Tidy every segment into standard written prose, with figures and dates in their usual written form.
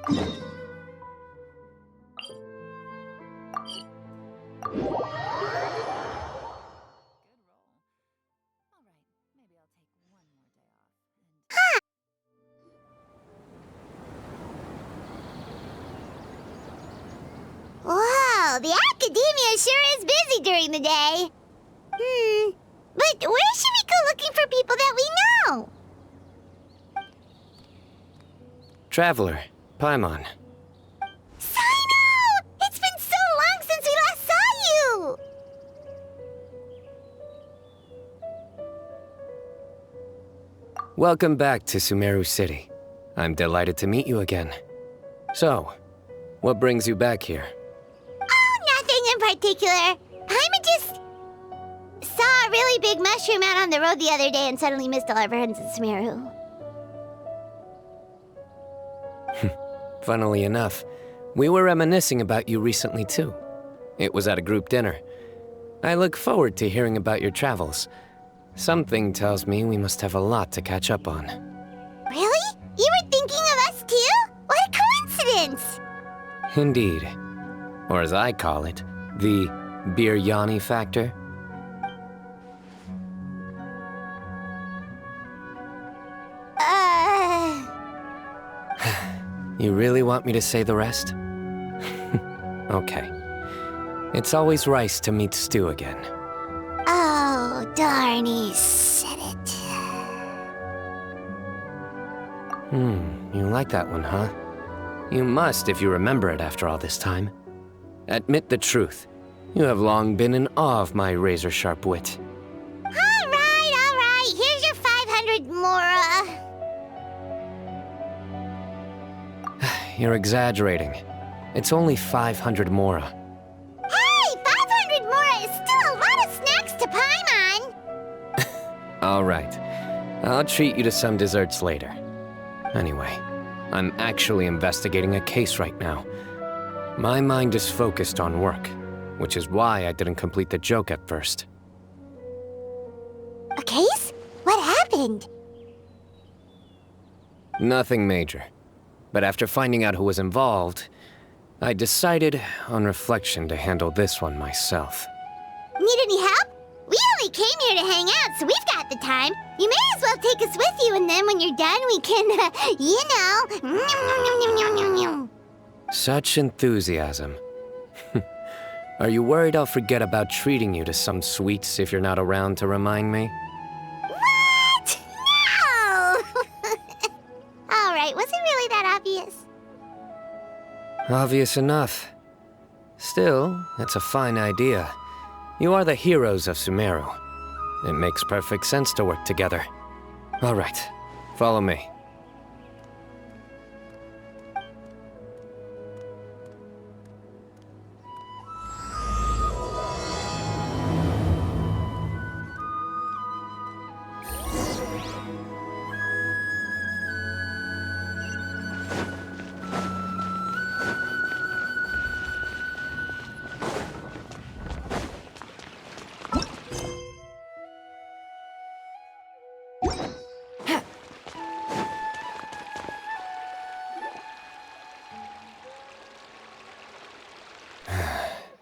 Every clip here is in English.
Whoa, the academia sure is busy during the day. But where should we go looking for people that we know? Traveler, Paimon. Cyno! It's been so long since we last saw you! Welcome back to Sumeru City. I'm delighted to meet you again. So, what brings you back here? Oh, nothing in particular. Paimon just saw a really big mushroom out on the road the other day and suddenly missed all our friends in Sumeru. Funnily enough, we were reminiscing about you recently too. It was at a group dinner. I look forward to hearing about your travels. Something tells me we must have a lot to catch up on. Really? You were thinking of us too? What a coincidence! Indeed. Or as I call it, the biryani factor. You really want me to say the rest? Okay. It's always rice to meet stew again. Oh, darn, he said it. You like that one, huh? You must if you remember it after all this time. Admit the truth. You have long been in awe of my razor-sharp wit. All right. Here's your 500 mora. You're exaggerating. It's only 500 mora. Hey, 500 mora is still a lot of snacks to Paimon. All right. I'll treat you to some desserts later. Anyway, I'm actually investigating a case right now. My mind is focused on work, which is why I didn't complete the joke at first. A case? What happened? Nothing major. But after finding out who was involved, I decided, on reflection, to handle this one myself. Need any help? We only came here to hang out, so we've got the time. You may as well take us with you, and then when you're done, we can, you know... Such enthusiasm. Are you worried I'll forget about treating you to some sweets if you're not around to remind me? What? No! All right, was it really that obvious? Obvious enough. Still, it's a fine idea. You are the heroes of Sumeru. It makes perfect sense to work together. All right, follow me.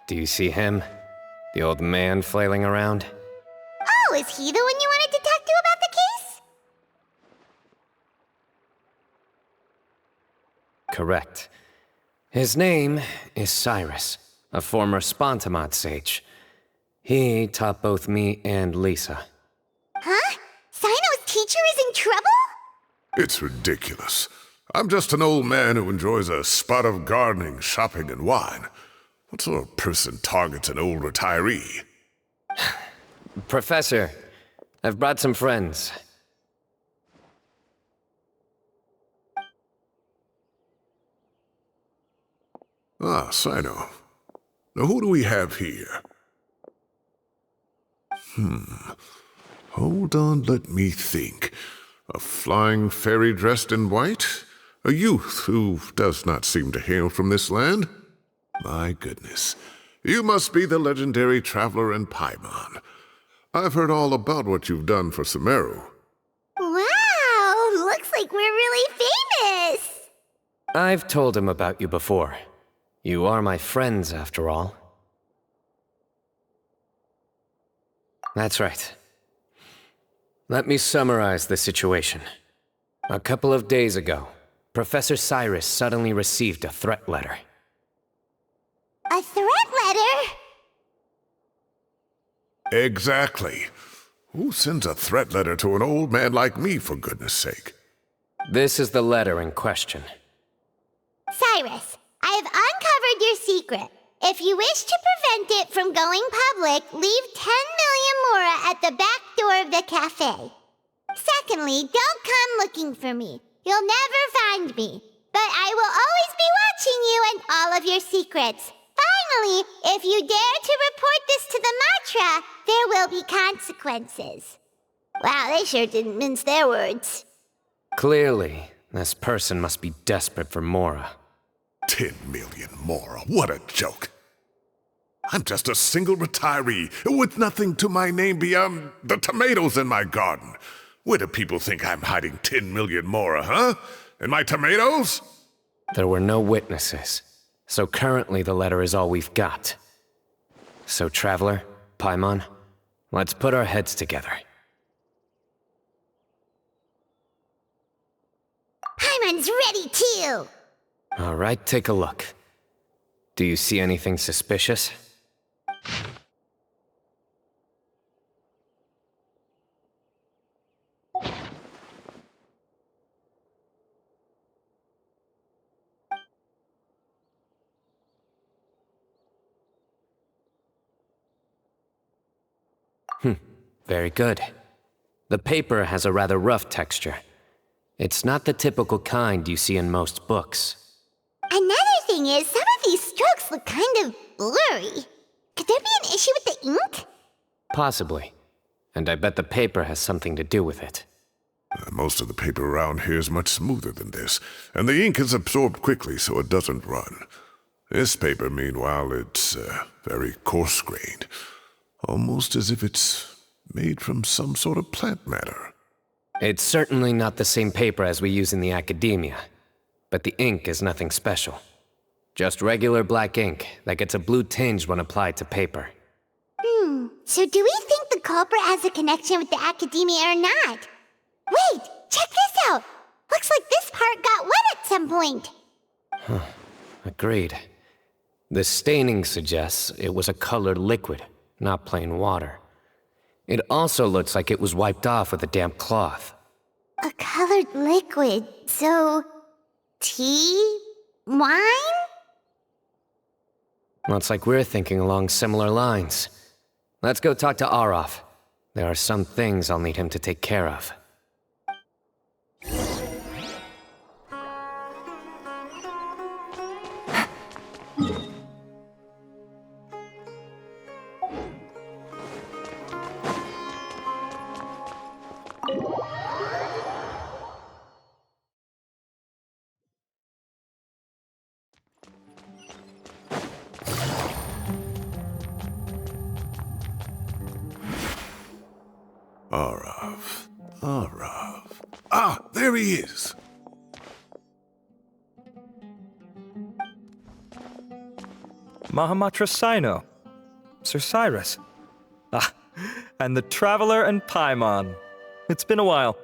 Do you see him? The old man flailing around? Oh, is he the one you wanted to talk to about the case? Correct. His name is Cyrus, a former Spontamod sage. He taught both me and Lisa. Huh? Cyno's teacher is in trouble? It's ridiculous. I'm just an old man who enjoys a spot of gardening, shopping, and wine. What sort of person targets an old retiree? Professor, I've brought some friends. Ah, Cyno. Now who do we have here? Hold on, let me think. A flying fairy dressed in white? A youth who does not seem to hail from this land? My goodness. You must be the legendary traveler in Paimon. I've heard all about what you've done for Sumeru. Wow, looks like we're really famous. I've told him about you before. You are my friends, after all. That's right. Let me summarize the situation. A couple of days ago, Professor Cyrus suddenly received a threat letter. A threat letter? Exactly. Who sends a threat letter to an old man like me, for goodness sake? This is the letter in question. Cyrus, I have uncovered your secret. If you wish to prevent it from going public, leave 10 million mora at the back door of the cafe. Secondly, don't come looking for me. You'll never find me. But I will always be watching you and all of your secrets. Finally, if you dare to report this to the Matra, there will be consequences. Wow, they sure didn't mince their words. Clearly, this person must be desperate for Mora. 10 million more. What a joke. I'm just a single retiree with nothing to my name beyond the tomatoes in my garden. Where do people think I'm hiding 10 million more, huh? In my tomatoes? There were no witnesses, so currently the letter is all we've got. So, Traveler, Paimon, let's put our heads together. Paimon's ready too! All right, take a look. Do you see anything suspicious? Very good. The paper has a rather rough texture. It's not the typical kind you see in most books. Another thing is, some of these strokes look kind of blurry. Could there be an issue with the ink? Possibly. And I bet the paper has something to do with it. Most of the paper around here is much smoother than this, and the ink is absorbed quickly so it doesn't run. This paper, meanwhile, it's very coarse-grained. Almost as if it's made from some sort of plant matter. It's certainly not the same paper as we use in the academia, but the ink is nothing special. Just regular black ink that gets a blue tinge when applied to paper. So do we think the culprit has a connection with the academia or not? Wait, check this out! Looks like this part got wet at some point. Agreed. The staining suggests it was a colored liquid, not plain water. It also looks like it was wiped off with a damp cloth. A colored liquid, so... tea? Wine? Looks like we're thinking along similar lines. Let's go talk to Arof. There are some things I'll need him to take care of. Arav. Ah, there he is. Mahamatra Cyno. Sir Cyrus. Ah, and the Traveler and Paimon. It's been a while.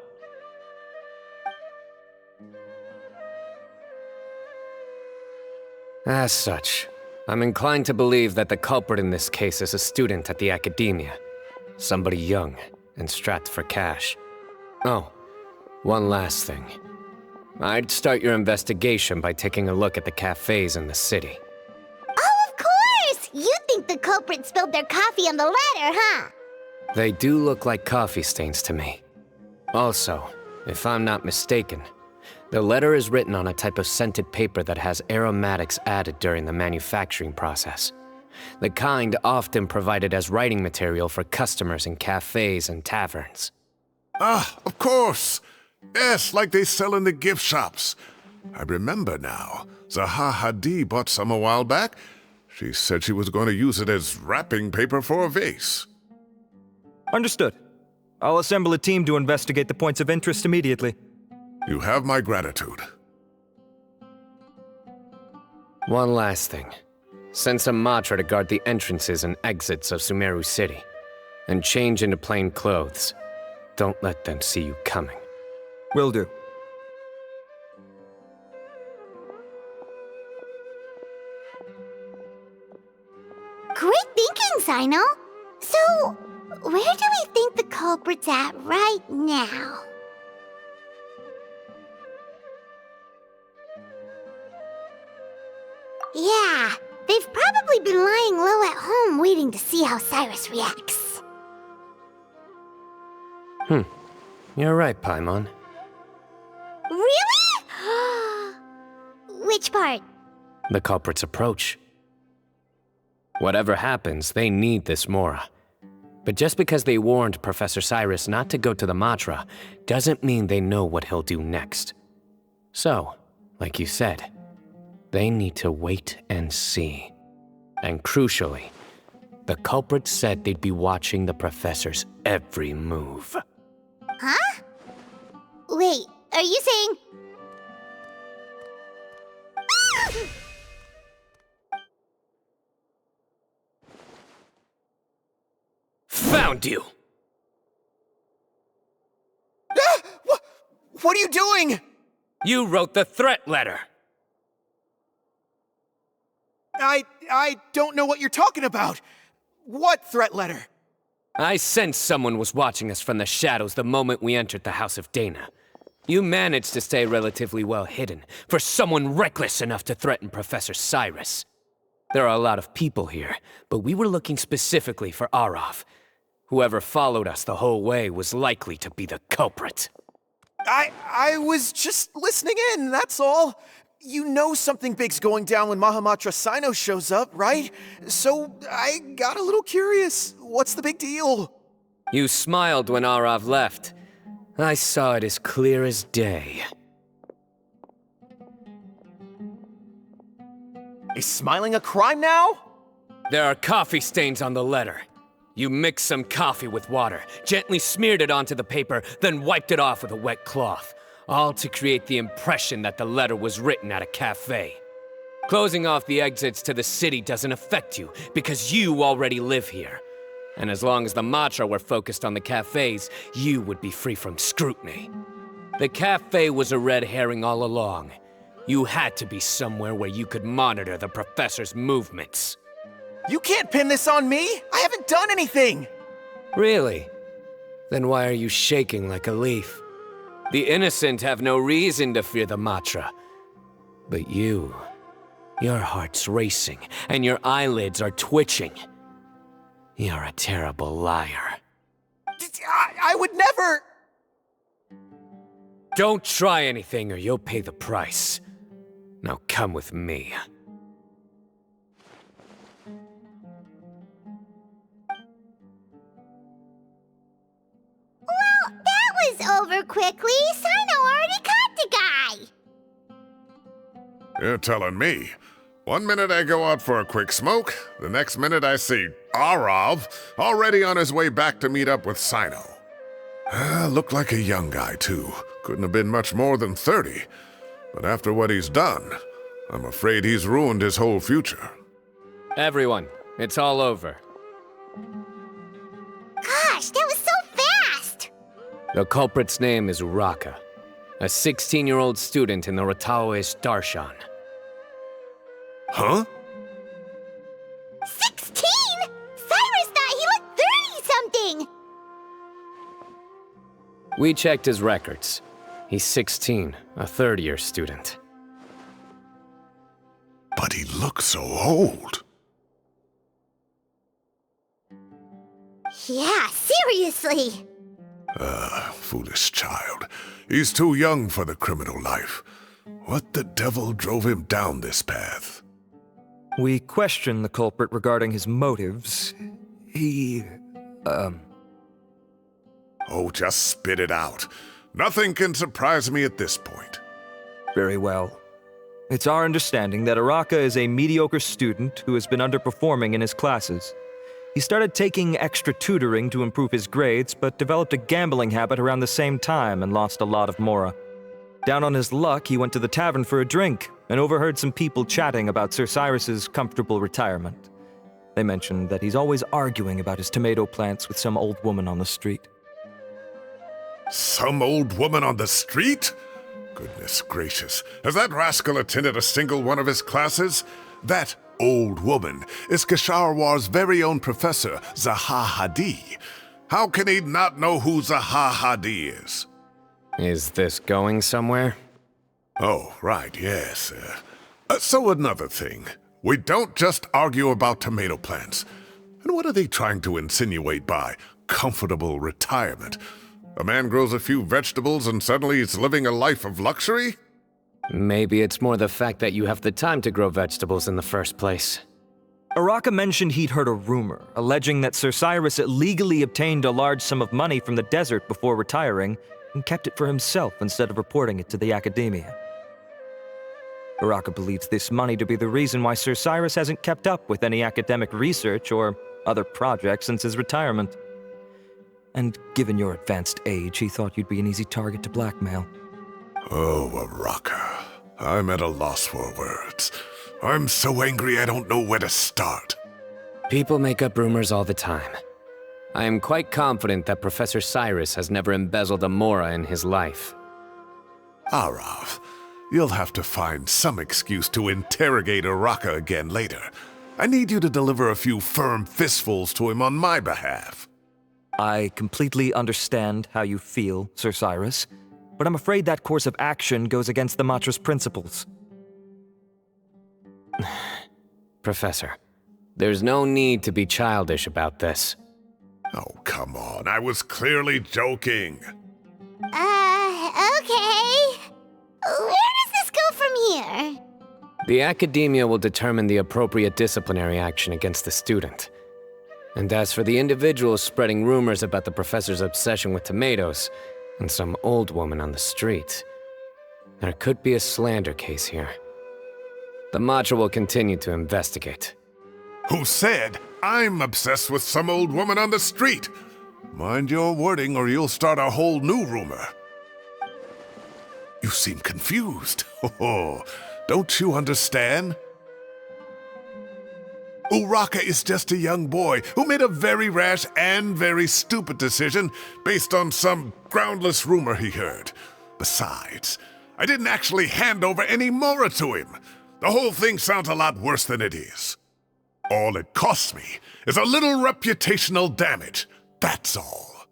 As such, I'm inclined to believe that the culprit in this case is a student at the academia. Somebody young and strapped for cash. Oh, one last thing. I'd start your investigation by taking a look at the cafes in the city. Oh, of course! You think the culprit spilled their coffee on the ladder, huh? They do look like coffee stains to me. Also, if I'm not mistaken, the letter is written on a type of scented paper that has aromatics added during the manufacturing process. The kind often provided as writing material for customers in cafes and taverns. Ah, of course. Yes, like they sell in the gift shops. I remember now. Zaha Hadi bought some a while back. She said she was going to use it as wrapping paper for a vase. Understood. I'll assemble a team to investigate the points of interest immediately. You have my gratitude. One last thing. Send some Matra to guard the entrances and exits of Sumeru City. And change into plain clothes. Don't let them see you coming. Will do. Great thinking, Cyno. So, where do we think the culprit's at right now? Yeah, they've probably been lying low at home waiting to see how Cyrus reacts. You're right, Paimon. Really? Which part? The culprit's approach. Whatever happens, they need this Mora. But just because they warned Professor Cyrus not to go to the Matra, doesn't mean they know what he'll do next. So, like you said, they need to wait and see. And crucially, the culprit said they'd be watching the Professor's every move. Huh? Wait, are you saying... Found you! What are you doing? You wrote the threat letter! I don't know what you're talking about. What threat letter? I sensed someone was watching us from the shadows the moment we entered the House of Dana. You managed to stay relatively well hidden for someone reckless enough to threaten Professor Cyrus. There are a lot of people here, but we were looking specifically for Arav. Whoever followed us the whole way was likely to be the culprit. I was just listening in, that's all. You know something big's going down when Mahamatra Cyno shows up, right? So I got a little curious. What's the big deal? You smiled when Arav left. I saw it as clear as day. Is smiling a crime now? There are coffee stains on the letter. You mixed some coffee with water, gently smeared it onto the paper, then wiped it off with a wet cloth. All to create the impression that the letter was written at a cafe. Closing off the exits to the city doesn't affect you, because you already live here. And as long as the Matra were focused on the cafes, you would be free from scrutiny. The cafe was a red herring all along. You had to be somewhere where you could monitor the Professor's movements. You can't pin this on me! I haven't done anything! Really? Then why are you shaking like a leaf? The innocent have no reason to fear the Matra. But you, your heart's racing, and your eyelids are twitching. You're a terrible liar. I would never... Don't try anything or you'll pay the price. Now come with me. Well, that was over quickly. Cyno already caught the guy. You're telling me. One minute I go out for a quick smoke, the next minute I see Arav already on his way back to meet up with Cyno. Looked like a young guy, too. Couldn't have been much more than 30. But after what he's done, I'm afraid he's ruined his whole future. Everyone, it's all over. Gosh, that was so fast! The culprit's name is Uraka, a 16-year-old student in the Rataoist Darshan. Huh? 16? Cyrus thought he looked 30-something! We checked his records. He's 16, a third-year student. But he looks so old. Yeah, seriously! Foolish child. He's too young for the criminal life. What the devil drove him down this path? We questioned the culprit regarding his motives. Oh, just spit it out. Nothing can surprise me at this point. Very well. It's our understanding that Araka is a mediocre student who has been underperforming in his classes. He started taking extra tutoring to improve his grades, but developed a gambling habit around the same time and lost a lot of Mora. Down on his luck, he went to the tavern for a drink and overheard some people chatting about Sir Cyrus's comfortable retirement. They mentioned that he's always arguing about his tomato plants with some old woman on the street. Some old woman on the street? Goodness gracious. Has that rascal attended a single one of his classes? That old woman is Kasharwar's very own professor, Zaha Hadi. How can he not know who Zaha Hadi is? Is this going somewhere? Oh, right, yes. So another thing. We don't just argue about tomato plants. And what are they trying to insinuate by comfortable retirement? A man grows a few vegetables and suddenly he's living a life of luxury? Maybe it's more the fact that you have the time to grow vegetables in the first place. Araka mentioned he'd heard a rumor alleging that Sir Cyrus illegally obtained a large sum of money from the desert before retiring and kept it for himself instead of reporting it to the academia. Araka believes this money to be the reason why Sir Cyrus hasn't kept up with any academic research or other projects since his retirement. And given your advanced age, he thought you'd be an easy target to blackmail. Oh, Araka. I'm at a loss for words. I'm so angry I don't know where to start. People make up rumors all the time. I am quite confident that Professor Cyrus has never embezzled a mora in his life. Arav, you'll have to find some excuse to interrogate Araka again later. I need you to deliver a few firm fistfuls to him on my behalf. I completely understand how you feel, Sir Cyrus, but I'm afraid that course of action goes against the Matra's principles. Professor, there's no need to be childish about this. Oh, come on. I was clearly joking. Okay. Where does this go from here? The academia will determine the appropriate disciplinary action against the student. And as for the individuals spreading rumors about the professor's obsession with tomatoes and some old woman on the street, there could be a slander case here. The Matra will continue to investigate. Who said I'm obsessed with some old woman on the street? Mind your wording or you'll start a whole new rumor. You seem confused. Oh, don't you understand? Uraka is just a young boy who made a very rash and very stupid decision based on some groundless rumor he heard. Besides, I didn't actually hand over any mora to him. The whole thing sounds a lot worse than it is. All it costs me is a little reputational damage. That's all.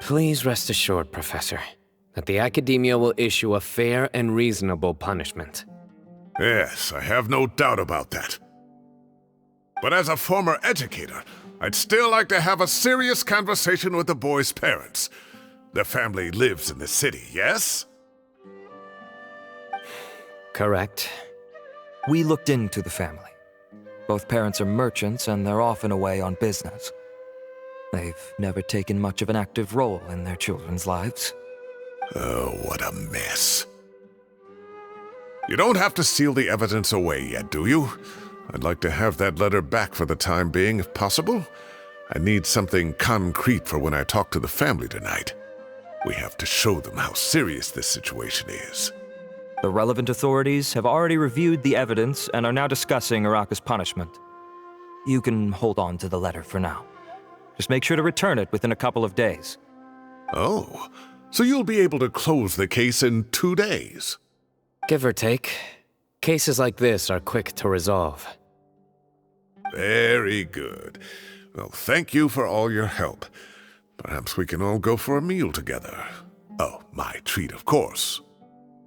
Please rest assured, Professor, that the academia will issue a fair and reasonable punishment. Yes, I have no doubt about that. But as a former educator, I'd still like to have a serious conversation with the boy's parents. Their family lives in the city, yes? Correct. We looked into the family. Both parents are merchants and they're often away on business. They've never taken much of an active role in their children's lives. Oh, what a mess. You don't have to seal the evidence away yet, do you? I'd like to have that letter back for the time being, if possible. I need something concrete for when I talk to the family tonight. We have to show them how serious this situation is. The relevant authorities have already reviewed the evidence and are now discussing Araka's punishment. You can hold on to the letter for now. Just make sure to return it within a couple of days. Oh, so you'll be able to close the case in 2 days? Give or take. Cases like this are quick to resolve. Very good. Well, thank you for all your help. Perhaps we can all go for a meal together. Oh, my treat, of course.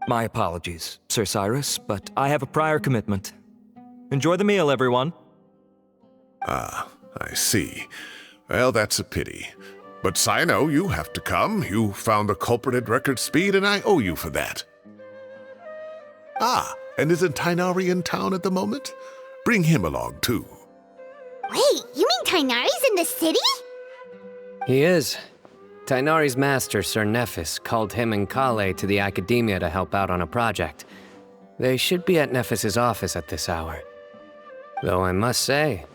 My apologies, Sir Cyrus, but I have a prior commitment. Enjoy the meal, everyone. Ah, I see. Well, that's a pity. But Cyno, you have to come. You found the culprit at record speed, and I owe you for that. Ah, and isn't Tighnari in town at the moment? Bring him along, too. Wait, you mean Tighnari's in the city? He is. Tighnari's master, Sir Nephis, called him and Kale to the academia to help out on a project. They should be at Nephis's office at this hour. Though I must say,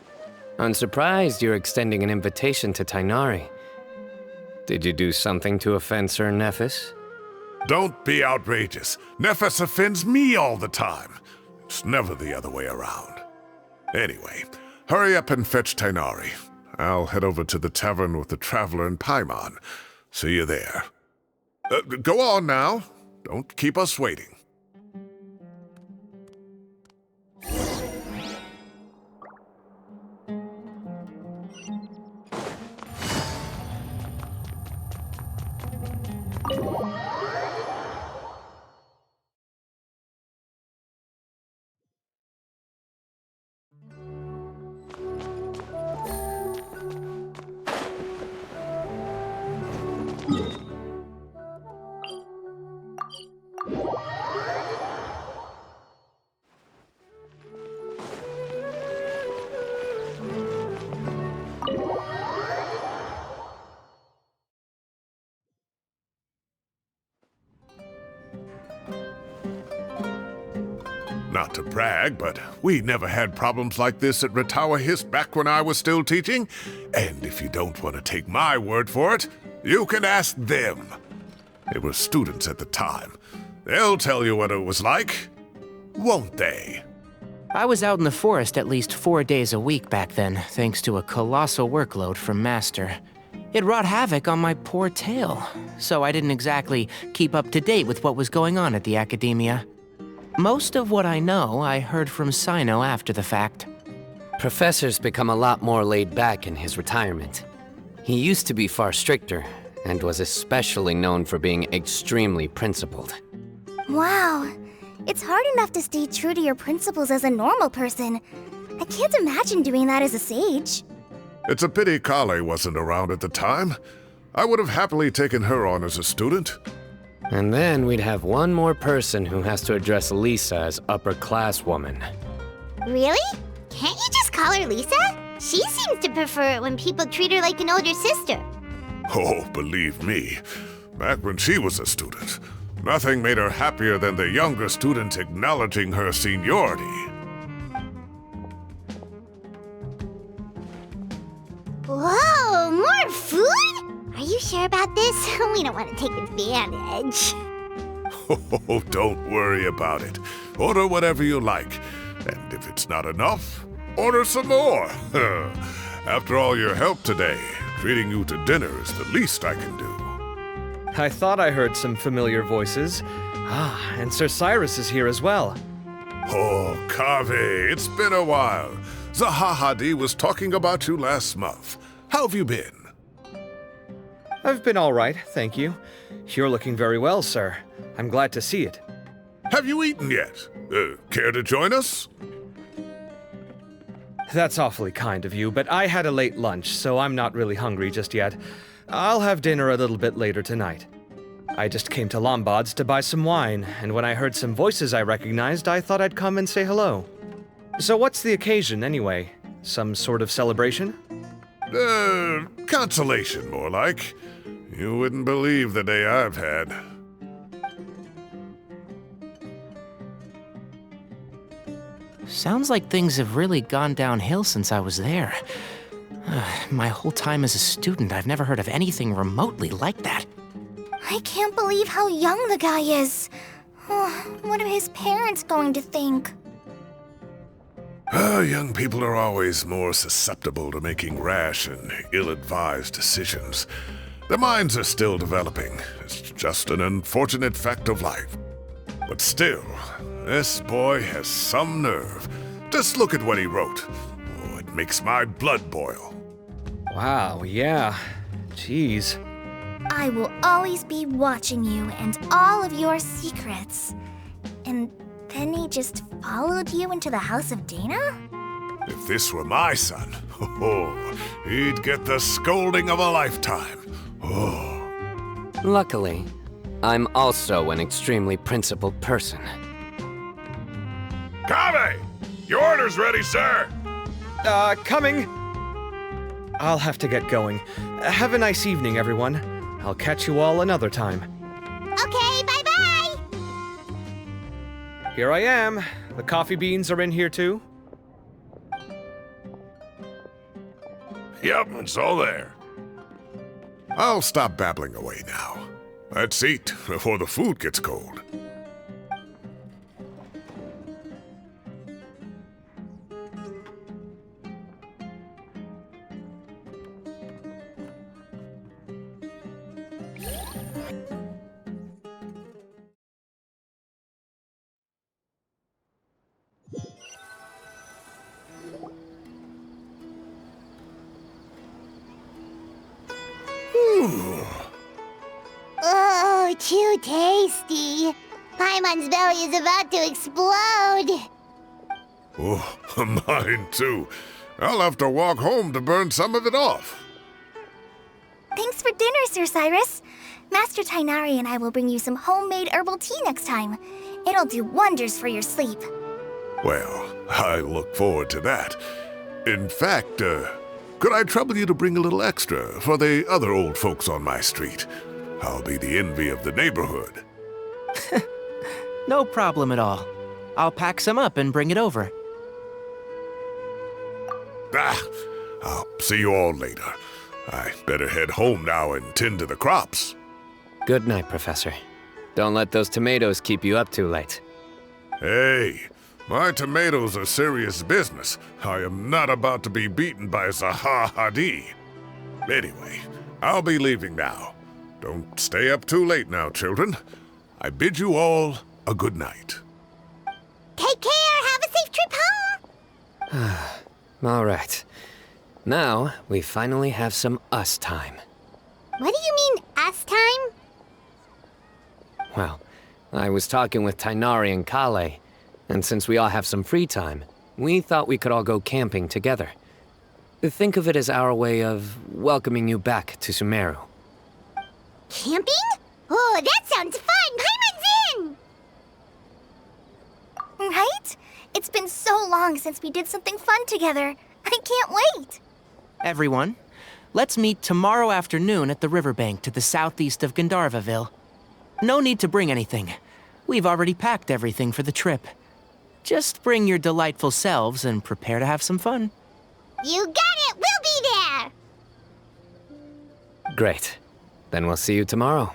I'm surprised you're extending an invitation to Tighnari. Did you do something to offend Sir Nephis? Don't be outrageous. Nephis offends me all the time. It's never the other way around. Anyway, hurry up and fetch Tainari. I'll head over to the tavern with the Traveler and Paimon. See you there. Go on now. Don't keep us waiting. Not to brag, but we never had problems like this at Ratawa Hiss back when I was still teaching. And if you don't want to take my word for it, you can ask them. They were students at the time. They'll tell you what it was like, won't they? I was out in the forest at least 4 days a week back then, thanks to a colossal workload from Master. It wrought havoc on my poor tail, so I didn't exactly keep up to date with what was going on at the Academia. Most of what I know, I heard from Cyno after the fact. Professor's become a lot more laid back in his retirement. He used to be far stricter, and was especially known for being extremely principled. Wow. It's hard enough to stay true to your principles as a normal person. I can't imagine doing that as a sage. It's a pity Kale wasn't around at the time. I would have happily taken her on as a student. And then we'd have one more person who has to address Lisa as upper-class woman. Really? Can't you just call her Lisa? She seems to prefer it when people treat her like an older sister. Oh, believe me, back when she was a student, nothing made her happier than the younger students acknowledging her seniority. Whoa, more food? Are you sure about this? We don't want to take advantage. Oh, don't worry about it. Order whatever you like. And if it's not enough, order some more. After all your help today, treating you to dinner is the least I can do. I thought I heard some familiar voices. Ah, and Sir Cyrus is here as well. Oh, Kaveh, it's been a while. Zahahadi was talking about you last month. How have you been? I've been all right, thank you. You're looking very well, sir. I'm glad to see it. Have you eaten yet? Care to join us? That's awfully kind of you, but I had a late lunch, so I'm not really hungry just yet. I'll have dinner a little bit later tonight. I just came to Lombard's to buy some wine, and when I heard some voices I recognized, I thought I'd come and say hello. So what's the occasion, anyway? Some sort of celebration? Consolation, more like. You wouldn't believe the day I've had. Sounds like things have really gone downhill since I was there. My whole time as a student, I've never heard of anything remotely like that. I can't believe how young the guy is. Oh, what are his parents going to think? Young people are always more susceptible to making rash and ill-advised decisions. Their minds are still developing. It's just an unfortunate fact of life. But still, this boy has some nerve. Just look at what he wrote. Oh, it makes my blood boil. Wow, yeah. Jeez. I will always be watching you and all of your secrets. And then he just followed you into the house of Dana? If this were my son, he'd get the scolding of a lifetime. Oh. Luckily, I'm also an extremely principled person. Kaveh! Your order's ready, sir! Coming! I'll have to get going. Have a nice evening, everyone. I'll catch you all another time. Okay, bye-bye! Here I am. The coffee beans are in here too. Yep, it's all there. I'll stop babbling away now. Let's eat before the food gets cold. Oh, too tasty. Paimon's belly is about to explode. Oh, mine too. I'll have to walk home to burn some of it off. Thanks for dinner, Sir Cyrus. Master Tighnari and I will bring you some homemade herbal tea next time. It'll do wonders for your sleep. Well, I look forward to that. In fact, could I trouble you to bring a little extra for the other old folks on my street? I'll be the envy of the neighborhood. No problem at all. I'll pack some up and bring it over. I'll see you all later. I better head home now and tend to the crops. Good night, Professor. Don't let those tomatoes keep you up too late. Hey, my tomatoes are serious business. I am not about to be beaten by Zaha Hadid. Anyway, I'll be leaving now. Don't stay up too late now, children. I bid you all a good night. Take care. Have a safe trip home. All right. Now, we finally have some us time. What do you mean, us time? Well, I was talking with Tighnari and Kale, and since we all have some free time, we thought we could all go camping together. Think of it as our way of welcoming you back to Sumeru. Camping? Oh, that sounds fun. Paimon's in! Right? It's been so long since we did something fun together. I can't wait. Everyone, let's meet tomorrow afternoon at the riverbank to the southeast of Gandharvaville. No need to bring anything. We've already packed everything for the trip. Just bring your delightful selves and prepare to have some fun. You got it. We'll be there. Great. Then we'll see you tomorrow.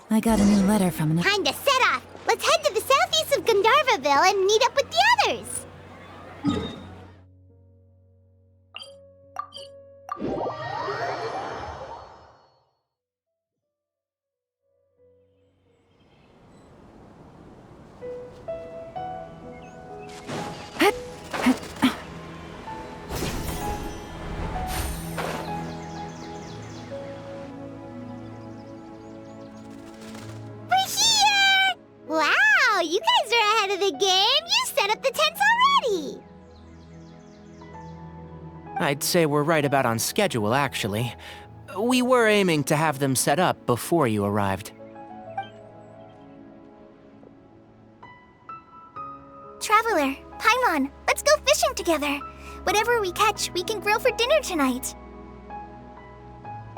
I got a new letter from an... Time to set off. Let's head to the southeast of Gandharvaville and meet up with the others. Wow, you guys are ahead of the game. You set up the tents already. I'd say we're right about on schedule, actually. We were aiming to have them set up before you arrived. Traveler, Paimon, let's go fishing together. Whatever we catch, we can grill for dinner tonight.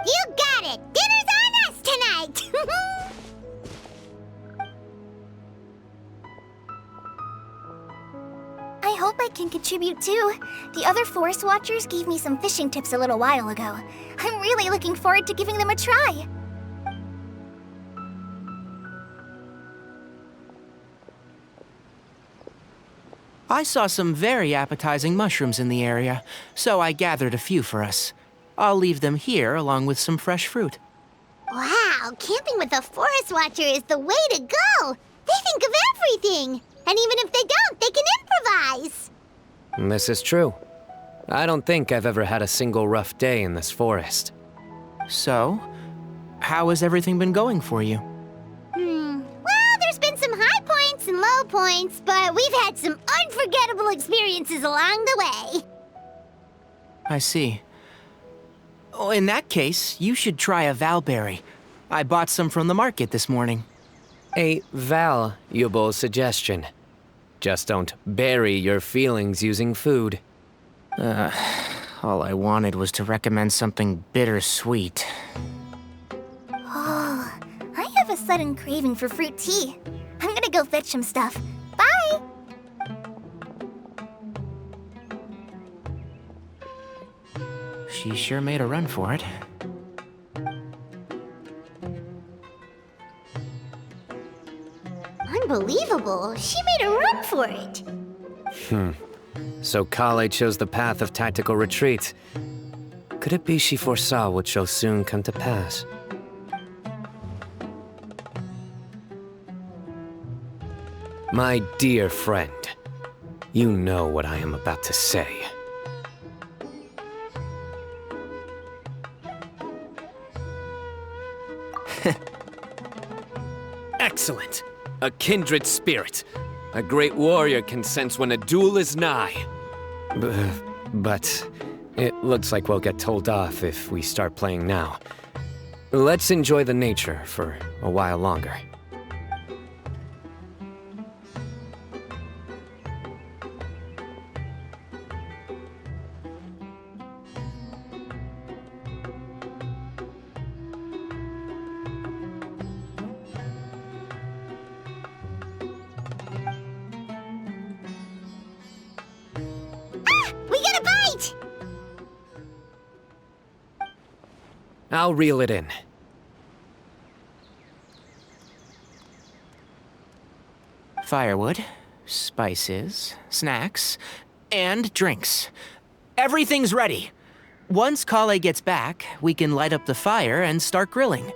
You got it. Dinner's on us tonight. I hope I can contribute too. The other forest watchers gave me some fishing tips a little while ago. I'm really looking forward to giving them a try. I saw some very appetizing mushrooms in the area, so I gathered a few for us. I'll leave them here along with some fresh fruit. Wow, camping with a forest watcher is the way to go. They think of everything. And even if they don't, they can improvise. This is true. I don't think I've ever had a single rough day in this forest. So, how has everything been going for you? Well, there's been some highs points, but we've had some unforgettable experiences along the way. I see. Oh, in that case, you should try a valberry. I bought some from the market this morning. A valuable suggestion. Just don't bury your feelings using food. All I wanted was to recommend something bittersweet. Oh, I have a sudden craving for fruit tea. I'm gonna go fetch some stuff. Bye! She sure made a run for it. Unbelievable. She made a run for it. So Kale chose the path of tactical retreat. Could it be she foresaw what shall soon come to pass? My dear friend, you know what I am about to say. Excellent! A kindred spirit. A great warrior can sense when a duel is nigh. But it looks like we'll get told off if we start playing now. Let's enjoy the nature for a while longer. We got a bite! I'll reel it in. Firewood, spices, snacks, and drinks. Everything's ready. Once Kale gets back, we can light up the fire and start grilling.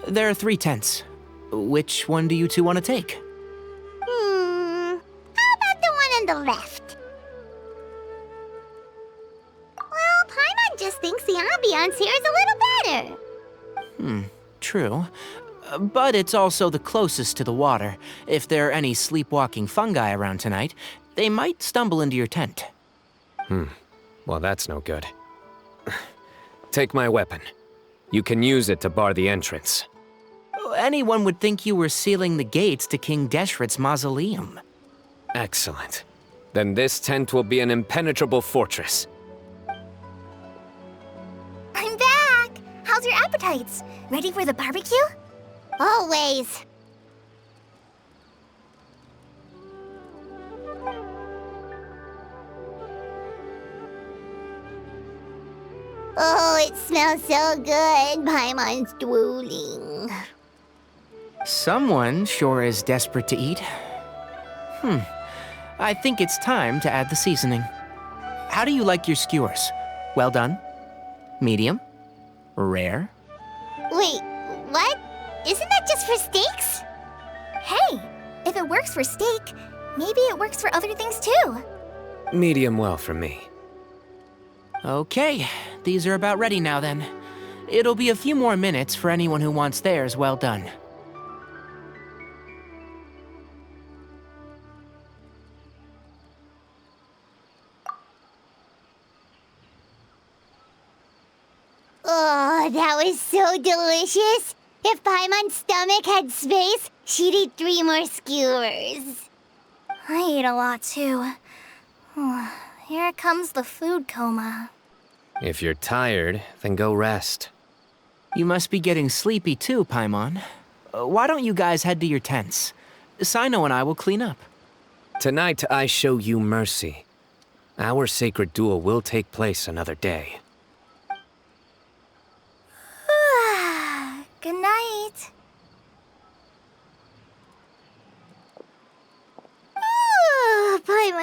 There are 3 tents. Which one do you two want to take? How about the one on the left? Well, Paimon just thinks the ambiance here is a little better. True. But it's also the closest to the water. If there are any sleepwalking fungi around tonight, they might stumble into your tent. Well, that's no good. Take my weapon. You can use it to bar the entrance. Anyone would think you were sealing the gates to King Deshret's mausoleum. Excellent. Then this tent will be an impenetrable fortress. I'm back! How's your appetites? Ready for the barbecue? Always. Oh, it smells so good. Paimon's drooling. Someone sure is desperate to eat. I think it's time to add the seasoning. How do you like your skewers? Well done? Medium? Rare? Wait, what? Isn't that just for steaks? Hey, if it works for steak, maybe it works for other things too. Medium well for me. Okay, these are about ready now then. It'll be a few more minutes for anyone who wants theirs well done. Oh, that was so delicious. If Paimon's stomach had space, she'd eat 3 more skewers. I ate a lot too. Here comes the food coma. If you're tired, then go rest. You must be getting sleepy too, Paimon. Why don't you guys head to your tents? Cyno and I will clean up. Tonight I show you mercy. Our sacred duel will take place another day.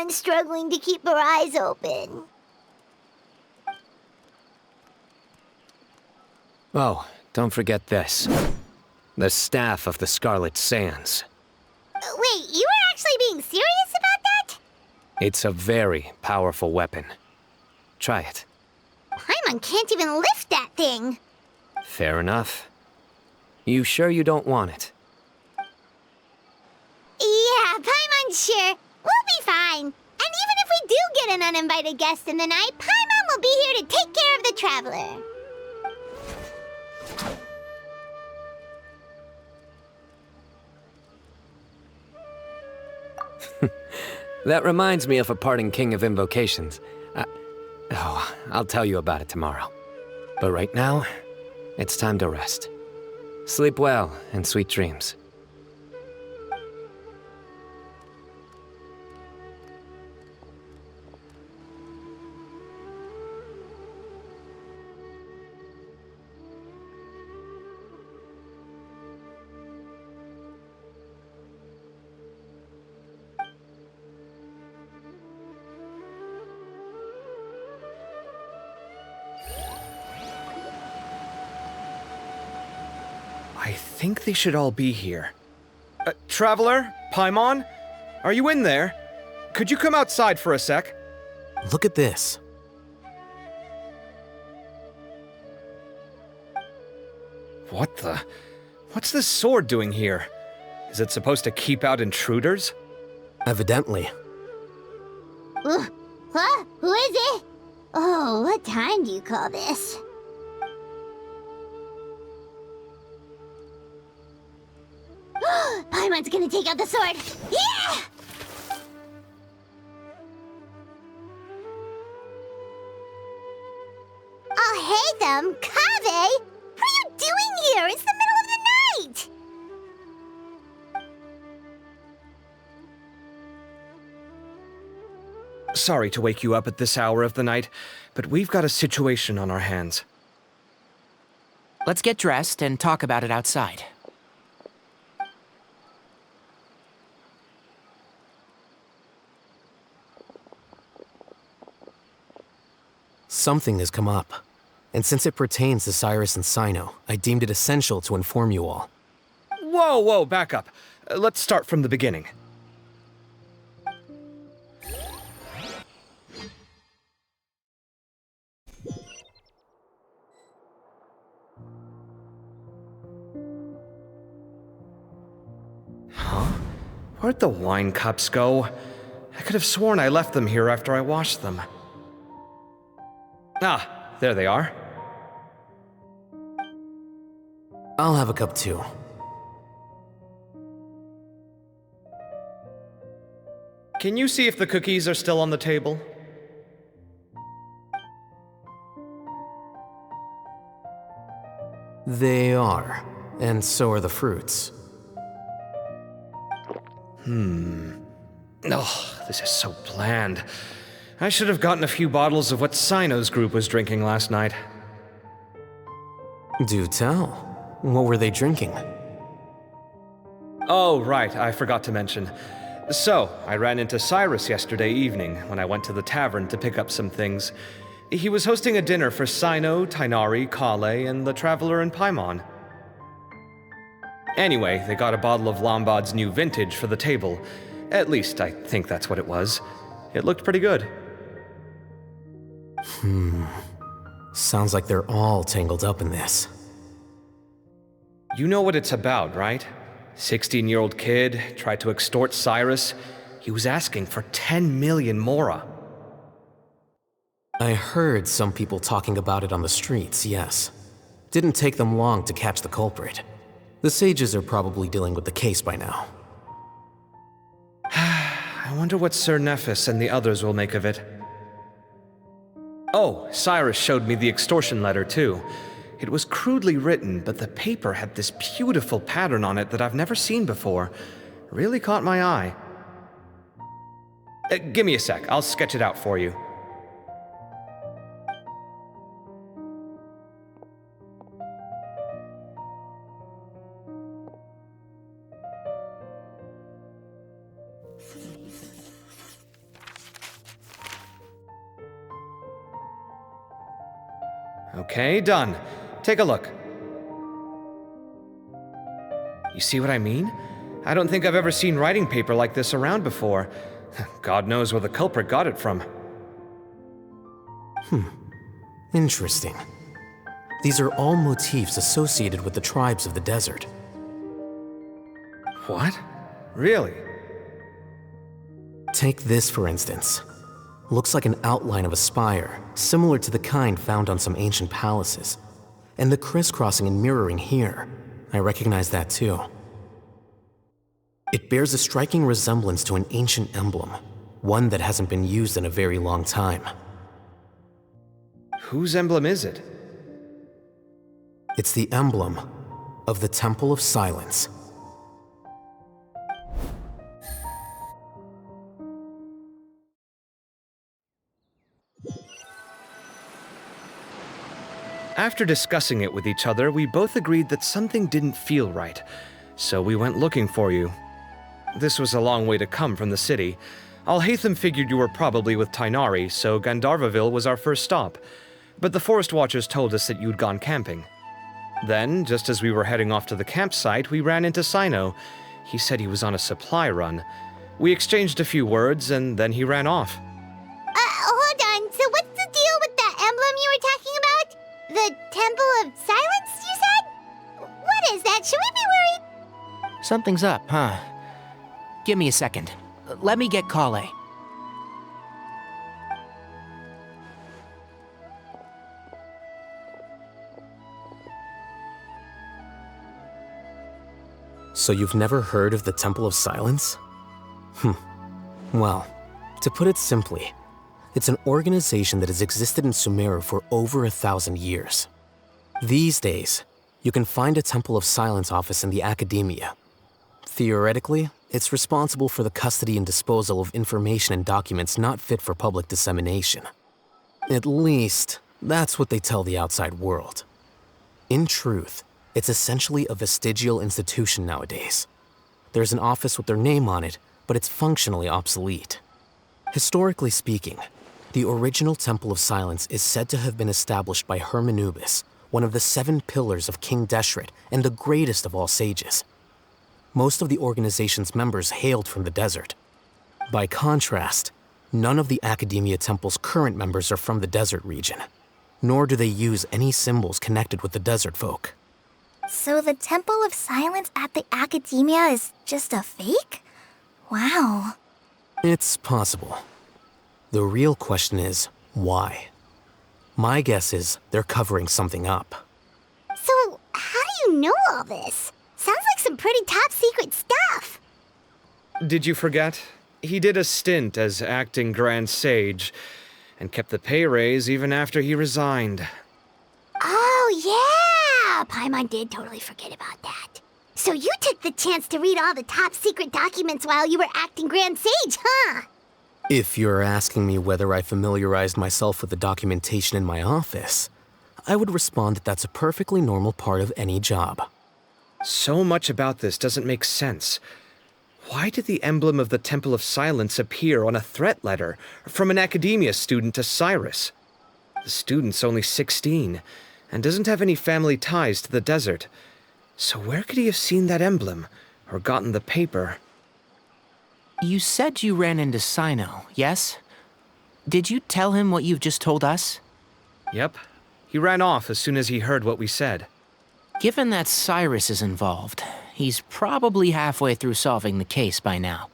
Paimon's struggling to keep her eyes open. Oh, don't forget this. The staff of the Scarlet Sands. Wait, you were actually being serious about that? It's a very powerful weapon. Try it. Paimon can't even lift that thing. Fair enough. You sure you don't want it? Yeah, Paimon's sure. We'll be fine. And even if we do get an uninvited guest in the night, Paimon will be here to take care of the traveler. That reminds me of a parting king of invocations. I'll tell you about it tomorrow. But right now, it's time to rest. Sleep well and sweet dreams. I think they should all be here. Traveler? Paimon? Are you in there? Could you come outside for a sec? Look at this. What the? What's this sword doing here? Is it supposed to keep out intruders? Evidently. What? Who is it? Oh, what time do you call this? Paimon's gonna take out the sword. Yeah! Oh, hey them, Kaveh! What are you doing here? It's the middle of the night! Sorry to wake you up at this hour of the night, but we've got a situation on our hands. Let's get dressed and talk about it outside. Something has come up, and since it pertains to Cyrus and Cyno, I deemed it essential to inform you all. Whoa, back up. Let's start from the beginning. Huh? Where'd the wine cups go? I could have sworn I left them here after I washed them. Ah, there they are. I'll have a cup too. Can you see if the cookies are still on the table? They are, and so are the fruits. Oh, this is so bland. I should have gotten a few bottles of what Cyno's group was drinking last night. Do tell. What were they drinking? Oh, right, I forgot to mention. So, I ran into Cyrus yesterday evening when I went to the tavern to pick up some things. He was hosting a dinner for Cyno, Tighnari, Kale, and the Traveler and Paimon. Anyway, they got a bottle of Lombard's new vintage for the table. At least, I think that's what it was. It looked pretty good. Sounds like they're all tangled up in this. You know what it's about, right? 16-year-old kid tried to extort Cyrus. He was asking for 10 million mora. I heard some people talking about it on the streets, yes. Didn't take them long to catch the culprit. The sages are probably dealing with the case by now. I wonder what Sir Nephis and the others will make of it. Oh, Cyrus showed me the extortion letter, too. It was crudely written, but the paper had this beautiful pattern on it that I've never seen before. Really caught my eye. Give me a sec, I'll sketch it out for you. Okay, done. Take a look. You see what I mean? I don't think I've ever seen writing paper like this around before. God knows where the culprit got it from. Interesting. These are all motifs associated with the tribes of the desert. What? Really? Take this, for instance. Looks like an outline of a spire, similar to the kind found on some ancient palaces. And the crisscrossing and mirroring here, I recognize that too. It bears a striking resemblance to an ancient emblem, one that hasn't been used in a very long time. Whose emblem is it? It's the emblem of the Temple of Silence. After discussing it with each other, we both agreed that something didn't feel right, so we went looking for you. This was a long way to come from the city. Alhaitham figured you were probably with Tainari, so Gandharvaville was our first stop. But the Forest Watchers told us that you'd gone camping. Then, just as we were heading off to the campsite, we ran into Cyno. He said he was on a supply run. We exchanged a few words, and then he ran off. Hold on. So what's the deal with that emblem you were talking about? The Temple of Silence, you said? What is that? Should we be worried? Something's up, huh? Give me a second. Let me get Kale. So you've never heard of the Temple of Silence? Well, to put it simply, it's an organization that has existed in Sumeru for over 1,000 years. These days, you can find a Temple of Silence office in the academia. Theoretically, it's responsible for the custody and disposal of information and documents not fit for public dissemination. At least, that's what they tell the outside world. In truth, it's essentially a vestigial institution nowadays. There's an office with their name on it, but it's functionally obsolete. Historically speaking, the original Temple of Silence is said to have been established by Hermanubis, one of the 7 pillars of King Deshret and the greatest of all sages. Most of the organization's members hailed from the desert. By contrast, none of the Academia Temple's current members are from the desert region, nor do they use any symbols connected with the desert folk. So the Temple of Silence at the Academia is just a fake? Wow. It's possible. The real question is, why? My guess is they're covering something up. So, how do you know all this? Sounds like some pretty top secret stuff. Did you forget? He did a stint as acting Grand Sage, and kept the pay raise even after he resigned. Oh, yeah! Paimon did totally forget about that. So you took the chance to read all the top secret documents while you were acting Grand Sage, huh? If you're asking me whether I familiarized myself with the documentation in my office, I would respond that that's a perfectly normal part of any job. So much about this doesn't make sense. Why did the emblem of the Temple of Silence appear on a threat letter from an academia student to Cyrus? The student's only 16 and doesn't have any family ties to the desert. So where could he have seen that emblem or gotten the paper? You said you ran into Cyno, yes? Did you tell him what you've just told us? Yep. He ran off as soon as he heard what we said. Given that Cyrus is involved, he's probably halfway through solving the case by now.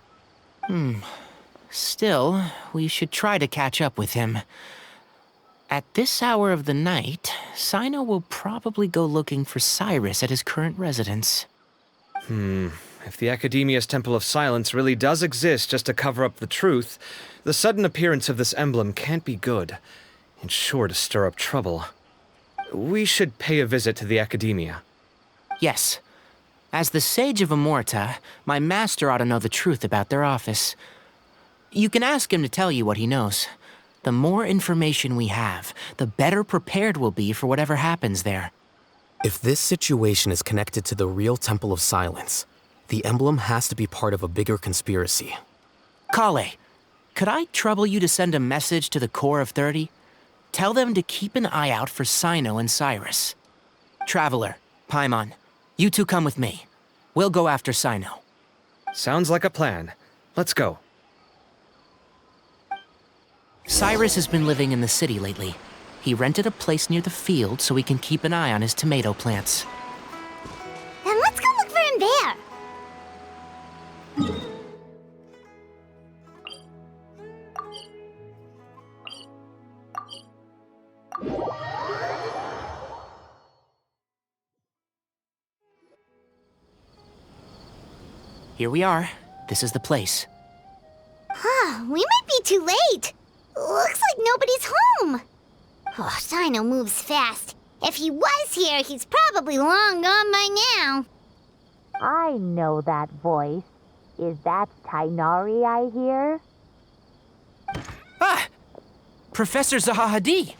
Still, we should try to catch up with him. At this hour of the night, Cyno will probably go looking for Cyrus at his current residence. If the Academia's Temple of Silence really does exist just to cover up the truth, the sudden appearance of this emblem can't be good. It's sure to stir up trouble. We should pay a visit to the Academia. Yes. As the Sage of Amorta, my master ought to know the truth about their office. You can ask him to tell you what he knows. The more information we have, the better prepared we'll be for whatever happens there. If this situation is connected to the real Temple of Silence, the emblem has to be part of a bigger conspiracy. Kale, could I trouble you to send a message to the Core of 30? Tell them to keep an eye out for Cyno and Cyrus. Traveler, Paimon, you two come with me. We'll go after Cyno. Sounds like a plan. Let's go. Cyrus has been living in the city lately. He rented a place near the field so he can keep an eye on his tomato plants. Then let's go look for him there. Here we are. This is the place. We might be too late. Looks like nobody's home. Oh, Cyno moves fast. If he was here, he's probably long gone by now. I know that voice. Is that Tainari I hear? Ah! Professor Zahahadi!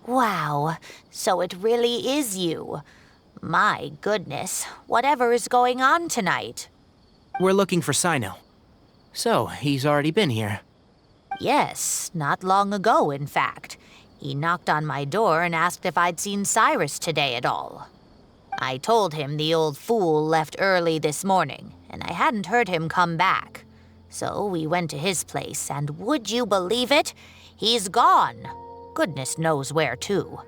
Wow, so it really is you. My goodness, whatever is going on tonight? We're looking for Cyno. So, he's already been here. Yes, not long ago, in fact. He knocked on my door and asked if I'd seen Cyrus today at all. I told him the old fool left early this morning, and I hadn't heard him come back. So we went to his place, and would you believe it? He's gone. Goodness knows where to.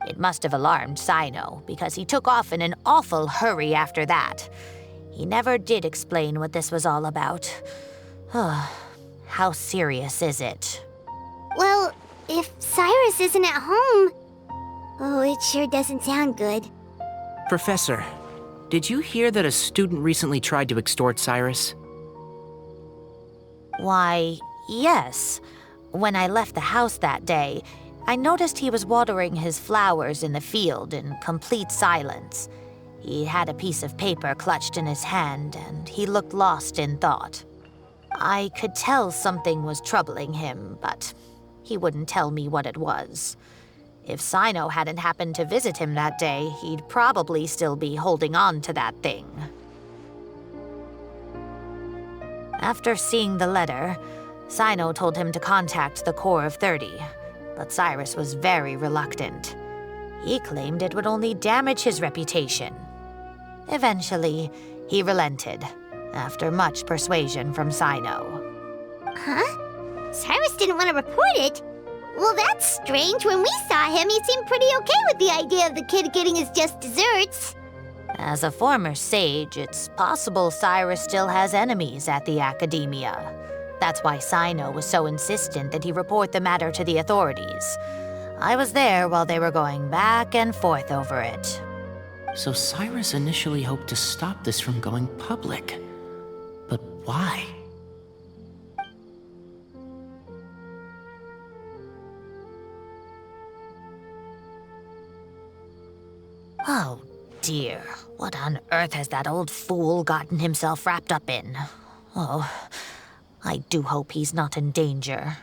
It must have alarmed Cyno, because he took off in an awful hurry after that. He never did explain what this was all about. How serious is it? Well, if Cyrus isn't at home... Oh, it sure doesn't sound good. Professor, did you hear that a student recently tried to extort Cyrus? Why, yes. When I left the house that day, I noticed he was watering his flowers in the field in complete silence. He had a piece of paper clutched in his hand, and he looked lost in thought. I could tell something was troubling him, but he wouldn't tell me what it was. If Cyno hadn't happened to visit him that day, he'd probably still be holding on to that thing. After seeing the letter, Cyno told him to contact the Corps of 30, but Cyrus was very reluctant. He claimed it would only damage his reputation. Eventually, he relented, after much persuasion from Cyno. Huh? Cyrus didn't want to report it? Well, that's strange. When we saw him, he seemed pretty okay with the idea of the kid getting his just desserts. As a former sage, it's possible Cyrus still has enemies at the academia. That's why Cyno was so insistent that he report the matter to the authorities. I was there while they were going back and forth over it. So Cyrus initially hoped to stop this from going public. But why? Oh dear, what on earth has that old fool gotten himself wrapped up in? Oh, I do hope he's not in danger.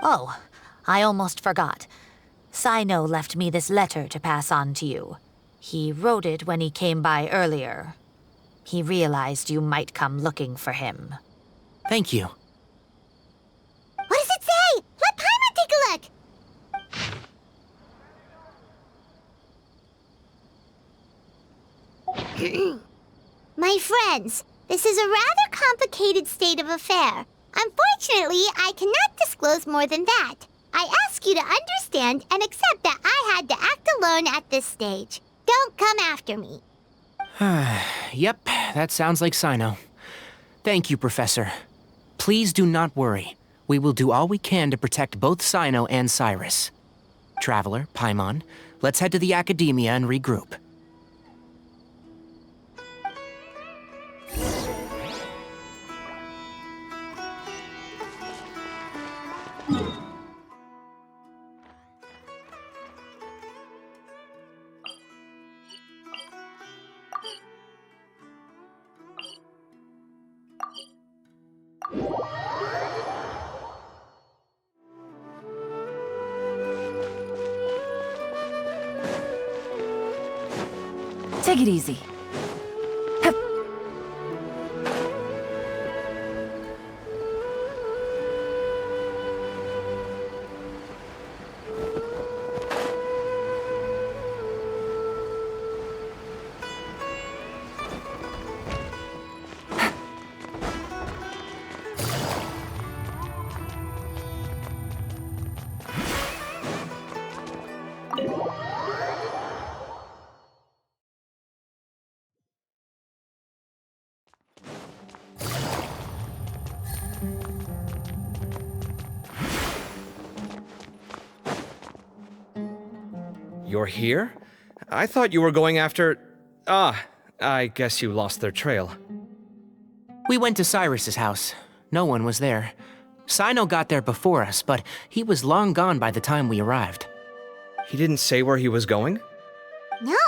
Oh, I almost forgot. Cyno left me this letter to pass on to you. He wrote it when he came by earlier. He realized you might come looking for him. Thank you. What does it say? Let Paimon take a look. My friends, this is a rather complicated state of affair. Unfortunately, I cannot disclose more than that. I ask you to understand and accept that I had to act alone at this stage. Don't come after me. Yep, that sounds like Cyno. Thank you, Professor. Please do not worry. We will do all we can to protect both Cyno and Cyrus. Traveler, Paimon, let's head to the academia and regroup. Take it easy. Hup. You're here? I thought you were going after... Ah, I guess you lost their trail. We went to Cyrus's house. No one was there. Cyno got there before us, but he was long gone by the time we arrived. He didn't say where he was going? No,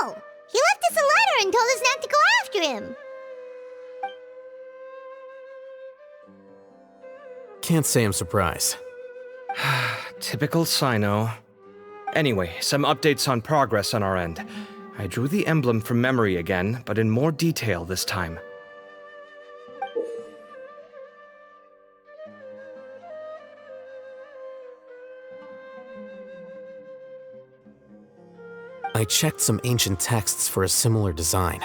he left us a letter and told us not to go after him. Can't say I'm surprised. Typical Cyno. Anyway, some updates on progress on our end. I drew the emblem from memory again, but in more detail this time. I checked some ancient texts for a similar design.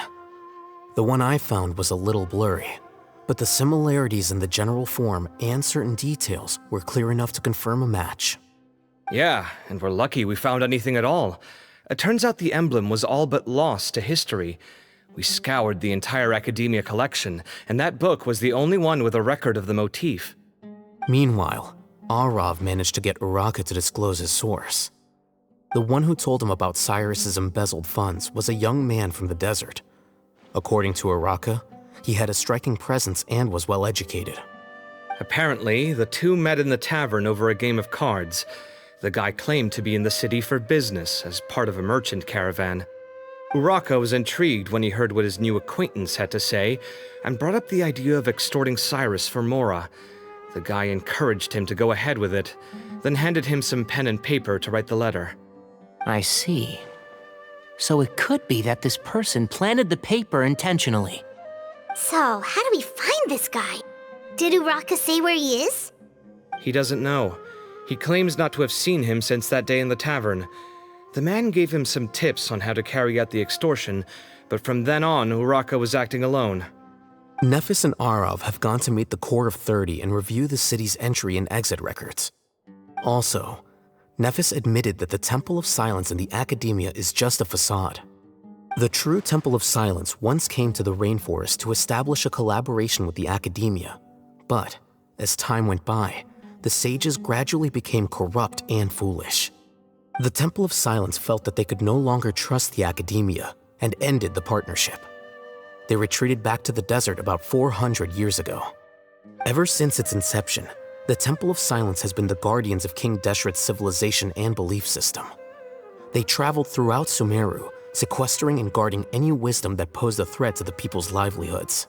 The one I found was a little blurry, but the similarities in the general form and certain details were clear enough to confirm a match. Yeah, and we're lucky we found anything at all. It turns out the emblem was all but lost to history. We scoured the entire Academia collection, and that book was the only one with a record of the motif. Meanwhile, Arav managed to get Uraka to disclose his source. The one who told him about Cyrus's embezzled funds was a young man from the desert. According to Uraka, he had a striking presence and was well educated. Apparently, the two met in the tavern over a game of cards. The guy claimed to be in the city for business as part of a merchant caravan. Uraka was intrigued when he heard what his new acquaintance had to say and brought up the idea of extorting Cyrus for Mora. The guy encouraged him to go ahead with it, then handed him some pen and paper to write the letter. I see. So it could be that this person planted the paper intentionally. So, how do we find this guy? Did Uraka say where he is? He doesn't know. He claims not to have seen him since that day in the tavern. The man gave him some tips on how to carry out the extortion, but from then on, Uraka was acting alone. Nephis and Arav have gone to meet the Core of 30 and review the city's entry and exit records. Also, Nephis admitted that the Temple of Silence in the Academia is just a facade. The true Temple of Silence once came to the rainforest to establish a collaboration with the Academia, but as time went by, the sages gradually became corrupt and foolish. The Temple of Silence felt that they could no longer trust the Academia and ended the partnership. They retreated back to the desert about 400 years ago. Ever since its inception, the Temple of Silence has been the guardians of King Deshret's civilization and belief system. They traveled throughout Sumeru, sequestering and guarding any wisdom that posed a threat to the people's livelihoods.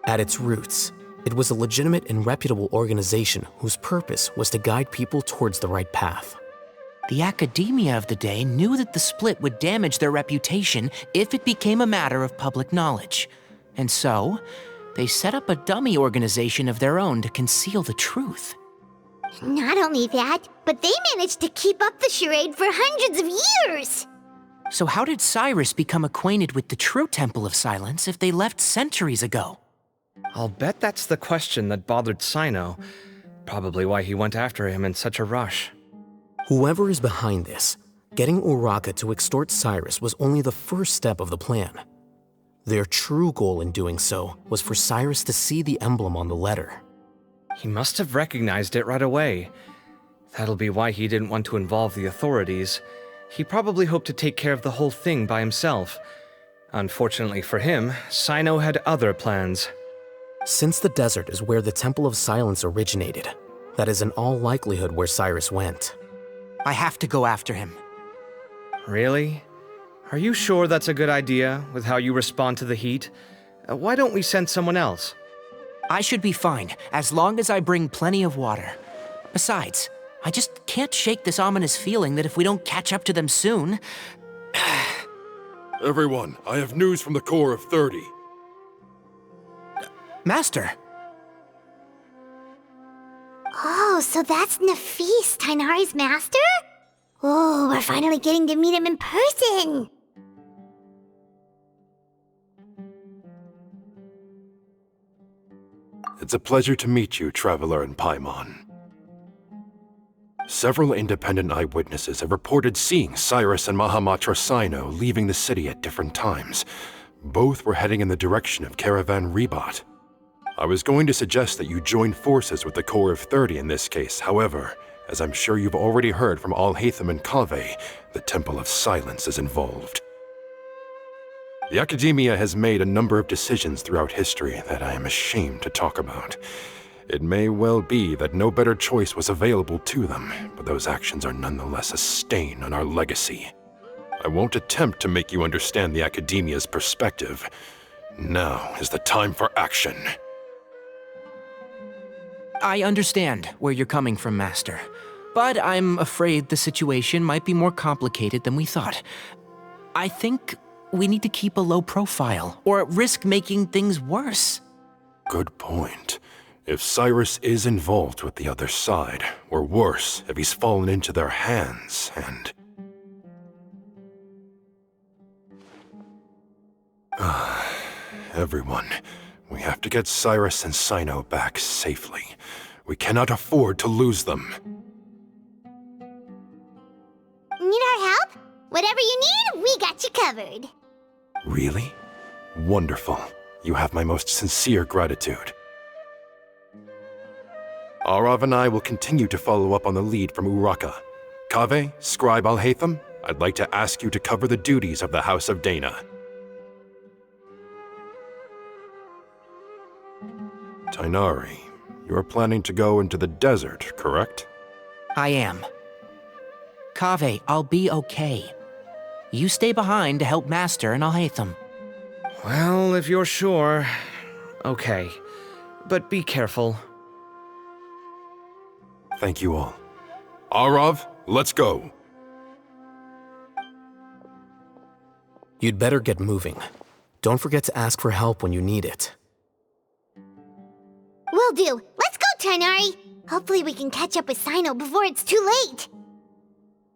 At its roots, it was a legitimate and reputable organization whose purpose was to guide people towards the right path. The Academia of the day knew that the split would damage their reputation if it became a matter of public knowledge. And so, they set up a dummy organization of their own to conceal the truth. Not only that, but they managed to keep up the charade for hundreds of years! So how did Cyrus become acquainted with the true Temple of Silence if they left centuries ago? I'll bet that's the question that bothered Cyno. Probably why he went after him in such a rush. Whoever is behind this, getting Uraka to extort Cyrus was only the first step of the plan. Their true goal in doing so was for Cyrus to see the emblem on the letter. He must have recognized it right away. That'll be why he didn't want to involve the authorities. He probably hoped to take care of the whole thing by himself. Unfortunately for him, Cyno had other plans. Since the desert is where the Temple of Silence originated, that is in all likelihood where Cyrus went. I have to go after him. Really? Are you sure that's a good idea, with how you respond to the heat? Why don't we send someone else? I should be fine, as long as I bring plenty of water. Besides, I just can't shake this ominous feeling that if we don't catch up to them soon... Everyone, I have news from the Core of 30. Master! Oh, so that's Nephis, Tainari's master? Oh, we're finally getting to meet him in person! It's a pleasure to meet you, Traveler in Paimon. Several independent eyewitnesses have reported seeing Cyrus and Mahamatra Cyno leaving the city at different times. Both were heading in the direction of Caravan Rebot. I was going to suggest that you join forces with the Core of 30 in this case, however, As I'm sure you've already heard from Alhaitham and Kaveh, the Temple of Silence is involved. The Academia has made a number of decisions throughout history that I am ashamed to talk about. It may well be that no better choice was available to them, but those actions are nonetheless a stain on our legacy. I won't attempt to make you understand the Academia's perspective. Now is the time for action. I understand where you're coming from, Master. But I'm afraid the situation might be more complicated than we thought. I think we need to keep a low profile, or risk making things worse. Good point. If Cyrus is involved with the other side, or worse, if he's fallen into their hands, and... Everyone, we have to get Cyrus and Cyno back safely. We cannot afford to lose them. Need our help? Whatever you need, we got you covered. Really? Wonderful. You have my most sincere gratitude. Arav and I will continue to follow up on the lead from Uraka. Kaveh, Scribe Alhaitham, I'd like to ask you to cover the duties of the House of Dana. Tainari, you are planning to go into the desert, correct? I am. Kaveh, I'll be okay. You stay behind to help Master and Alhaitham. Well, if you're sure. Okay. But be careful. Thank you all. Arav, let's go. You'd better get moving. Don't forget to ask for help when you need it. Will do. Let's go, Tainari. Hopefully we can catch up with Cyno before it's too late.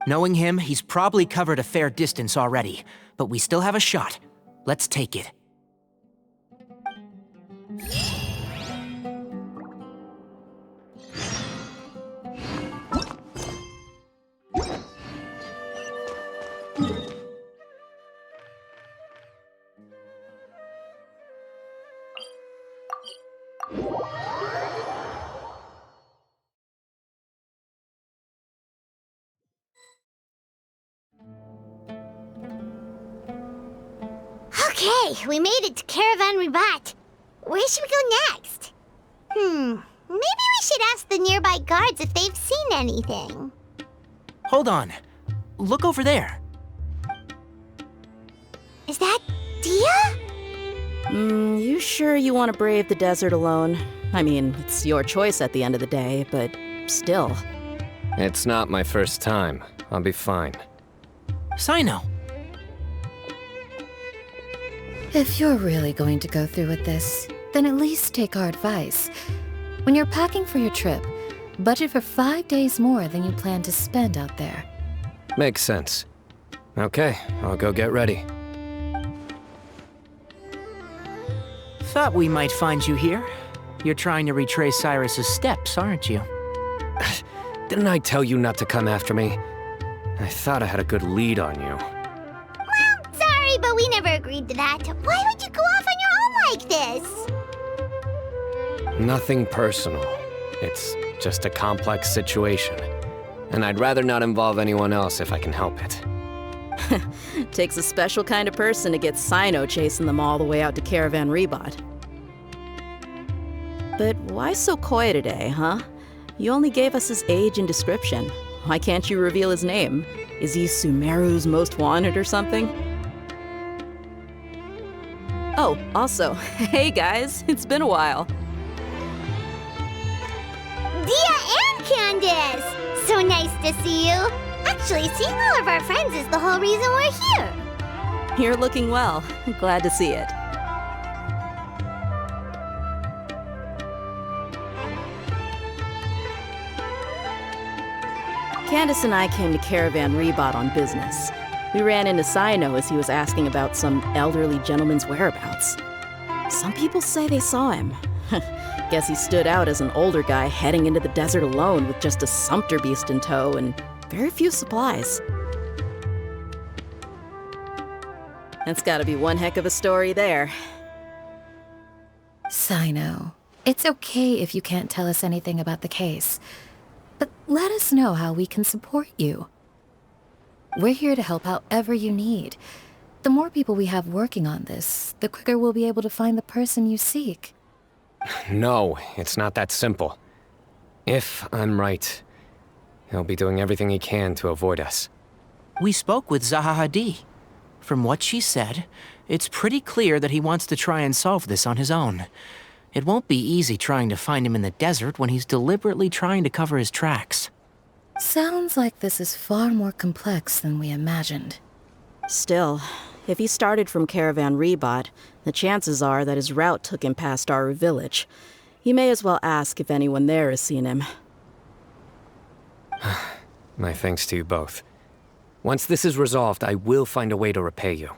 Knowing him, he's probably covered a fair distance already, but we still have a shot. Let's take it. Okay, we made it to Caravan Ribat. Where should we go next? Maybe we should ask the nearby guards if they've seen anything. Hold on. Look over there. Is that Dia? You sure you want to brave the desert alone? I mean, it's your choice at the end of the day, but still. It's not my first time. I'll be fine. Cyno. If you're really going to go through with this, then at least take our advice. When you're packing for your trip, budget for 5 days more than you plan to spend out there. Makes sense. Okay, I'll go get ready. Thought we might find you here. You're trying to retrace Cyrus's steps, aren't you? Didn't I tell you not to come after me? I thought I had a good lead on you. Well, sorry, but we never agreed to that. Why would you go off on your own like this? Nothing personal. It's just a complex situation. And I'd rather not involve anyone else if I can help it. Takes a special kind of person to get Cyno chasing them all the way out to Caravan Ribat. But why so coy today, huh? You only gave us his age and description. Why can't you reveal his name? Is he Sumeru's most wanted or something? Oh, also, hey guys, it's been a while. Dia and Candace! So nice to see you. Actually, seeing all of our friends is the whole reason we're here. You're looking well. Glad to see it. Candace and I came to Caravan Ribat on business. We ran into Cyno as he was asking about some elderly gentleman's whereabouts. Some people say they saw him. Guess he stood out as an older guy heading into the desert alone with just a sumpter beast in tow and very few supplies. That's gotta be one heck of a story there. Cyno, it's okay if you can't tell us anything about the case. But let us know how we can support you. We're here to help however you need. The more people we have working on this, the quicker we'll be able to find the person you seek. No, it's not that simple. If I'm right, he'll be doing everything he can to avoid us. We spoke with Zaha Hadid. From what she said, it's pretty clear that he wants to try and solve this on his own. It won't be easy trying to find him in the desert when he's deliberately trying to cover his tracks. Sounds like this is far more complex than we imagined. Still, if he started from Caravan Rebot, the chances are that his route took him past our village. You may as well ask if anyone there has seen him. My thanks to you both. Once this is resolved, I will find a way to repay you.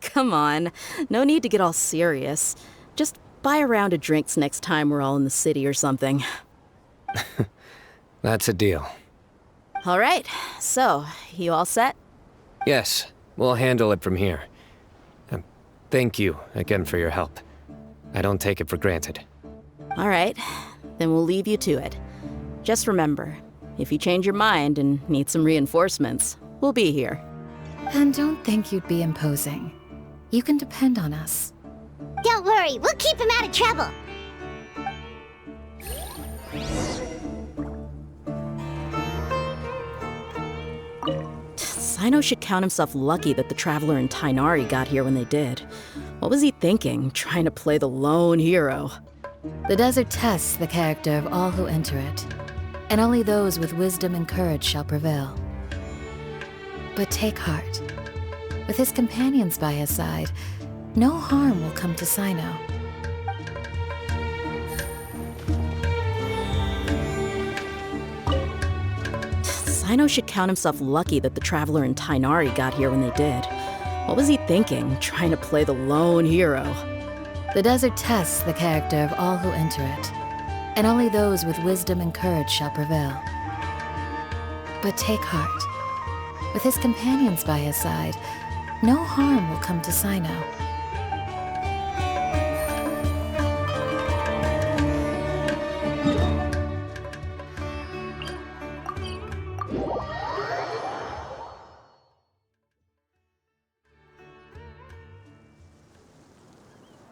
Come on. No need to get all serious. Just buy a round of drinks next time we're all in the city or something. That's a deal. All right, so, you all set? Yes, we'll handle it from here. Thank you again for your help. I don't take it for granted. All right, then we'll leave you to it. Just remember, if you change your mind and need some reinforcements, we'll be here. And don't think you'd be imposing. You can depend on us. Don't worry, we'll keep him out of trouble. Cyno should count himself lucky that the Traveler and Tighnari got here when they did. What was he thinking, trying to play the lone hero? The desert tests the character of all who enter it, and only those with wisdom and courage shall prevail. But take heart. With his companions by his side, no harm will come to Cyno. Cyno should count himself lucky that the Traveler and Tighnari got here when they did. What was he thinking, trying to play the lone hero? The desert tests the character of all who enter it, and only those with wisdom and courage shall prevail. But take heart. With his companions by his side, no harm will come to Cyno.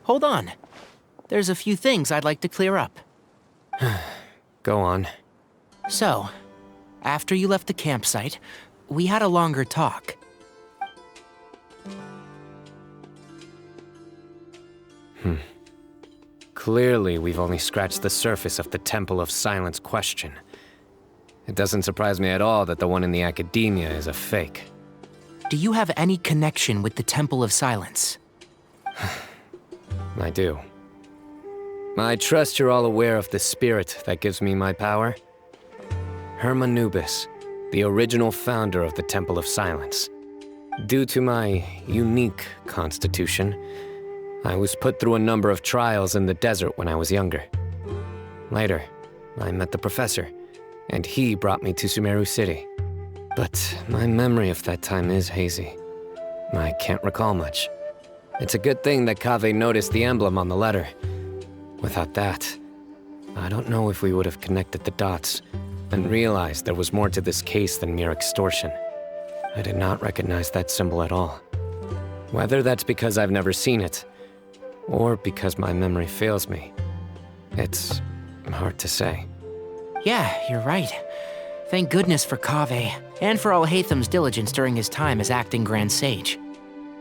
Hold on. There's a few things I'd like to clear up. Go on. So, after you left the campsite, we had a longer talk. Clearly, we've only scratched the surface of the Temple of Silence question. It doesn't surprise me at all that the one in the academia is a fake. Do you have any connection with the Temple of Silence? I do. I trust you're all aware of the spirit that gives me my power. Hermanubis, the original founder of the Temple of Silence. Due to my unique constitution, I was put through a number of trials in the desert when I was younger. Later, I met the professor, and he brought me to Sumeru City. But my memory of that time is hazy. I can't recall much. It's a good thing that Kaveh noticed the emblem on the letter. Without that, I don't know if we would have connected the dots and realized there was more to this case than mere extortion. I did not recognize that symbol at all. Whether that's because I've never seen it, or because my memory fails me, it's hard to say. Yeah, you're right. Thank goodness for Kaveh, and for Alhaitham's diligence during his time as acting Grand Sage.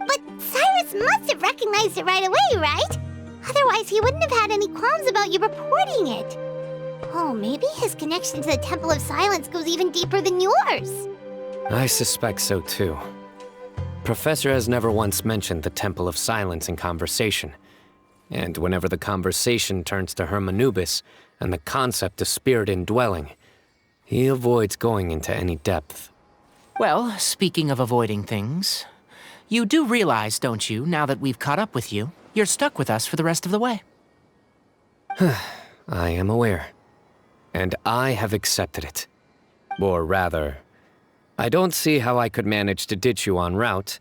But Cyrus must have recognized it right away, right? Otherwise, he wouldn't have had any qualms about you reporting it. Oh, maybe his connection to the Temple of Silence goes even deeper than yours. I suspect so too. Professor has never once mentioned the Temple of Silence in conversation. And whenever the conversation turns to Hermanubis and the concept of spirit indwelling, he avoids going into any depth. Well, speaking of avoiding things, you do realize, don't you, now that we've caught up with you, you're stuck with us for the rest of the way? I am aware. And I have accepted it. Or rather, I don't see how I could manage to ditch you en route,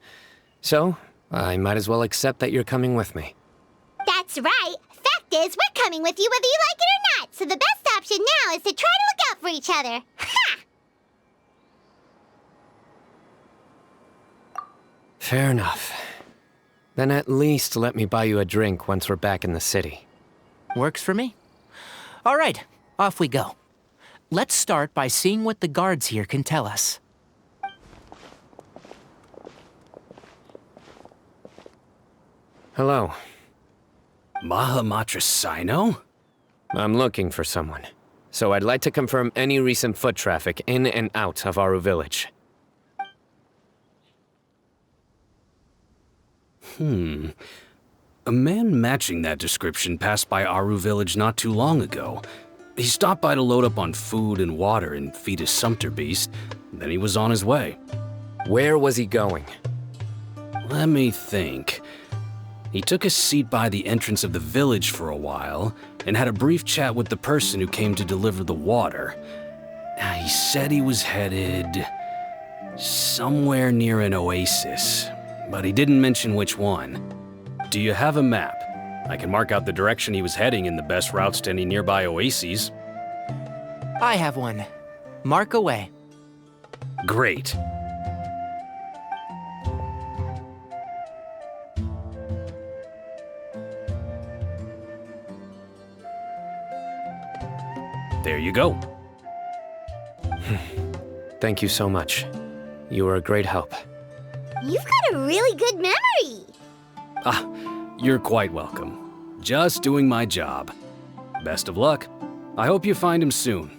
so I might as well accept that you're coming with me. That's right. Fact is, we're coming with you whether you like it or not, so the best option now is to try to look out for each other. Ha! Fair enough. Then at least let me buy you a drink once we're back in the city. Works for me. All right, off we go. Let's start by seeing what the guards here can tell us. Hello. Mahamatra Cyno? I'm looking for someone. So I'd like to confirm any recent foot traffic in and out of Aru Village. A man matching that description passed by Aru Village not too long ago. He stopped by to load up on food and water and feed his sumpter beast, then he was on his way. Where was he going? Let me think. He took a seat by the entrance of the village for a while and had a brief chat with the person who came to deliver the water. He said he was headed somewhere near an oasis, but he didn't mention which one. Do you have a map? I can mark out the direction he was heading and the best routes to any nearby oases. I have one. Mark away. Great. There you go. Thank you so much. You were a great help. You've got a really good memory. You're quite welcome. Just doing my job. Best of luck. I hope you find him soon.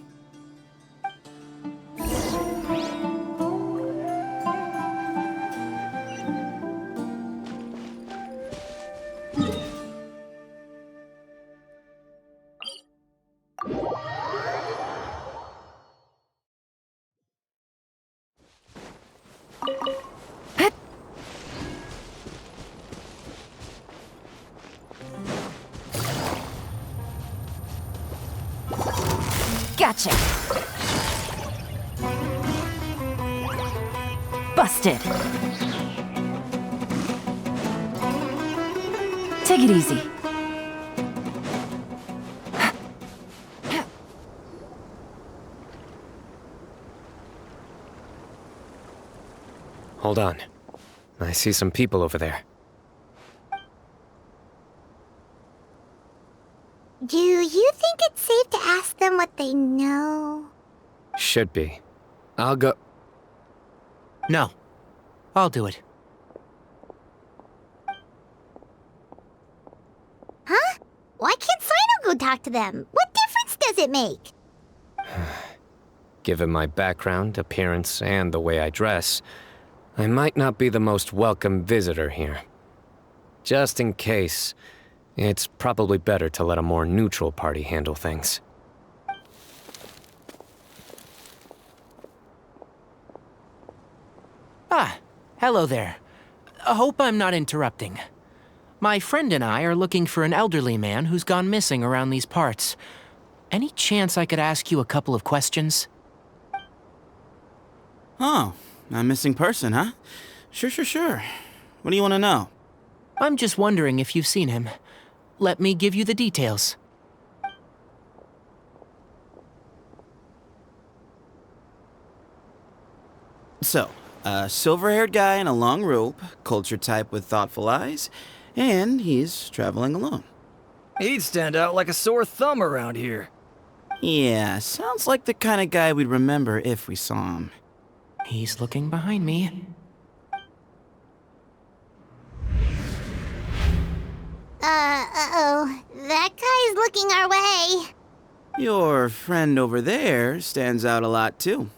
Gotcha. Busted. Take it easy. Hold on. I see some people over there. Do you think it's safe to ask them what they know? Should be. I'll go. No, I'll do it. Huh? Why can't Cyno go talk to them? What difference does it make? Given my background, appearance, and the way I dress, I might not be the most welcome visitor here. Just in case, it's probably better to let a more neutral party handle things. Ah, hello there. I hope I'm not interrupting. My friend and I are looking for an elderly man who's gone missing around these parts. Any chance I could ask you a couple of questions? Oh, a missing person, huh? Sure. What do you want to know? I'm just wondering if you've seen him. Let me give you the details. So, a silver-haired guy in a long robe, culture type with thoughtful eyes, and he's traveling alone. He'd stand out like a sore thumb around here. Yeah, sounds like the kind of guy we'd remember if we saw him. He's looking behind me. Uh-oh. That guy's looking our way. Your friend over there stands out a lot, too.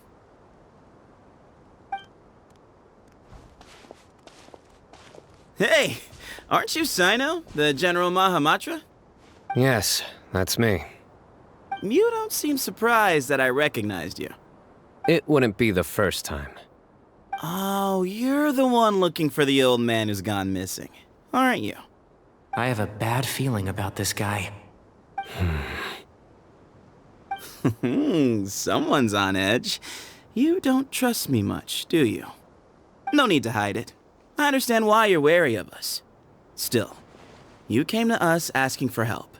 Hey! Aren't you Cyno, the General Mahamatra? Yes, that's me. You don't seem surprised that I recognized you. It wouldn't be the first time. Oh, you're the one looking for the old man who's gone missing, aren't you? I have a bad feeling about this guy. Someone's on edge. You don't trust me much, do you? No need to hide it. I understand why you're wary of us. Still, you came to us asking for help.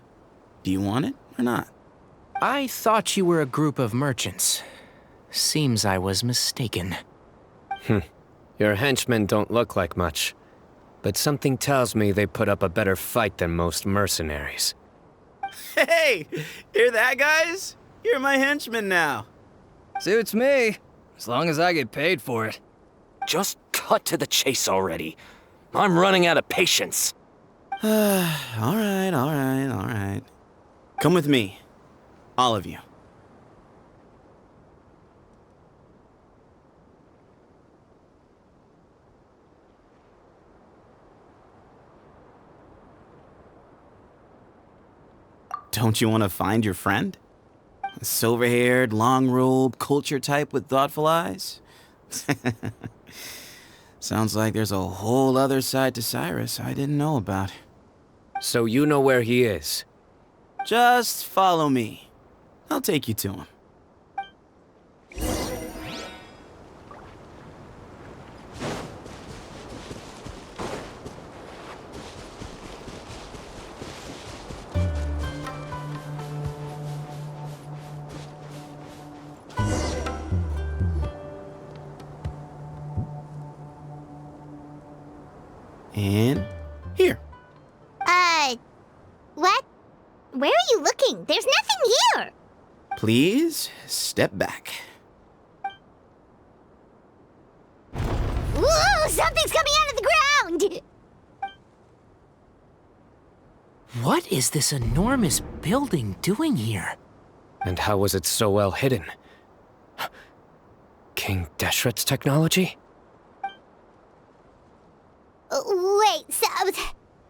Do you want it or not? I thought you were a group of merchants. Seems I was mistaken. Your henchmen don't look like much, but something tells me they put up a better fight than most mercenaries. Hey, hear that, guys? You're my henchmen now. Suits me, as long as I get paid for it. Just cut to the chase already. I'm running out of patience. All right. Come with me. All of you. Don't you want to find your friend? A silver-haired, long-robed, culture type with thoughtful eyes? Sounds like there's a whole other side to Cyrus I didn't know about. So you know where he is? Just follow me. I'll take you to him. And here. What? Where are you looking? There's nothing here! Please step back. Whoa! Something's coming out of the ground! What is this enormous building doing here? And how was it so well hidden? King Deshret's technology? Wait, so...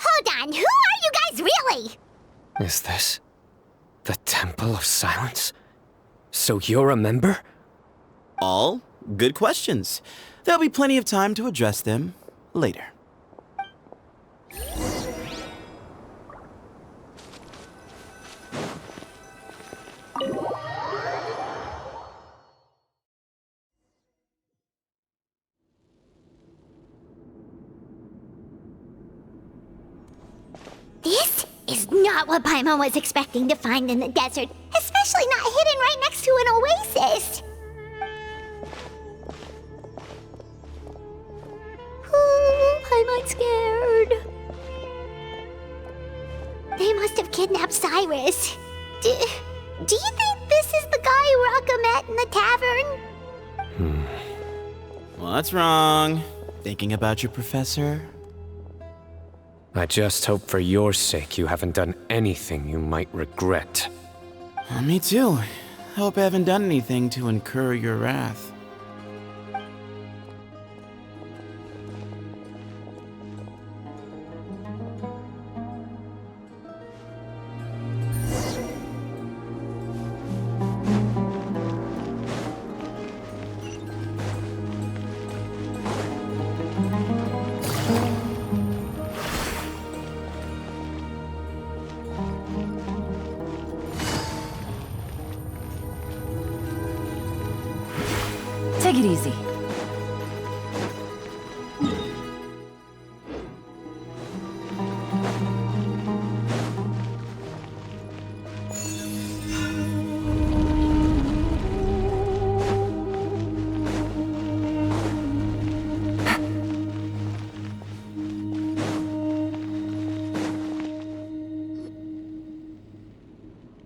Hold on, who are you guys really? Is this the Temple of Silence? So you're a member? All good questions. There'll be plenty of time to address them later. This is not what Paimon was expecting to find in the desert, especially not hidden right next to an oasis. Paimon's scared. They must have kidnapped Cyrus. Do you think this is the guy Raka met in the tavern? What's wrong? Thinking about your professor? I just hope for your sake you haven't done anything you might regret. Me too. Hope I haven't done anything to incur your wrath. Take it easy.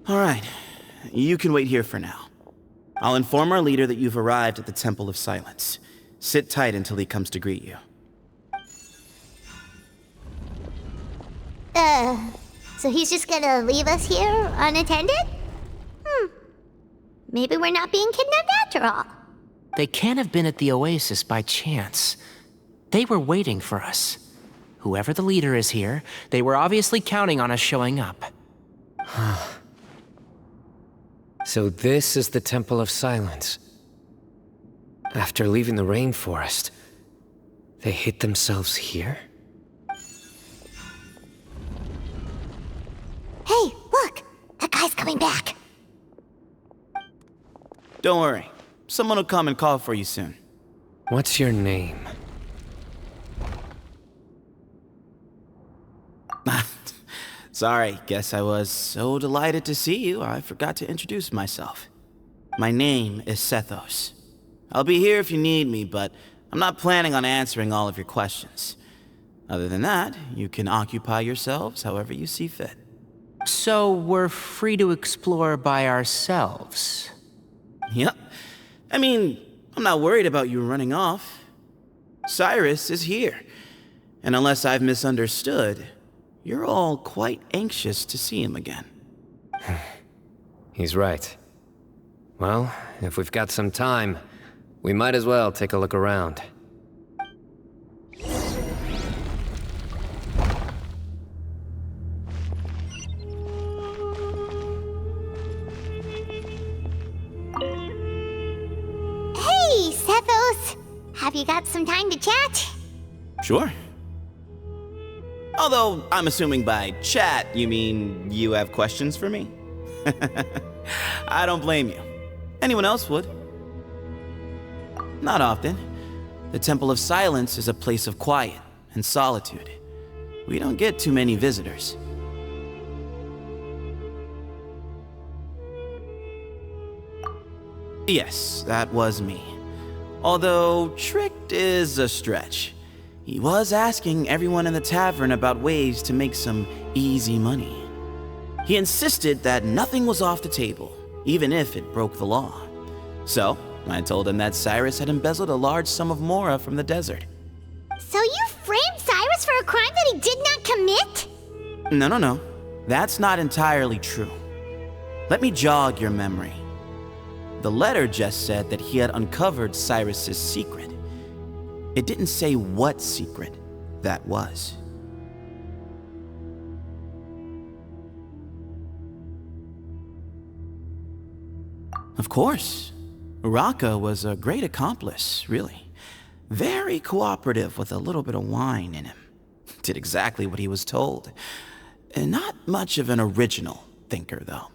All right, you can wait here for now. I'll inform our leader that you've arrived at the Temple of Silence. Sit tight until he comes to greet you. So he's just gonna leave us here unattended? Maybe we're not being kidnapped after all. They can't have been at the oasis by chance. They were waiting for us. Whoever the leader is here, they were obviously counting on us showing up. So this is the Temple of Silence. After leaving the rainforest, they hid themselves here? Hey, look! That guy's coming back. Don't worry. Someone will come and call for you soon. What's your name? Sorry, guess I was so delighted to see you, I forgot to introduce myself. My name is Sethos. I'll be here if you need me, but I'm not planning on answering all of your questions. Other than that, you can occupy yourselves however you see fit. So we're free to explore by ourselves? Yep. I mean, I'm not worried about you running off. Cyrus is here. And unless I've misunderstood, you're all quite anxious to see him again. He's right. Well, if we've got some time, we might as well take a look around. Hey, Sethos! Have you got some time to chat? Sure. Although, I'm assuming by chat, you mean you have questions for me? I don't blame you. Anyone else would. Not often. The Temple of Silence is a place of quiet and solitude. We don't get too many visitors. Yes, that was me. Although, tricked is a stretch. He was asking everyone in the tavern about ways to make some easy money. He insisted that nothing was off the table, even if it broke the law. So, I told him that Cyrus had embezzled a large sum of mora from the desert. So you framed Cyrus for a crime that he did not commit? No. That's not entirely true. Let me jog your memory. The letter just said that he had uncovered Cyrus's secret. It didn't say what secret that was. Of course. Uraka was a great accomplice, really. Very cooperative with a little bit of wine in him. Did exactly what he was told. And not much of an original thinker, though.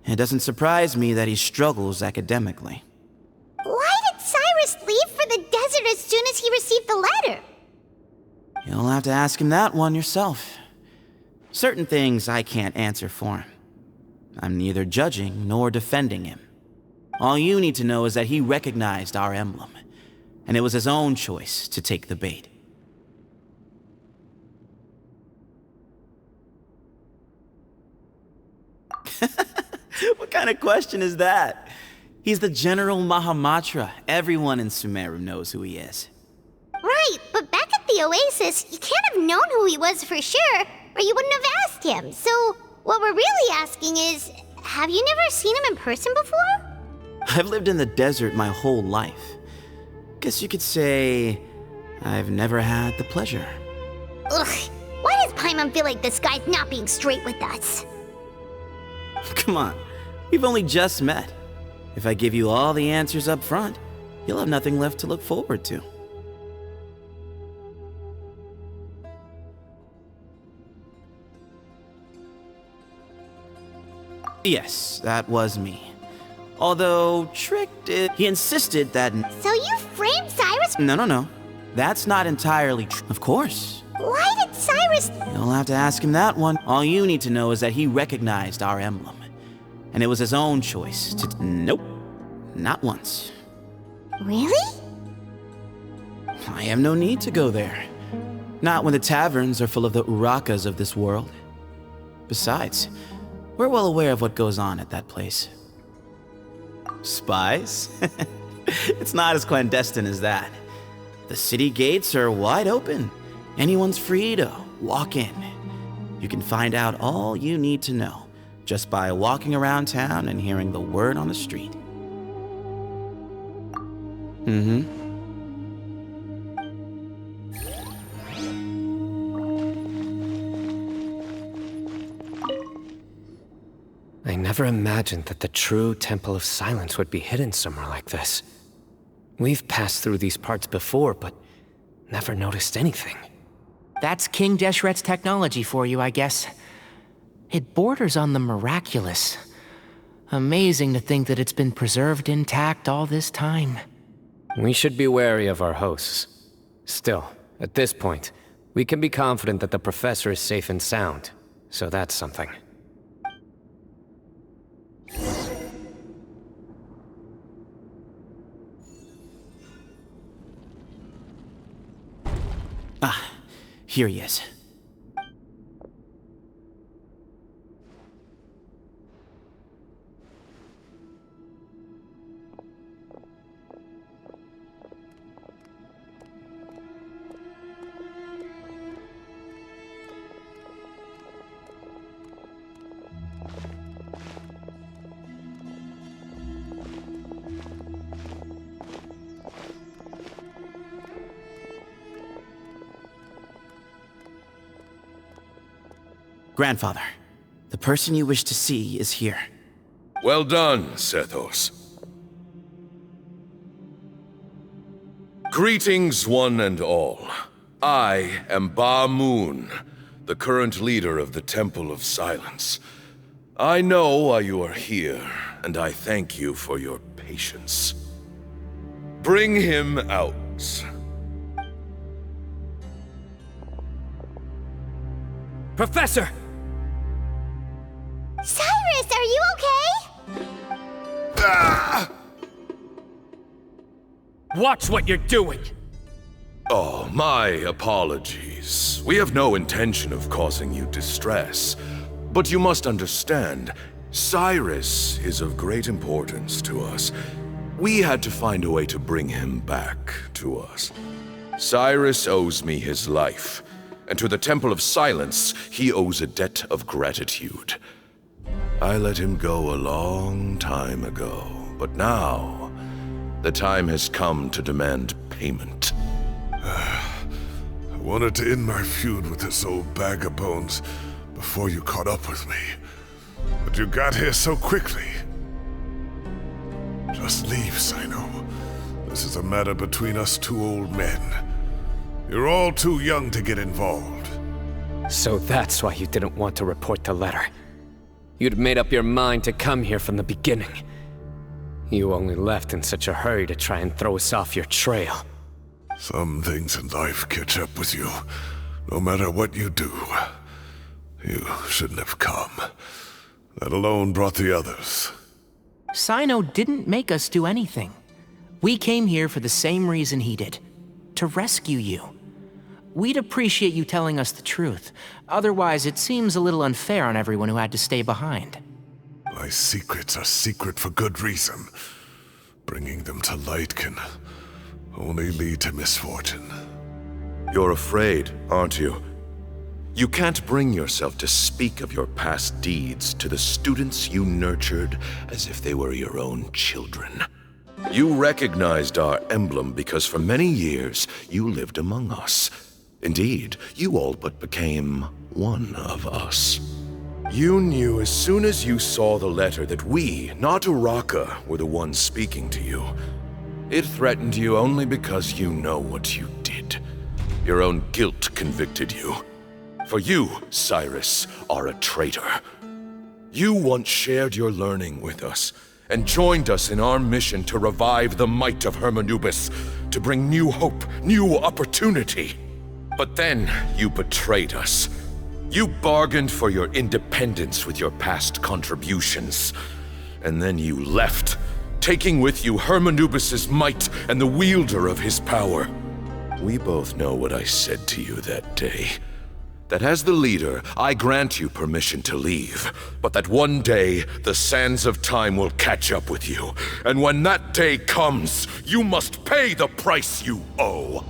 It doesn't surprise me that he struggles academically. Why did Cyrus leave for the desert as soon as he received the letter? You'll have to ask him that one yourself. Certain things I can't answer for him. I'm neither judging nor defending him. All you need to know is that he recognized our emblem, and it was his own choice to take the bait. What kind of question is that? He's the General Mahamatra. Everyone in Sumeru knows who he is. Right, but back at the Oasis, you can't have known who he was for sure, or you wouldn't have asked him. So, what we're really asking is, have you never seen him in person before? I've lived in the desert my whole life. Guess you could say I've never had the pleasure. Ugh, why does Paimon feel like this guy's not being straight with us? Come on, we've only just met. If I give you all the answers up front, you'll have nothing left to look forward to. Yes, that was me. Although, tricked it, he insisted that... So you framed Cyrus? No. That's not entirely true. Of course. Why did Cyrus... You'll have to ask him that one. All you need to know is that he recognized our emblem. And it was his own choice to... Nope. Not once. Really? I have no need to go there. Not when the taverns are full of the Urakas of this world. Besides, we're well aware of what goes on at that place. Spies? It's not as clandestine as that. The city gates are wide open. Anyone's free to walk in. You can find out all you need to know just by walking around town and hearing the word on the street. I never imagined that the true Temple of Silence would be hidden somewhere like this. We've passed through these parts before, but never noticed anything. That's King Deshret's technology for you, I guess. It borders on the miraculous. Amazing to think that it's been preserved intact all this time. We should be wary of our hosts. Still, at this point, we can be confident that the professor is safe and sound, So that's something. Here he is. Grandfather, the person you wish to see is here. Well done, Sethos. Greetings, one and all. I am Ba Moon, the current leader of the Temple of Silence. I know why you are here, and I thank you for your patience. Bring him out. Professor! Cyrus, are you okay? Watch what you're doing! Oh, my apologies. We have no intention of causing you distress. But you must understand, Cyrus is of great importance to us. We had to find a way to bring him back to us. Cyrus owes me his life, and to the Temple of Silence, he owes a debt of gratitude. I let him go a long time ago, but now, the time has come to demand payment. I wanted to end my feud with this old bag of bones before you caught up with me. But you got here so quickly. Just leave, Cyno. This is a matter between us two old men. You're all too young to get involved. So that's why you didn't want to report the letter. You'd made up your mind to come here from the beginning. You only left in such a hurry to try and throw us off your trail. Some things in life catch up with you, no matter what you do. You shouldn't have come. That alone brought the others. Cyno didn't make us do anything. We came here for the same reason he did. To rescue you. We'd appreciate you telling us the truth. Otherwise, it seems a little unfair on everyone who had to stay behind. My secrets are secret for good reason. Bringing them to light can only lead to misfortune. You're afraid, aren't you? You can't bring yourself to speak of your past deeds to the students you nurtured as if they were your own children. You recognized our emblem because for many years you lived among us. Indeed, you all but became one of us. You knew as soon as you saw the letter that we, not Uraka, were the ones speaking to you. It threatened you only because you know what you did. Your own guilt convicted you. For you, Cyrus, are a traitor. You once shared your learning with us, and joined us in our mission to revive the might of Hermanubis, to bring new hope, new opportunity. But then you betrayed us. You bargained for your independence with your past contributions. And then you left, taking with you Hermanubis' might and the wielder of his power. We both know what I said to you that day. That as the leader, I grant you permission to leave, but that one day, the sands of time will catch up with you. And when that day comes, you must pay the price you owe.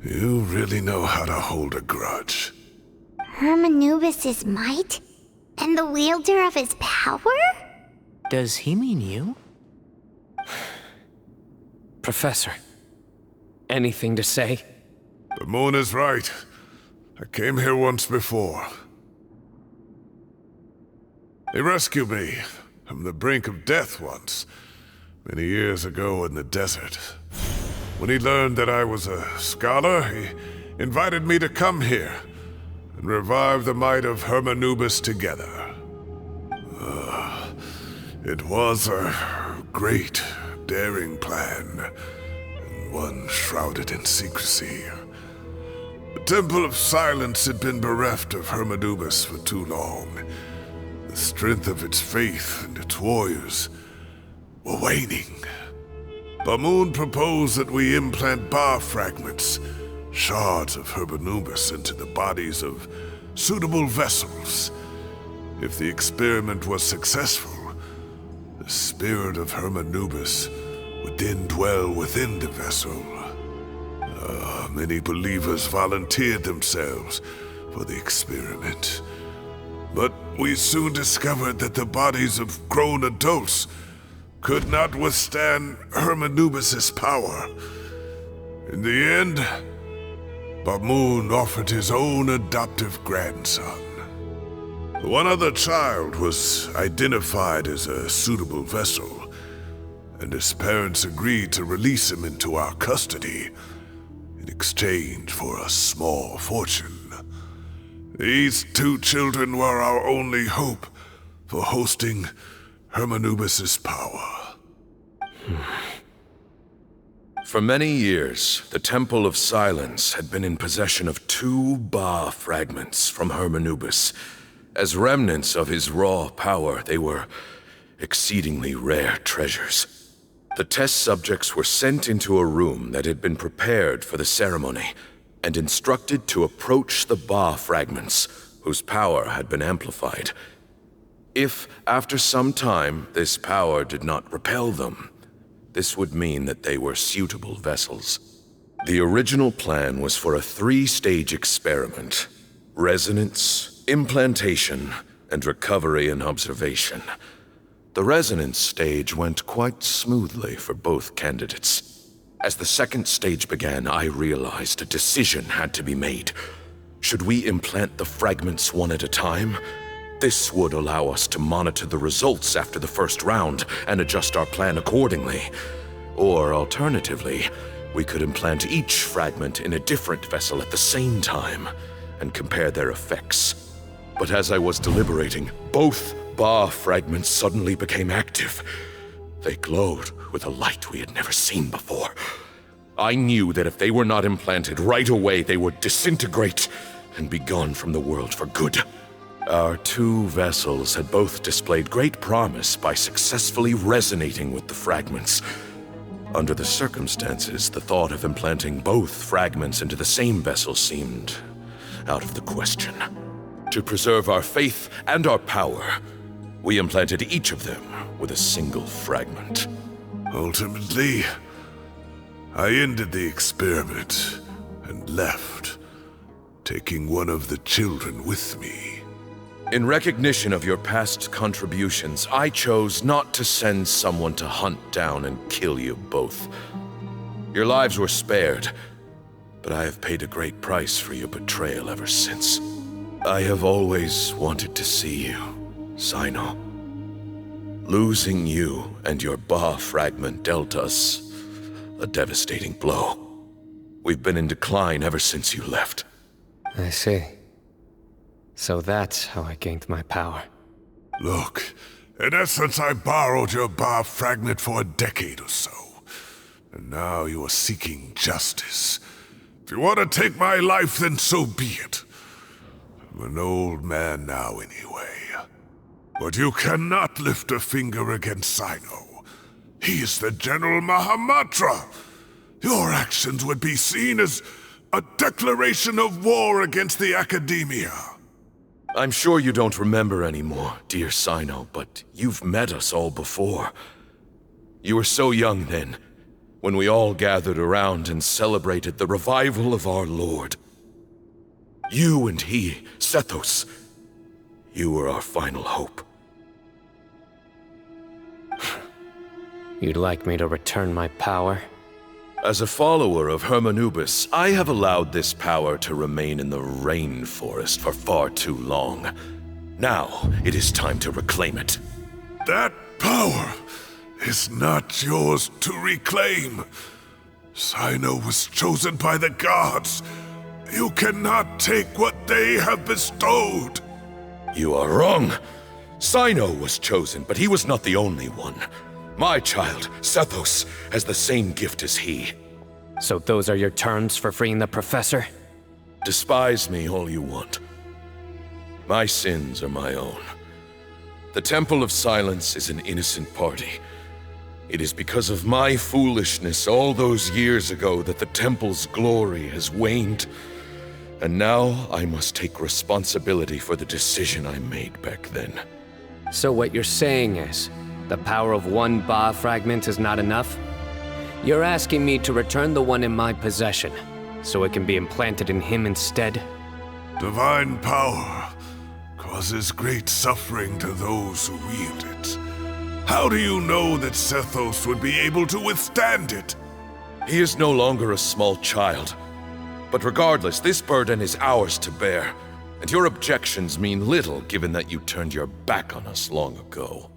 You really know how to hold a grudge. Hermanubis' might? And the wielder of his power? Does he mean you? Professor, anything to say? The moon is right. I came here once before. He rescued me from the brink of death once, many years ago in the desert. When he learned that I was a scholar, he invited me to come here and revive the might of Hermanubis together. It was a great, daring plan, and one shrouded in secrecy. The Temple of Silence had been bereft of Hermanubis for too long. The strength of its faith and its warriors were waning. Bamoon proposed that we implant bar fragments, shards of Hermanubis, into the bodies of suitable vessels. If the experiment was successful, the spirit of Hermanubis would then dwell within the vessel. Many believers volunteered themselves for the experiment. But we soon discovered that the bodies of grown adults could not withstand Hermanubis' power. In the end, Bamoon offered his own adoptive grandson. One other child was identified as a suitable vessel, and his parents agreed to release him into our custody in exchange for a small fortune. These two children were our only hope for hosting Hermanubis' power. For many years, the Temple of Silence had been in possession of 2 Ba fragments from Hermanubis. As remnants of his raw power, they were exceedingly rare treasures. The test subjects were sent into a room that had been prepared for the ceremony and instructed to approach the Ba fragments, whose power had been amplified. If, after some time, this power did not repel them, this would mean that they were suitable vessels. The original plan was for a 3-stage experiment: resonance, implantation, and recovery and observation. The resonance stage went quite smoothly for both candidates. As the second stage began, I realized a decision had to be made. Should we implant the fragments one at a time? This would allow us to monitor the results after the first round and adjust our plan accordingly. Or alternatively, we could implant each fragment in a different vessel at the same time and compare their effects. But as I was deliberating, both Ba fragments suddenly became active. They glowed with a light we had never seen before. I knew that if they were not implanted right away, they would disintegrate and be gone from the world for good. Our 2 vessels had both displayed great promise by successfully resonating with the fragments. Under the circumstances, the thought of implanting both fragments into the same vessel seemed out of the question. To preserve our faith and our power, we implanted each of them with a single fragment. Ultimately, I ended the experiment and left, taking one of the children with me. In recognition of your past contributions, I chose not to send someone to hunt down and kill you both. Your lives were spared, but I have paid a great price for your betrayal ever since. I have always wanted to see you, Cyno. Losing you and your Ba fragment dealt us a devastating blow. We've been in decline ever since you left. I see. So that's how I gained my power. Look, in essence, I borrowed your Ba fragment for a decade or so. And now you are seeking justice. If you want to take my life, then so be it. I'm an old man now anyway. But you cannot lift a finger against Cyno. He is the General Mahamatra. Your actions would be seen as a declaration of war against the Academia. I'm sure you don't remember anymore, dear Cyno, but you've met us all before. You were so young then, when we all gathered around and celebrated the revival of our Lord. You and he, Sethos, you were our final hope. You'd like me to return my power? As a follower of Hermanubis, I have allowed this power to remain in the rainforest for far too long. Now, it is time to reclaim it. That power is not yours to reclaim. Cyno was chosen by the gods. You cannot take what they have bestowed. You are wrong. Cyno was chosen, but he was not the only one. My child, Sethos, has the same gift as he. So those are your terms for freeing the professor? Despise me all you want. My sins are my own. The Temple of Silence is an innocent party. It is because of my foolishness all those years ago that the Temple's glory has waned. And now I must take responsibility for the decision I made back then. So what you're saying is, the power of one Ba fragment is not enough? You're asking me to return the one in my possession, so it can be implanted in him instead? Divine power causes great suffering to those who wield it. How do you know that Sethos would be able to withstand it? He is no longer a small child. But regardless, this burden is ours to bear, and your objections mean little given that you turned your back on us long ago.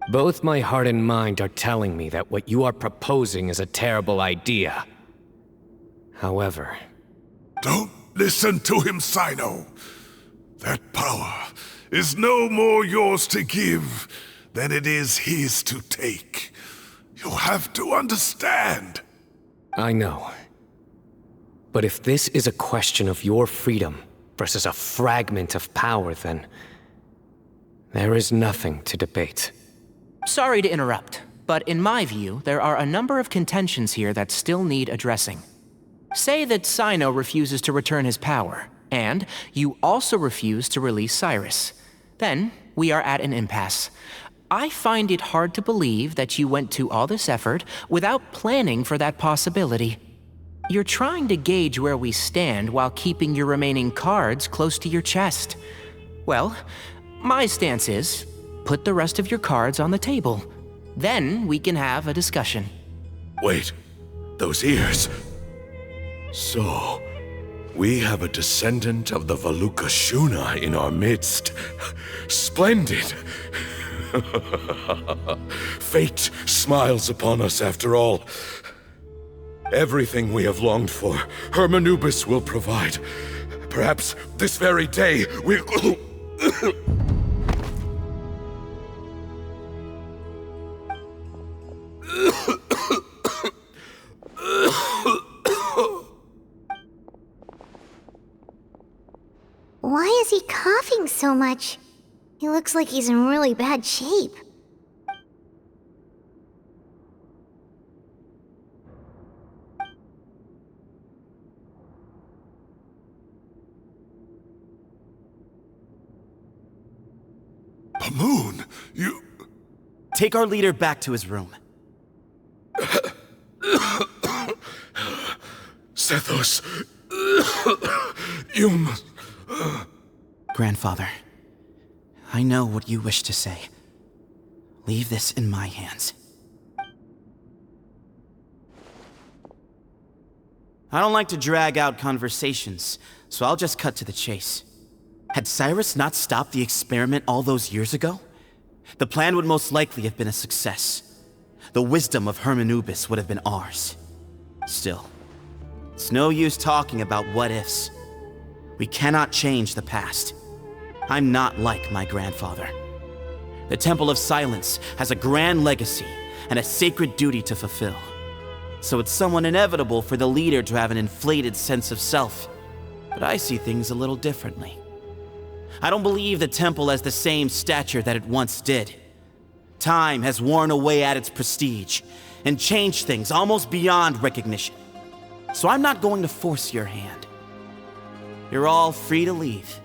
Both my heart and mind are telling me that what you are proposing is a terrible idea. However... Don't listen to him, Cyno. That power is no more yours to give than it is his to take. You have to understand. I know. But if this is a question of your freedom versus a fragment of power, then... there is nothing to debate. Sorry to interrupt, but in my view, there are a number of contentions here that still need addressing. Say that Cyno refuses to return his power, and you also refuse to release Cyrus. Then, we are at an impasse. I find it hard to believe that you went to all this effort without planning for that possibility. You're trying to gauge where we stand while keeping your remaining cards close to your chest. Well, my stance is, put the rest of your cards on the table. Then we can have a discussion. Wait, those ears. So, we have a descendant of the Valuka Shuna in our midst. Splendid! Fate smiles upon us after all. Everything we have longed for, Hermanubis will provide. Perhaps this very day we'll... Why is he coughing so much? He looks like he's in really bad shape. Moon, you... Take our leader back to his room. Sethos, you must... Grandfather, I know what you wish to say. Leave this in my hands. I don't like to drag out conversations, so I'll just cut to the chase. Had Cyrus not stopped the experiment all those years ago, the plan would most likely have been a success. The wisdom of Hermanubis would have been ours. Still, it's no use talking about what-ifs. We cannot change the past. I'm not like my grandfather. The Temple of Silence has a grand legacy and a sacred duty to fulfill. So it's somewhat inevitable for the leader to have an inflated sense of self. But I see things a little differently. I don't believe the temple has the same stature that it once did. Time has worn away at its prestige and changed things almost beyond recognition. So I'm not going to force your hand. You're all free to leave.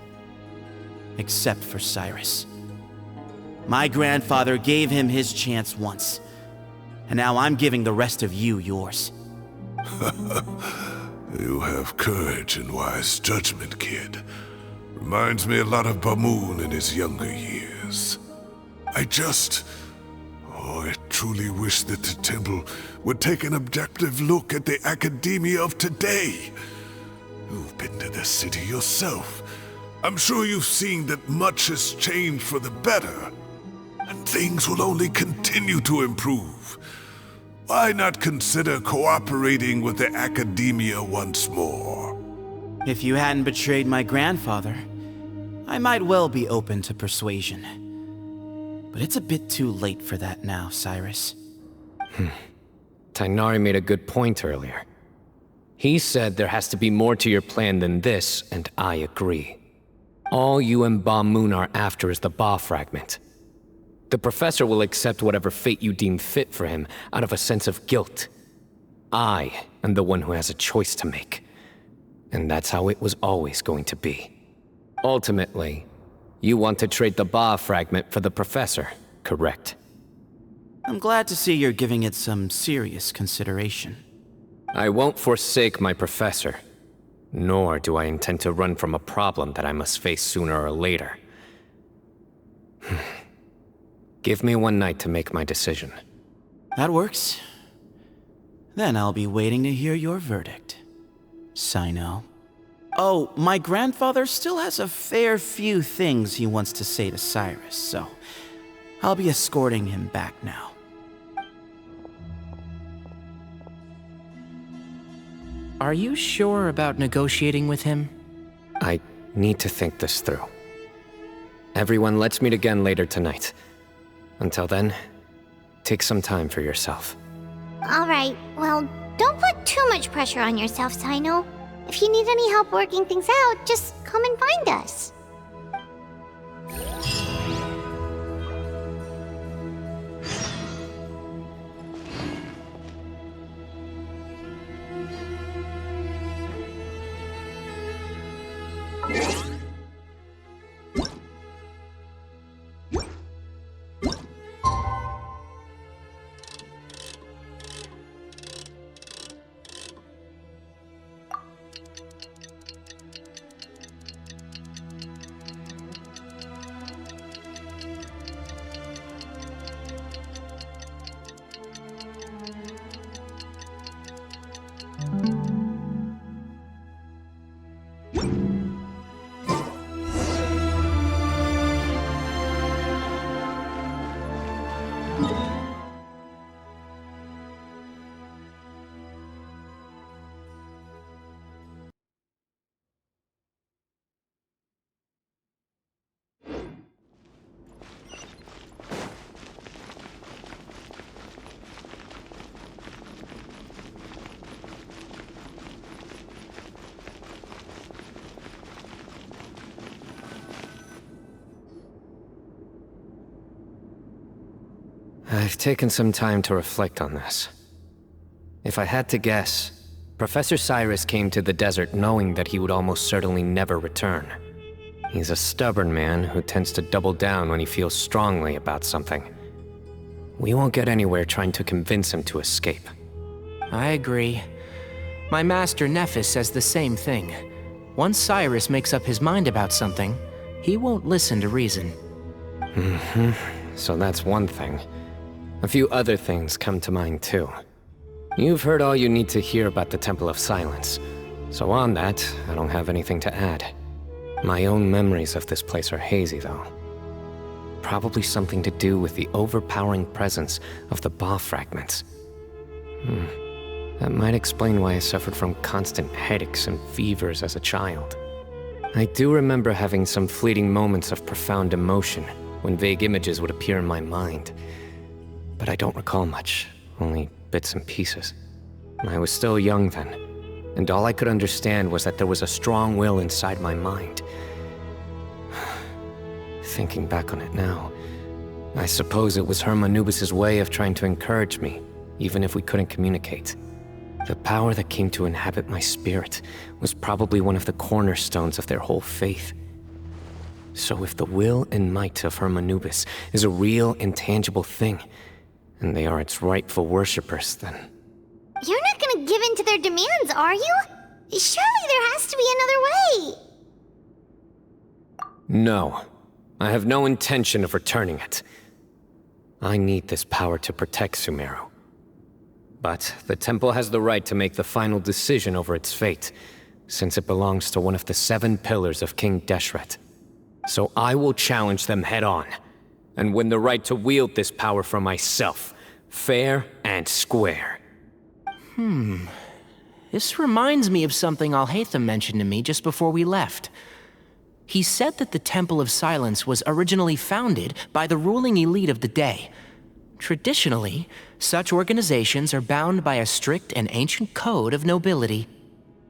Except for Cyrus. My grandfather gave him his chance once, and now I'm giving the rest of you yours. You have courage and wise judgment, kid. Reminds me a lot of Bamoon in his younger years. I truly wish that the temple would take an objective look at the academia of today. You've been to the city yourself. I'm sure you've seen that much has changed for the better, and things will only continue to improve. Why not consider cooperating with the academia once more? If you hadn't betrayed my grandfather, I might well be open to persuasion. But it's a bit too late for that now, Cyrus. Tighnari made a good point earlier. He said there has to be more to your plan than this, and I agree. All you and Ba Moon are after is the Ba fragment. The professor will accept whatever fate you deem fit for him out of a sense of guilt. I am the one who has a choice to make. And that's how it was always going to be. Ultimately, you want to trade the Ba fragment for the professor, correct? I'm glad to see you're giving it some serious consideration. I won't forsake my professor, nor do I intend to run from a problem that I must face sooner or later. Give me one night to make my decision. That works. Then I'll be waiting to hear your verdict, Cyno. Oh, my grandfather still has a fair few things he wants to say to Cyrus, so I'll be escorting him back now. Are you sure about negotiating with him? I need to think this through. Everyone, let's meet again later tonight. Until then, take some time for yourself. Alright, well, don't put too much pressure on yourself, Cyno. If you need any help working things out, just come and find us. I've taken some time to reflect on this. If I had to guess, Professor Cyrus came to the desert knowing that he would almost certainly never return. He's a stubborn man who tends to double down when he feels strongly about something. We won't get anywhere trying to convince him to escape. I agree. My master Nephis says the same thing. Once Cyrus makes up his mind about something, he won't listen to reason. So that's one thing. A few other things come to mind too. You've heard all you need to hear about the Temple of Silence, so on that, I don't have anything to add. My own memories of this place are hazy though. Probably something to do with the overpowering presence of the Ba fragments. That might explain why I suffered from constant headaches and fevers as a child. I do remember having some fleeting moments of profound emotion when vague images would appear in my mind. But I don't recall much, only bits and pieces. I was still young then, and all I could understand was that there was a strong will inside my mind. Thinking back on it now, I suppose it was Hermanubis' way of trying to encourage me, even if we couldn't communicate. The power that came to inhabit my spirit was probably one of the cornerstones of their whole faith. So if the will and might of Hermanubis is a real, intangible thing, and they are its rightful worshippers, then... You're not gonna give in to their demands, are you? Surely there has to be another way! No. I have no intention of returning it. I need this power to protect Sumeru. But the temple has the right to make the final decision over its fate, since it belongs to one of the 7 pillars of King Deshret. So I will challenge them head-on, and win the right to wield this power for myself, fair and square. This reminds me of something Alhaitham mentioned to me just before we left. He said that the Temple of Silence was originally founded by the ruling elite of the day. Traditionally, such organizations are bound by a strict and ancient code of nobility.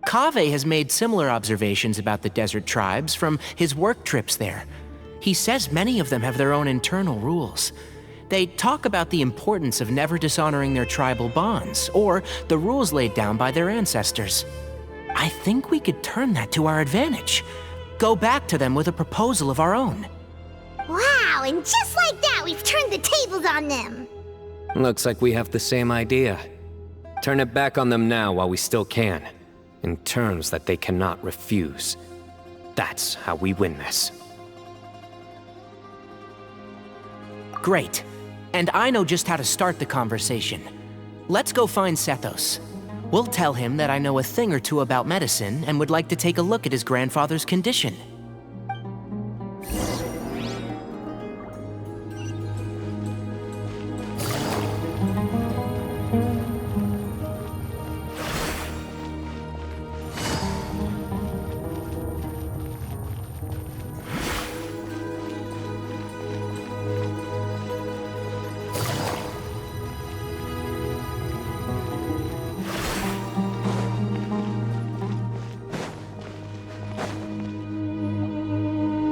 Kaveh has made similar observations about the desert tribes from his work trips there. He says many of them have their own internal rules. They talk about the importance of never dishonoring their tribal bonds, or the rules laid down by their ancestors. I think we could turn that to our advantage. Go back to them with a proposal of our own. Wow, and just like that, we've turned the tables on them. Looks like we have the same idea. Turn it back on them now while we still can, in terms that they cannot refuse. That's how we win this. Great. And I know just how to start the conversation. Let's go find Sethos. We'll tell him that I know a thing or two about medicine and would like to take a look at his grandfather's condition.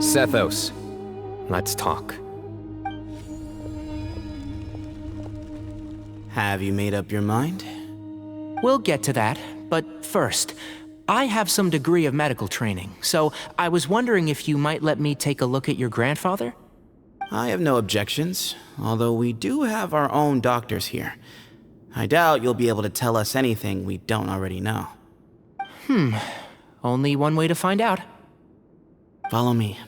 Sethos, let's talk. Have you made up your mind? We'll get to that, but first, I have some degree of medical training, so I was wondering if you might let me take a look at your grandfather? I have no objections, although we do have our own doctors here. I doubt you'll be able to tell us anything we don't already know. Only one way to find out. Follow me.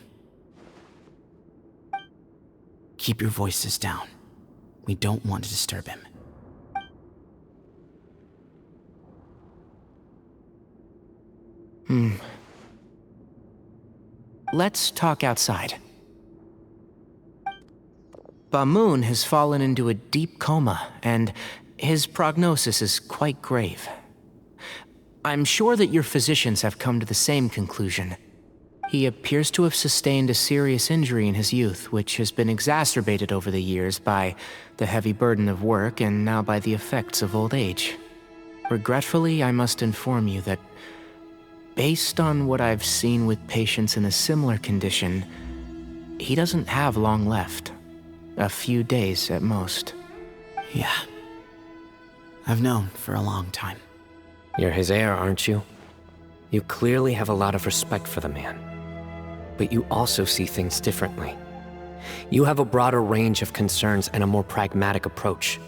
Keep your voices down. We don't want to disturb him. Let's talk outside. Bamoon has fallen into a deep coma, and his prognosis is quite grave. I'm sure that your physicians have come to the same conclusion. He appears to have sustained a serious injury in his youth, which has been exacerbated over the years by the heavy burden of work and now by the effects of old age. Regretfully, I must inform you that, based on what I've seen with patients in a similar condition, he doesn't have long left. A few days at most. Yeah. I've known for a long time. You're his heir, aren't you? You clearly have a lot of respect for the man. But you also see things differently. You have a broader range of concerns and a more pragmatic approach.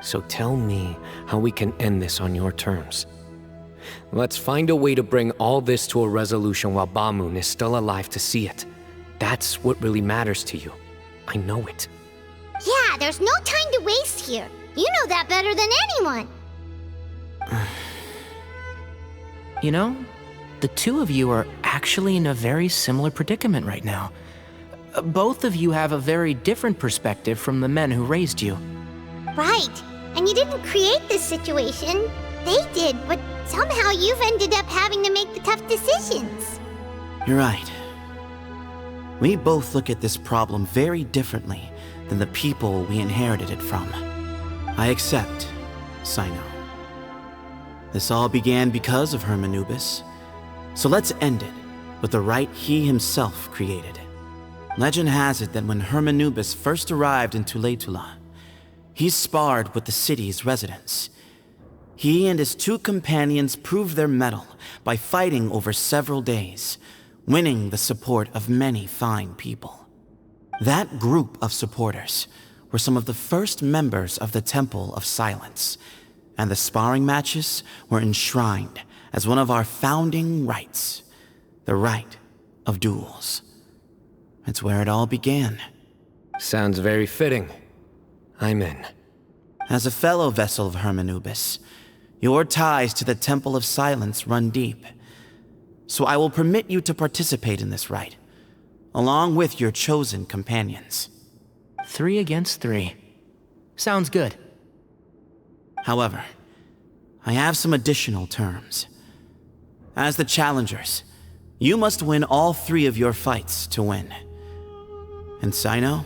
So tell me how we can end this on your terms. Let's find a way to bring all this to a resolution while Bamoon is still alive to see it. That's what really matters to you. I know it. Yeah, there's no time to waste here. You know that better than anyone. You know, the two of you are actually in a very similar predicament right now. Both of you have a very different perspective from the men who raised you. Right. And you didn't create this situation. They did, but somehow you've ended up having to make the tough decisions. You're right. We both look at this problem very differently than the people we inherited it from. I accept, Cyno. This all began because of Hermanubis, so let's end it with the rite he himself created. Legend has it that when Hermanubis first arrived in Tuletula, he sparred with the city's residents. He and his two companions proved their mettle by fighting over several days, winning the support of many fine people. That group of supporters were some of the first members of the Temple of Silence, and the sparring matches were enshrined as one of our founding rites, the rite of duels. It's where it all began. Sounds very fitting. I'm in. As a fellow vessel of Hermanubis, your ties to the Temple of Silence run deep. So I will permit you to participate in this rite, along with your chosen companions. 3 against 3. Sounds good. However, I have some additional terms. As the challengers, you must win all 3 of your fights to win. And Cyno,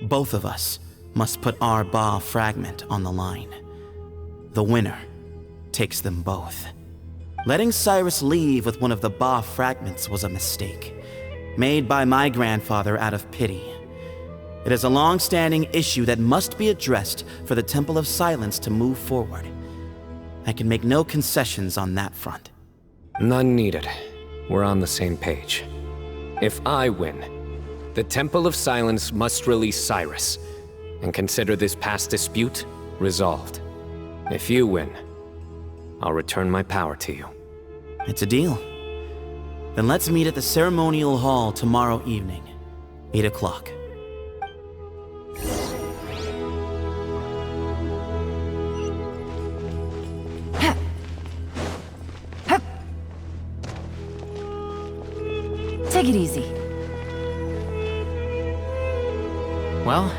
both of us must put our Ba fragment on the line. The winner takes them both. Letting Cyrus leave with one of the Ba fragments was a mistake, made by my grandfather out of pity. It is a long-standing issue that must be addressed for the Temple of Silence to move forward. I can make no concessions on that front. None needed. We're on the same page. If I win, the Temple of Silence must release Cyrus, and consider this past dispute resolved. If you win, I'll return my power to you. It's a deal. Then let's meet at the ceremonial hall tomorrow evening, 8 o'clock. Take it easy. Well,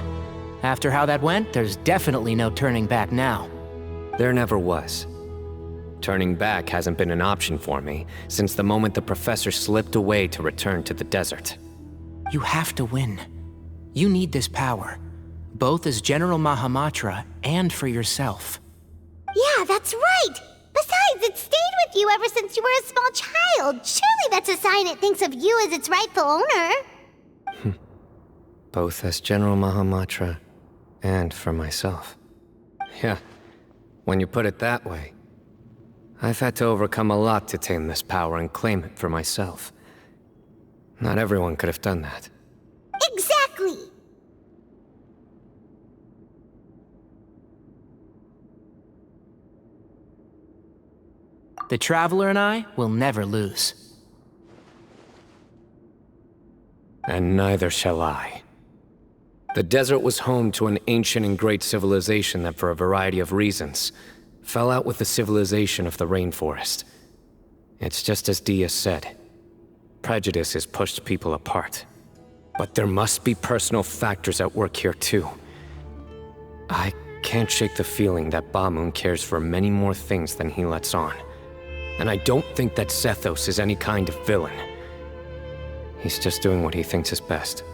after how that went, there's definitely no turning back now. There never was. Turning back hasn't been an option for me since the moment the professor slipped away to return to the desert. You have to win. You need this power, both as General Mahamatra and for yourself. Yeah, that's right! Besides, it stayed with you ever since you were a small child. Surely that's a sign it thinks of you as its rightful owner. Both as General Mahamatra and for myself. Yeah, when you put it that way, I've had to overcome a lot to tame this power and claim it for myself. Not everyone could have done that. Exactly! The Traveler and I will never lose. And neither shall I. The desert was home to an ancient and great civilization that, for a variety of reasons, fell out with the civilization of the rainforest. It's just as Dia said. Prejudice has pushed people apart. But there must be personal factors at work here too. I can't shake the feeling that Bamoon cares for many more things than he lets on. And I don't think that Sethos is any kind of villain. He's just doing what he thinks is best.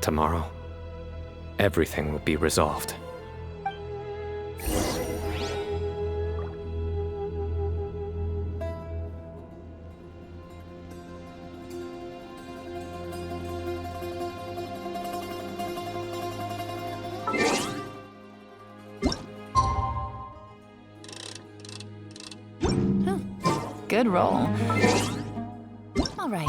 Tomorrow, everything will be resolved. Good roll. All right.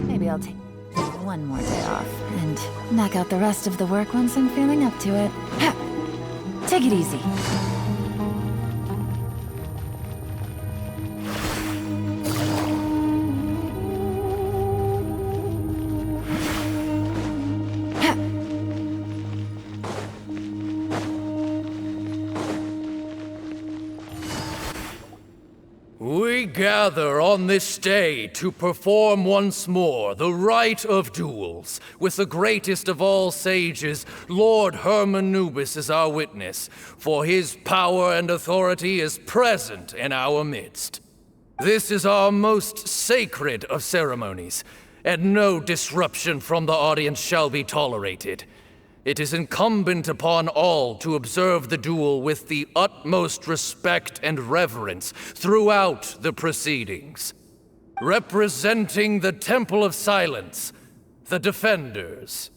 Maybe I'll take one more day off and knock out the rest of the work once I'm feeling up to it. Ha! Take it easy. We gather on this day to perform once more the rite of duels, with the greatest of all sages, Lord Hermanubis, as our witness, for his power and authority is present in our midst. This is our most sacred of ceremonies, and no disruption from the audience shall be tolerated. It is incumbent upon all to observe the duel with the utmost respect and reverence throughout the proceedings. Representing the Temple of Silence, the Defenders.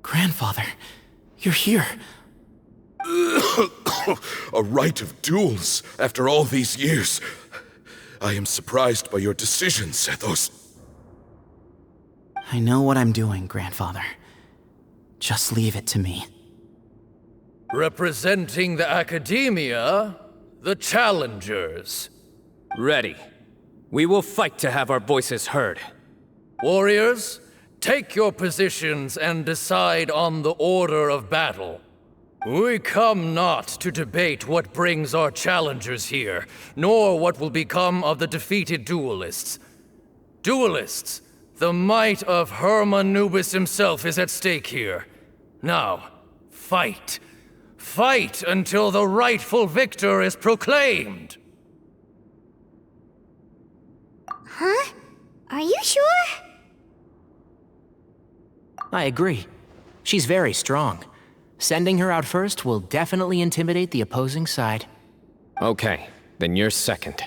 Grandfather, you're here. A rite of duels after all these years. I am surprised by your decision, Sethos. I know what I'm doing, Grandfather. Just leave it to me. Representing the Academia, the Challengers. Ready. We will fight to have our voices heard. Warriors, take your positions and decide on the order of battle. We come not to debate what brings our challengers here, nor what will become of the defeated duelists. Duelists, the might of Hermanubis himself is at stake here. Now, fight. Fight until the rightful victor is proclaimed! Huh? Are you sure? I agree. She's very strong. Sending her out first will definitely intimidate the opposing side. Okay, then you're second.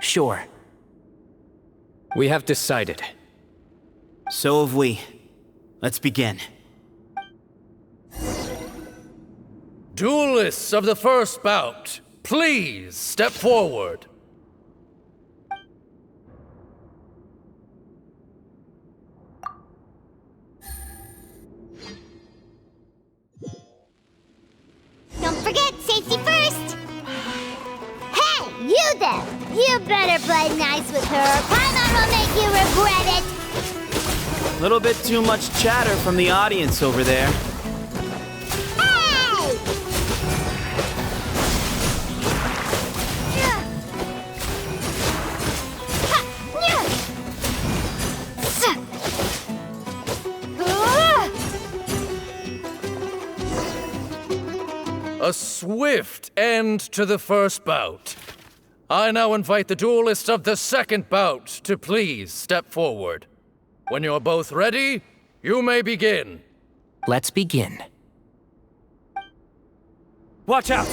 Sure. We have decided. So have we. Let's begin. Duelists of the first bout, please step forward. Don't forget, safety first! Hey, you there! You better play nice with her. Paimon will make you regret it! Little bit too much chatter from the audience over there. Hey! A swift end to the first bout. I now invite the duelists of the second bout to please step forward. When you're both ready, you may begin. Let's begin. Watch out!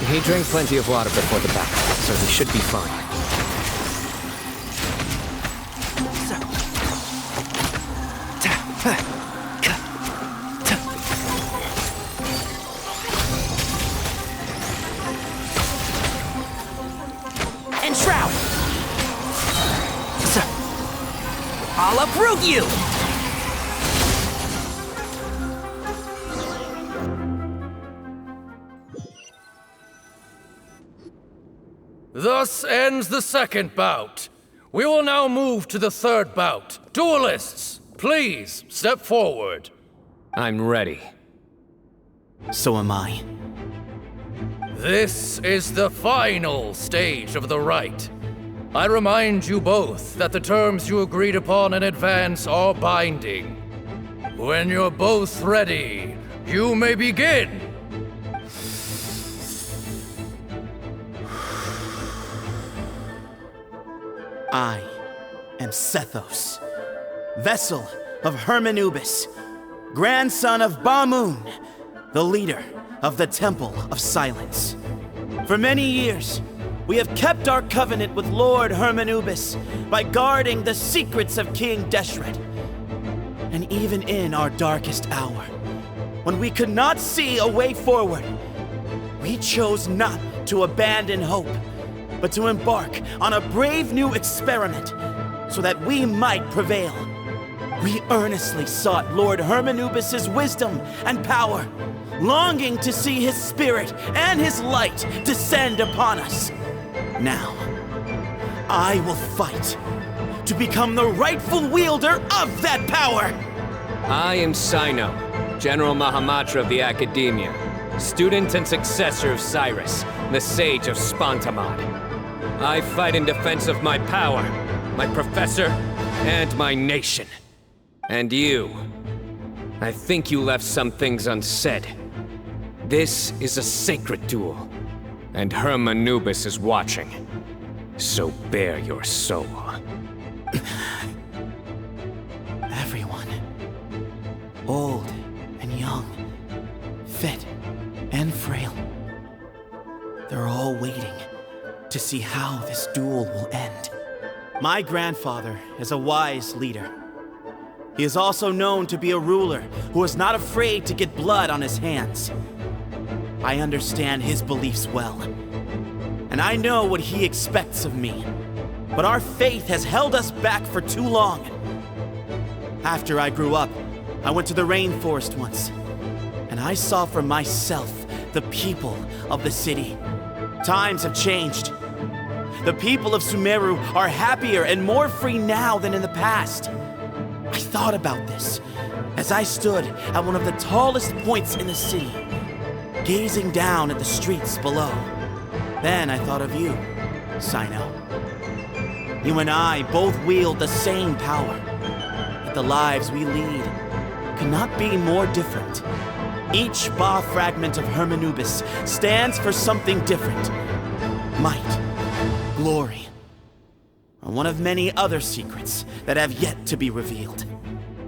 He drank plenty of water before the battle, so he should be fine. And Shroud! I'll uproot you! Thus ends the second bout. We will now move to the third bout. Duelists, please step forward. I'm ready. So am I. This is the final stage of the rite. I remind you both that the terms you agreed upon in advance are binding. When you're both ready, you may begin. I am Sethos, vessel of Hermanubis, grandson of Bamun, the leader of the Temple of Silence. For many years, we have kept our covenant with Lord Hermanubis by guarding the secrets of King Deshret. And even in our darkest hour, when we could not see a way forward, we chose not to abandon hope, but to embark on a brave new experiment so that we might prevail. We earnestly sought Lord Hermanubis' wisdom and power, longing to see his spirit and his light descend upon us. Now, I will fight to become the rightful wielder of that power! I am Cyno, General Mahamatra of the Academia, student and successor of Cyrus, the Sage of Spantamad. I fight in defense of my power, my professor, and my nation. And you, I think you left some things unsaid. This is a sacred duel, and Hermanubis is watching. So bare your soul. Everyone, old and young, fit and frail, they're all waiting to see how this duel will end. My grandfather is a wise leader. He is also known to be a ruler who is not afraid to get blood on his hands. I understand his beliefs well, and I know what he expects of me. But our faith has held us back for too long. After I grew up, I went to the rainforest once, and I saw for myself the people of the city. Times have changed. The people of Sumeru are happier and more free now than in the past. I thought about this as I stood at one of the tallest points in the city, gazing down at the streets below. Then I thought of you, Cyno. You and I both wield the same power. Yet the lives we lead could not be more different. Each Ba fragment of Hermanubis stands for something different. Might, glory, or one of many other secrets that have yet to be revealed.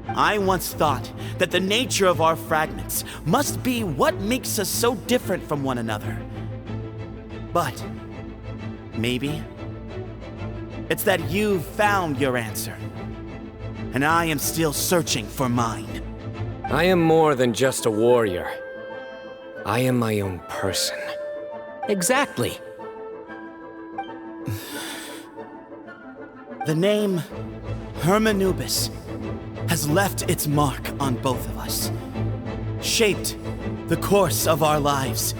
I once thought that the nature of our fragments must be what makes us so different from one another. But maybe it's that you've found your answer, and I am still searching for mine. I am more than just a warrior. I am my own person. Exactly. The name Hermanubis has left its mark on both of us, shaped the course of our lives.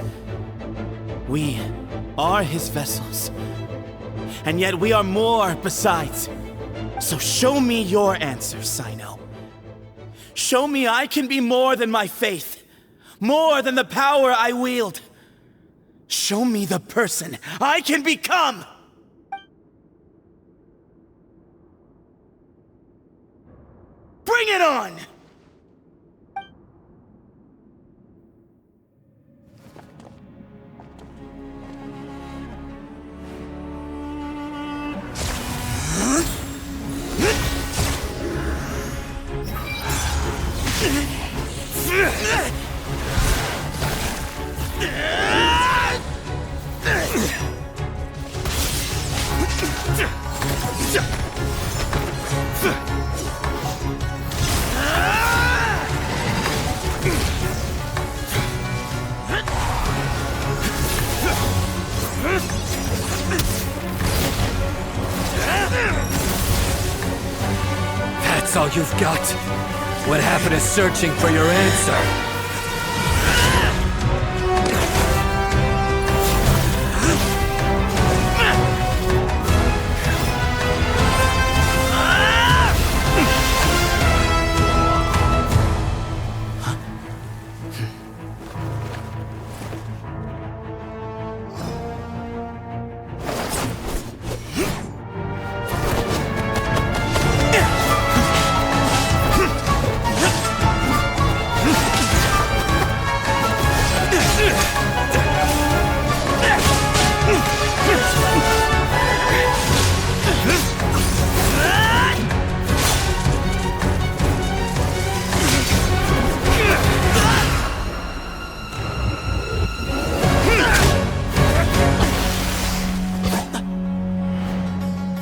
We are his vessels, and yet we are more besides. So show me your answer, Cyno. Show me I can be more than my faith, more than the power I wield. Show me the person I can become! Bring it on! That's all you've got? What happened to searching for your answer?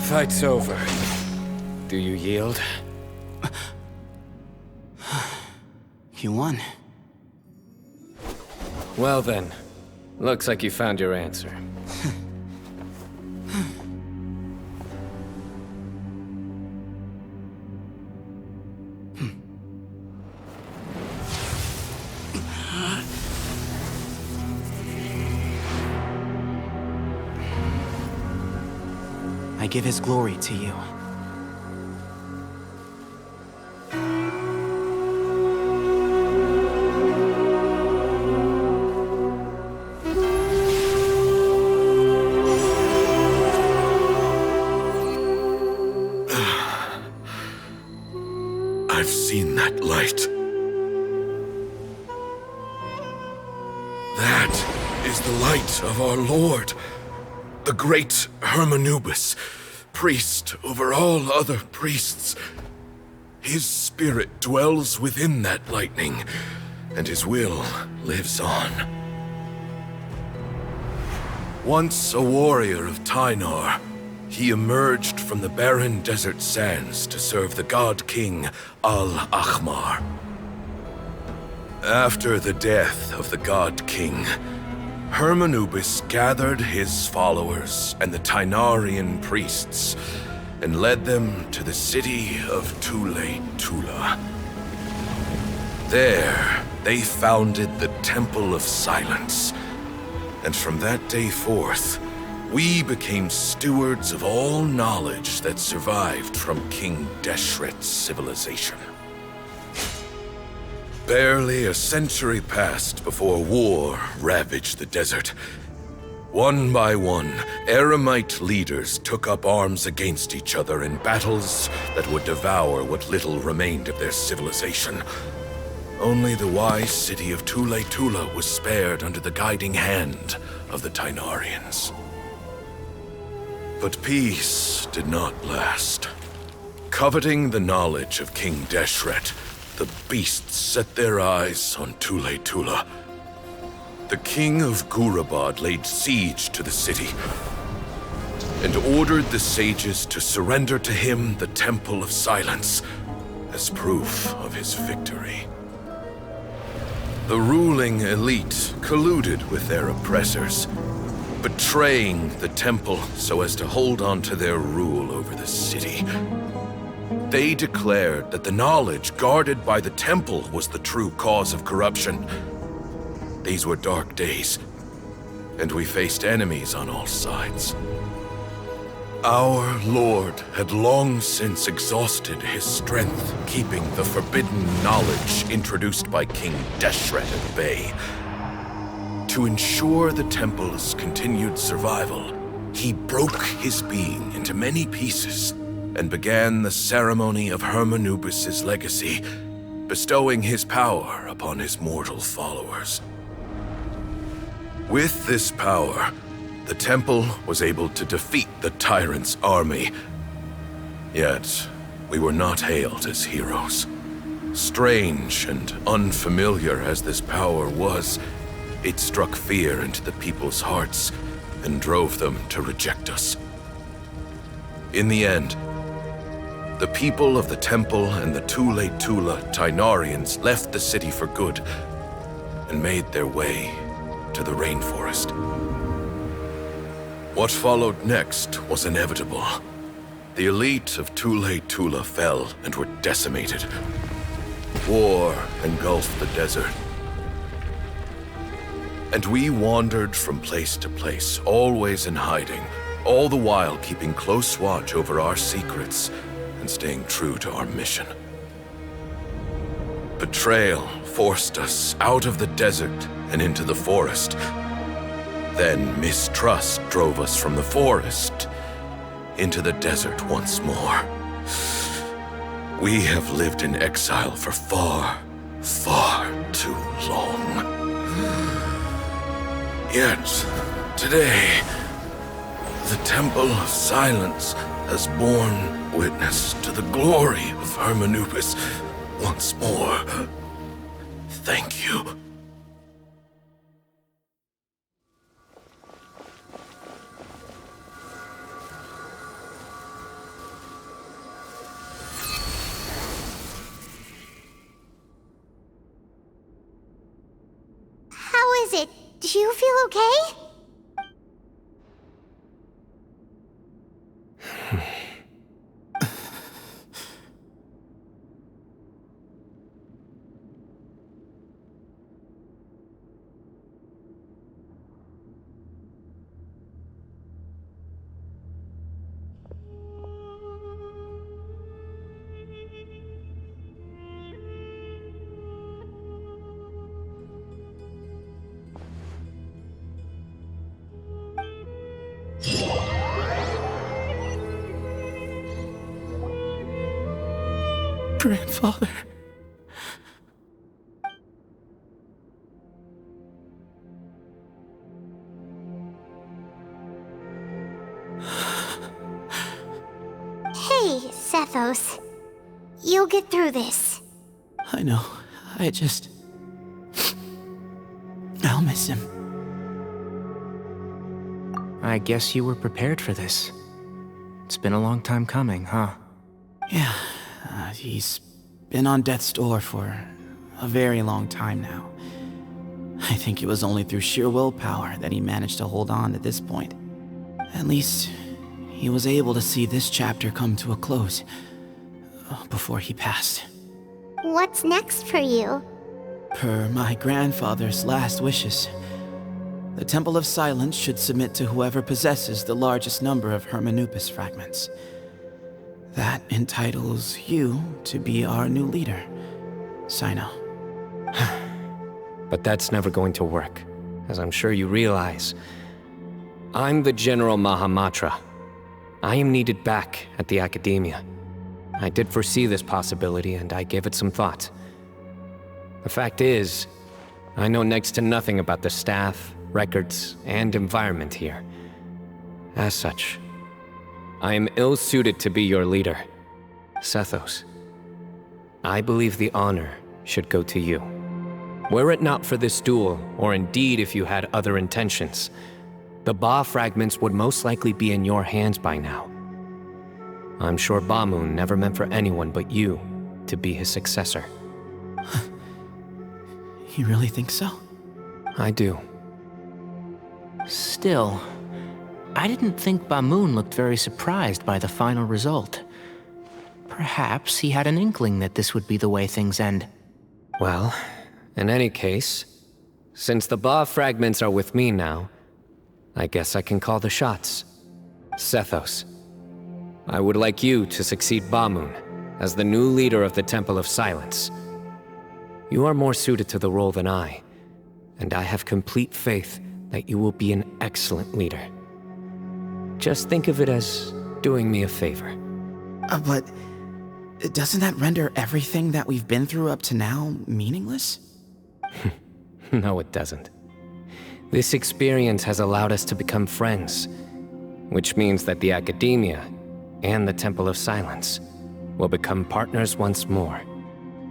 Fight's over. Do you yield? You won. Well then, looks like you found your answer. I give his glory to you. I've seen that light. That is the light of our Lord, the great Hermanubis, priest over all other priests. His spirit dwells within that lightning, and his will lives on. Once a warrior of Tynar, he emerged from the barren desert sands to serve the god king Al-Ahmar. After the death of the god king, Hermanubis gathered his followers and the Tynarian priests and led them to the city of Tula. There, they founded the Temple of Silence, and from that day forth, we became stewards of all knowledge that survived from King Deshret's civilization. Barely a century passed before war ravaged the desert, One by one, Eremite leaders took up arms against each other in battles that would devour what little remained of their civilization. Only the wise city of Tule was spared under the guiding hand of the Tainarians. But peace did not last. Coveting the knowledge of King Deshret, the beasts set their eyes on Tule. The king of Gurabad laid siege to the city and ordered the sages to surrender to him the Temple of Silence as proof of his victory. The ruling elite colluded with their oppressors, betraying the temple so as to hold on to their rule over the city. They declared that the knowledge guarded by the temple was the true cause of corruption. These were dark days, and we faced enemies on all sides. Our Lord had long since exhausted his strength, keeping the forbidden knowledge introduced by King Deshret at bay. To ensure the temple's continued survival, he broke his being into many pieces and began the ceremony of Hermanubis' legacy, bestowing his power upon his mortal followers. With this power, the temple was able to defeat the tyrant's army. Yet, we were not hailed as heroes. Strange and unfamiliar as this power was, it struck fear into the people's hearts and drove them to reject us. In the end, the people of the temple and the Tule Tainarians left the city for good and made their way to the rainforest. What followed next was inevitable. The elite of Tule fell and were decimated. War engulfed the desert. And we wandered from place to place, always in hiding, all the while keeping close watch over our secrets and staying true to our mission. Betrayal forced us out of the desert and into the forest. Then mistrust drove us from the forest into the desert once more. We have lived in exile for far, far too long. Yet, today, the Temple of Silence has borne witness to the glory of Hermanubis once more. Thank you. How is it? Do you feel okay? Grandfather. Hey, Sethos. You'll get through this. I know. I'll miss him. I guess you were prepared for this. It's been a long time coming, huh? Yeah, he's been on death's door for a very long time now. I think it was only through sheer willpower that he managed to hold on to this point. At least, he was able to see this chapter come to a close before he passed. What's next for you? Per my grandfather's last wishes, the Temple of Silence should submit to whoever possesses the largest number of Hermanubis fragments. That entitles you to be our new leader, Cyno. But that's never going to work, as I'm sure you realize. I'm the General Mahamatra. I am needed back at the Academia. I did foresee this possibility, and I gave it some thought. The fact is, I know next to nothing about the staff, records, and environment here. As such, I am ill-suited to be your leader. Sethos, I believe the honor should go to you. Were it not for this duel, or indeed if you had other intentions, the Ba fragments would most likely be in your hands by now. I'm sure Bamun never meant for anyone but you to be his successor. You really think so? I do. Still, I didn't think Bamun looked very surprised by the final result. Perhaps he had an inkling that this would be the way things end. Well, in any case, since the Ba fragments are with me now, I guess I can call the shots. Sethos, I would like you to succeed Bamun as the new leader of the Temple of Silence. You are more suited to the role than I, and I have complete faith that you will be an excellent leader. Just think of it as doing me a favor. But doesn't that render everything that we've been through up to now meaningless? No, it doesn't. This experience has allowed us to become friends, which means that the Academia and the Temple of Silence will become partners once more.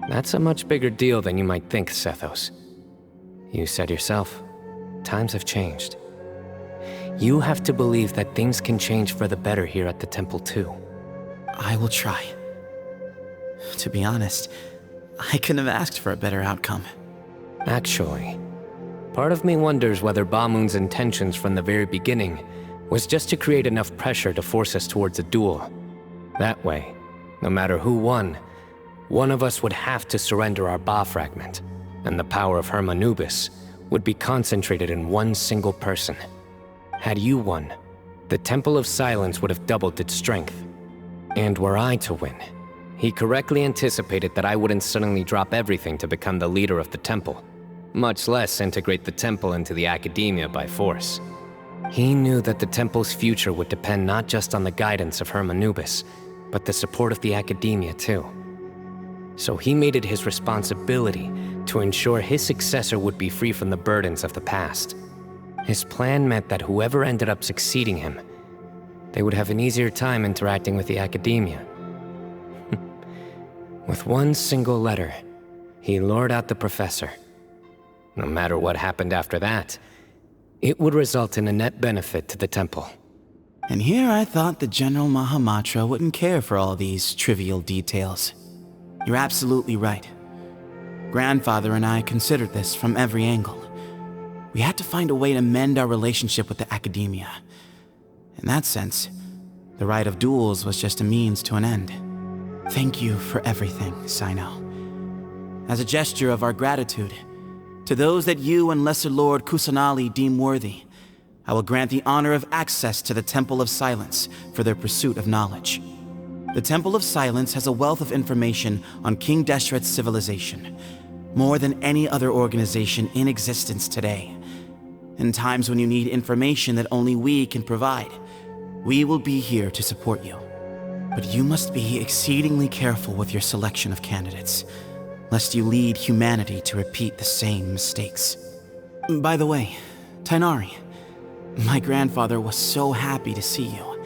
That's a much bigger deal than you might think, Sethos. You said yourself, times have changed. You have to believe that things can change for the better here at the temple too. I will try. To be honest, I couldn't have asked for a better outcome. Actually, part of me wonders whether Bamun's intentions from the very beginning was just to create enough pressure to force us towards a duel. That way, no matter who won, one of us would have to surrender our Ba fragment, and the power of Hermanubis would be concentrated in one single person. Had you won, the Temple of Silence would have doubled its strength. And were I to win, he correctly anticipated that I wouldn't suddenly drop everything to become the leader of the temple, much less integrate the temple into the Academia by force. He knew that the temple's future would depend not just on the guidance of Hermanubis, but the support of the Academia too. So he made it his responsibility to ensure his successor would be free from the burdens of the past. His plan meant that whoever ended up succeeding him, they would have an easier time interacting with the Academia. With one single letter, he lured out the professor. No matter what happened after that, it would result in a net benefit to the temple. And here I thought the General Mahamatra wouldn't care for all these trivial details. You're absolutely right. Grandfather and I considered this from every angle. We had to find a way to mend our relationship with the Academia. In that sense, the right of duels was just a means to an end. Thank you for everything, Cyno. As a gesture of our gratitude, to those that you and Lesser Lord Kusanali deem worthy, I will grant the honor of access to the Temple of Silence for their pursuit of knowledge. The Temple of Silence has a wealth of information on King Deshret's civilization, more than any other organization in existence today. In times when you need information that only we can provide, we will be here to support you. But you must be exceedingly careful with your selection of candidates, lest you lead humanity to repeat the same mistakes. By the way, Tainari, my grandfather was so happy to see you.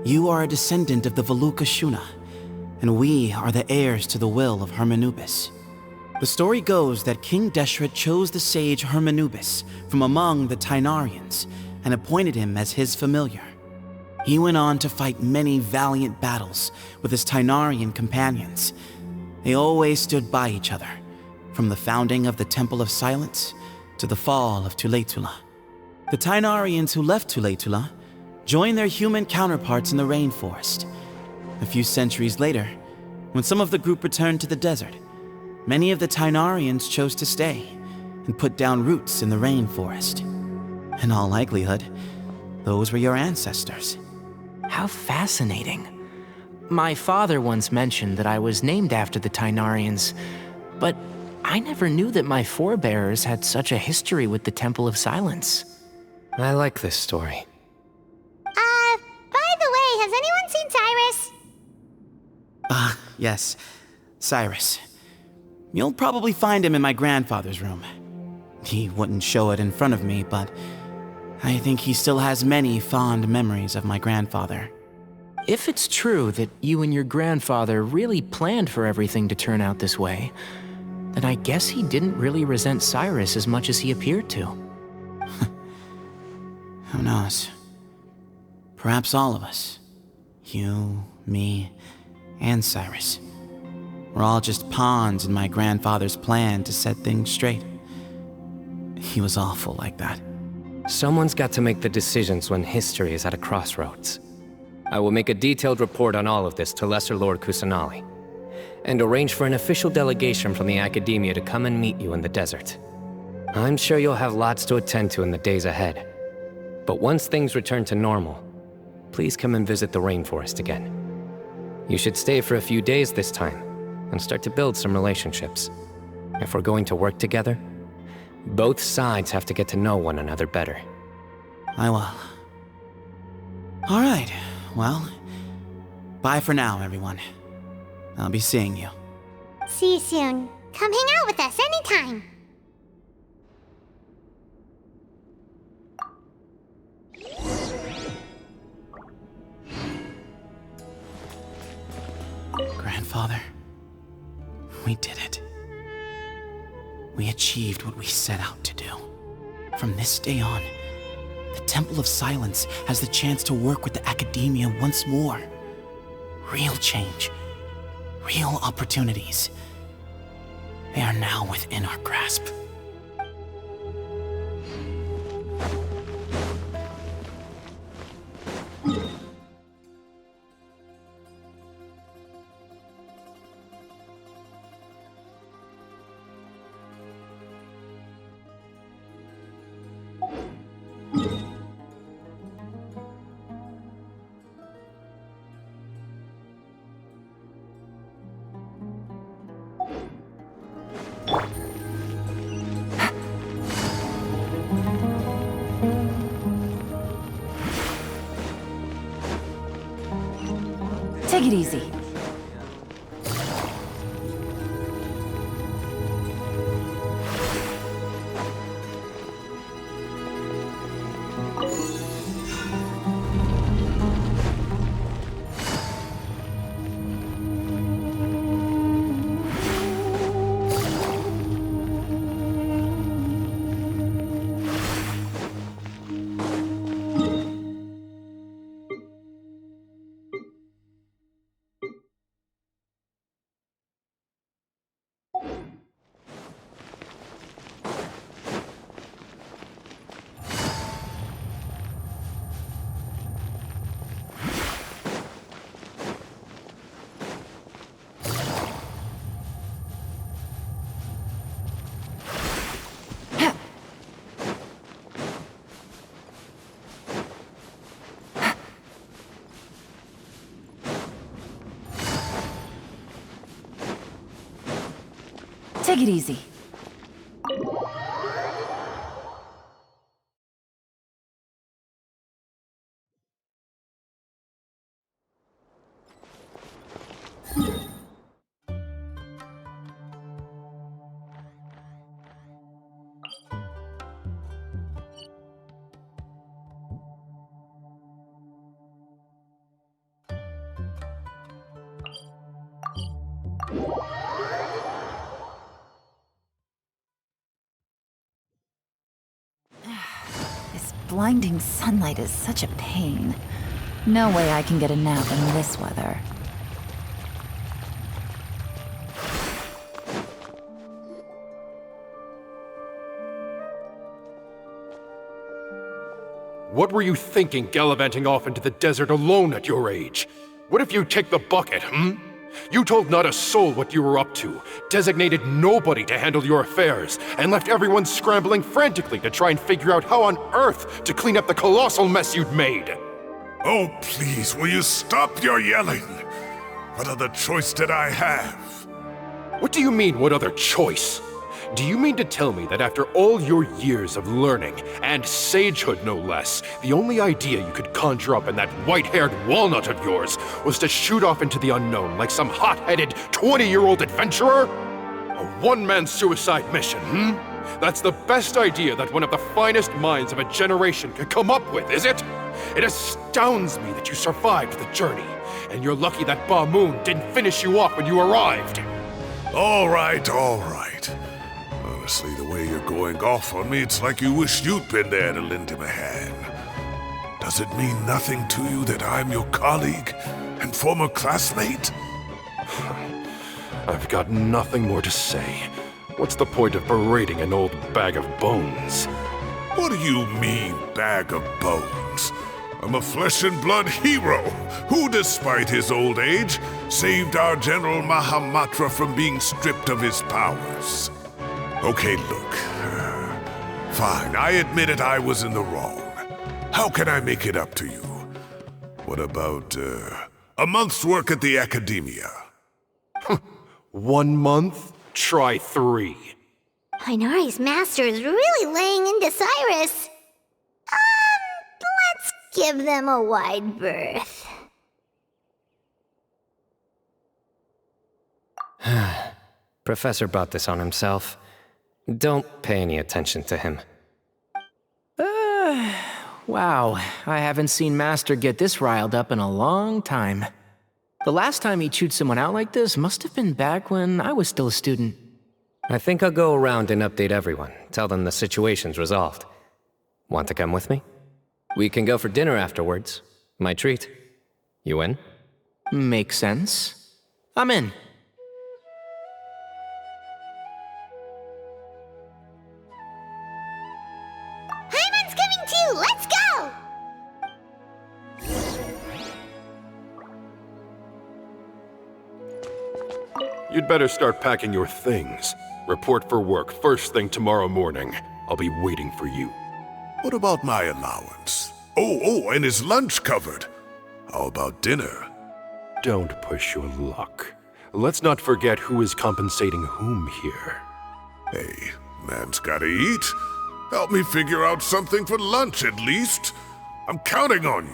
You are a descendant of the Veluka Shuna, and we are the heirs to the will of Hermanubis. The story goes that King Deshret chose the sage Hermanubis from among the Tainarians and appointed him as his familiar. He went on to fight many valiant battles with his Tainarian companions. They always stood by each other, from the founding of the Temple of Silence to the fall of Tuletula. The Tainarians who left Tuletula joined their human counterparts in the rainforest. A few centuries later, when some of the group returned to the desert, many of the Tainarians chose to stay and put down roots in the rainforest. In all likelihood, those were your ancestors. How fascinating. My father once mentioned that I was named after the Tainarians, but I never knew that my forebears had such a history with the Temple of Silence. I like this story. By the way, has anyone seen Cyrus? Yes. Cyrus. You'll probably find him in my grandfather's room. He wouldn't show it in front of me, but I think he still has many fond memories of my grandfather. If it's true that you and your grandfather really planned for everything to turn out this way, then I guess he didn't really resent Cyrus as much as he appeared to. Who knows? Perhaps all of us. You, me, and Cyrus. We're all just pawns in my grandfather's plan to set things straight. He was awful like that. Someone's got to make the decisions when history is at a crossroads. I will make a detailed report on all of this to Lesser Lord Kusanali, and arrange for an official delegation from the Academia to come and meet you in the desert. I'm sure you'll have lots to attend to in the days ahead. But once things return to normal, please come and visit the rainforest again. You should stay for a few days this time, and start to build some relationships. If we're going to work together, both sides have to get to know one another better. I will. All right, well, bye for now, everyone. I'll be seeing you. See you soon. Come hang out with us anytime. Grandfather, we did it. We achieved what we set out to do. From this day on, the Temple of Silence has the chance to work with the Academia once more. Real change, real opportunities. They are now within our grasp. Take it easy. Take it easy. This blinding sunlight is such a pain. No way I can get a nap in this weather. What were you thinking gallivanting off into the desert alone at your age? What if you take the bucket, You told not a soul what you were up to, designated nobody to handle your affairs, and left everyone scrambling frantically to try and figure out how on earth to clean up the colossal mess you'd made. Oh, please, will you stop your yelling? What other choice did I have? What do you mean, what other choice? Do you mean to tell me that after all your years of learning, and sagehood no less, the only idea you could conjure up in that white-haired walnut of yours was to shoot off into the unknown like some hot-headed 20-year-old adventurer? A one-man suicide mission, That's the best idea that one of the finest minds of a generation could come up with, is it? It astounds me that you survived the journey, and you're lucky that Ba Moon didn't finish you off when you arrived. All right, all right. Honestly, the way you're going off on me, it's like you wish you'd been there to lend him a hand. Does it mean nothing to you that I'm your colleague and former classmate? I've got nothing more to say. What's the point of berating an old bag of bones? What do you mean, bag of bones? I'm a flesh and blood hero who, despite his old age, saved our General Mahamatra from being stripped of his powers. Okay, look. Fine, I admit it, I was in the wrong. How can I make it up to you? What about, a month's work at the Academia? 1 month? Try 3. Tighnari's master is really laying into Cyrus. Let's give them a wide berth. Professor brought this on himself. Don't pay any attention to him. Wow, I haven't seen Master get this riled up in a long time. The last time he chewed someone out like this must have been back when I was still a student. I think I'll go around and update everyone, tell them the situation's resolved. Want to come with me? We can go for dinner afterwards. My treat. You in? Makes sense. I'm in. Hyman's coming too! Let's go! You'd better start packing your things. Report for work first thing tomorrow morning. I'll be waiting for you. What about my allowance? Oh, and is lunch covered? How about dinner? Don't push your luck. Let's not forget who is compensating whom here. Hey, man's gotta eat. Help me figure out something for lunch at least. I'm counting on you.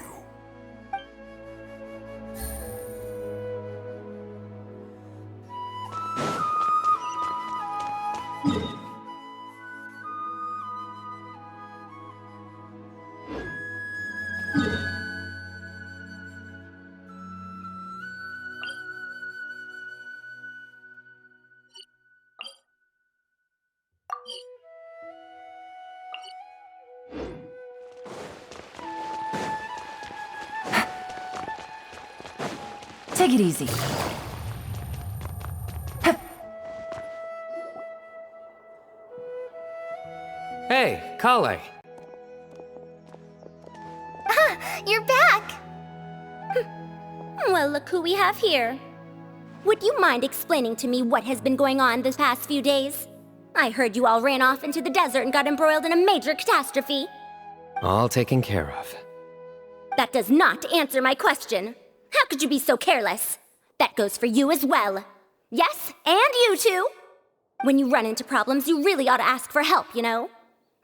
Take it easy. Hey, Kale. You're back! Well, look who we have here. Would you mind explaining to me what has been going on this past few days? I heard you all ran off into the desert and got embroiled in a major catastrophe. All taken care of. That does not answer my question. How could you be so careless? That goes for you as well. Yes, and you too. When you run into problems, you really ought to ask for help, you know?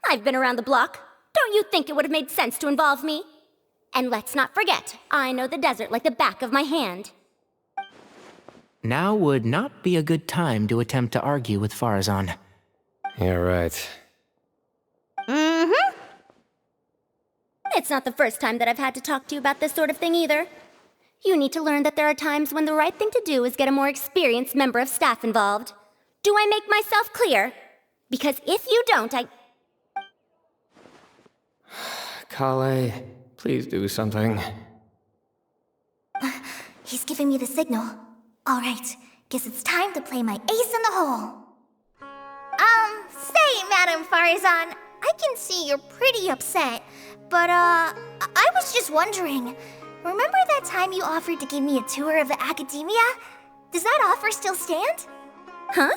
I've been around the block. Don't you think it would have made sense to involve me? And let's not forget, I know the desert like the back of my hand. Now would not be a good time to attempt to argue with Farazan. You're right. Mm-hmm. It's not the first time that I've had to talk to you about this sort of thing either. You need to learn that there are times when the right thing to do is get a more experienced member of staff involved. Do I make myself clear? Because if you don't, Kale, please do something. He's giving me the signal. All right, guess it's time to play my ace in the hole. Say, Madam Farazan, I can see you're pretty upset, but, I was just wondering, remember that time you offered to give me a tour of the Academia? Does that offer still stand? Huh?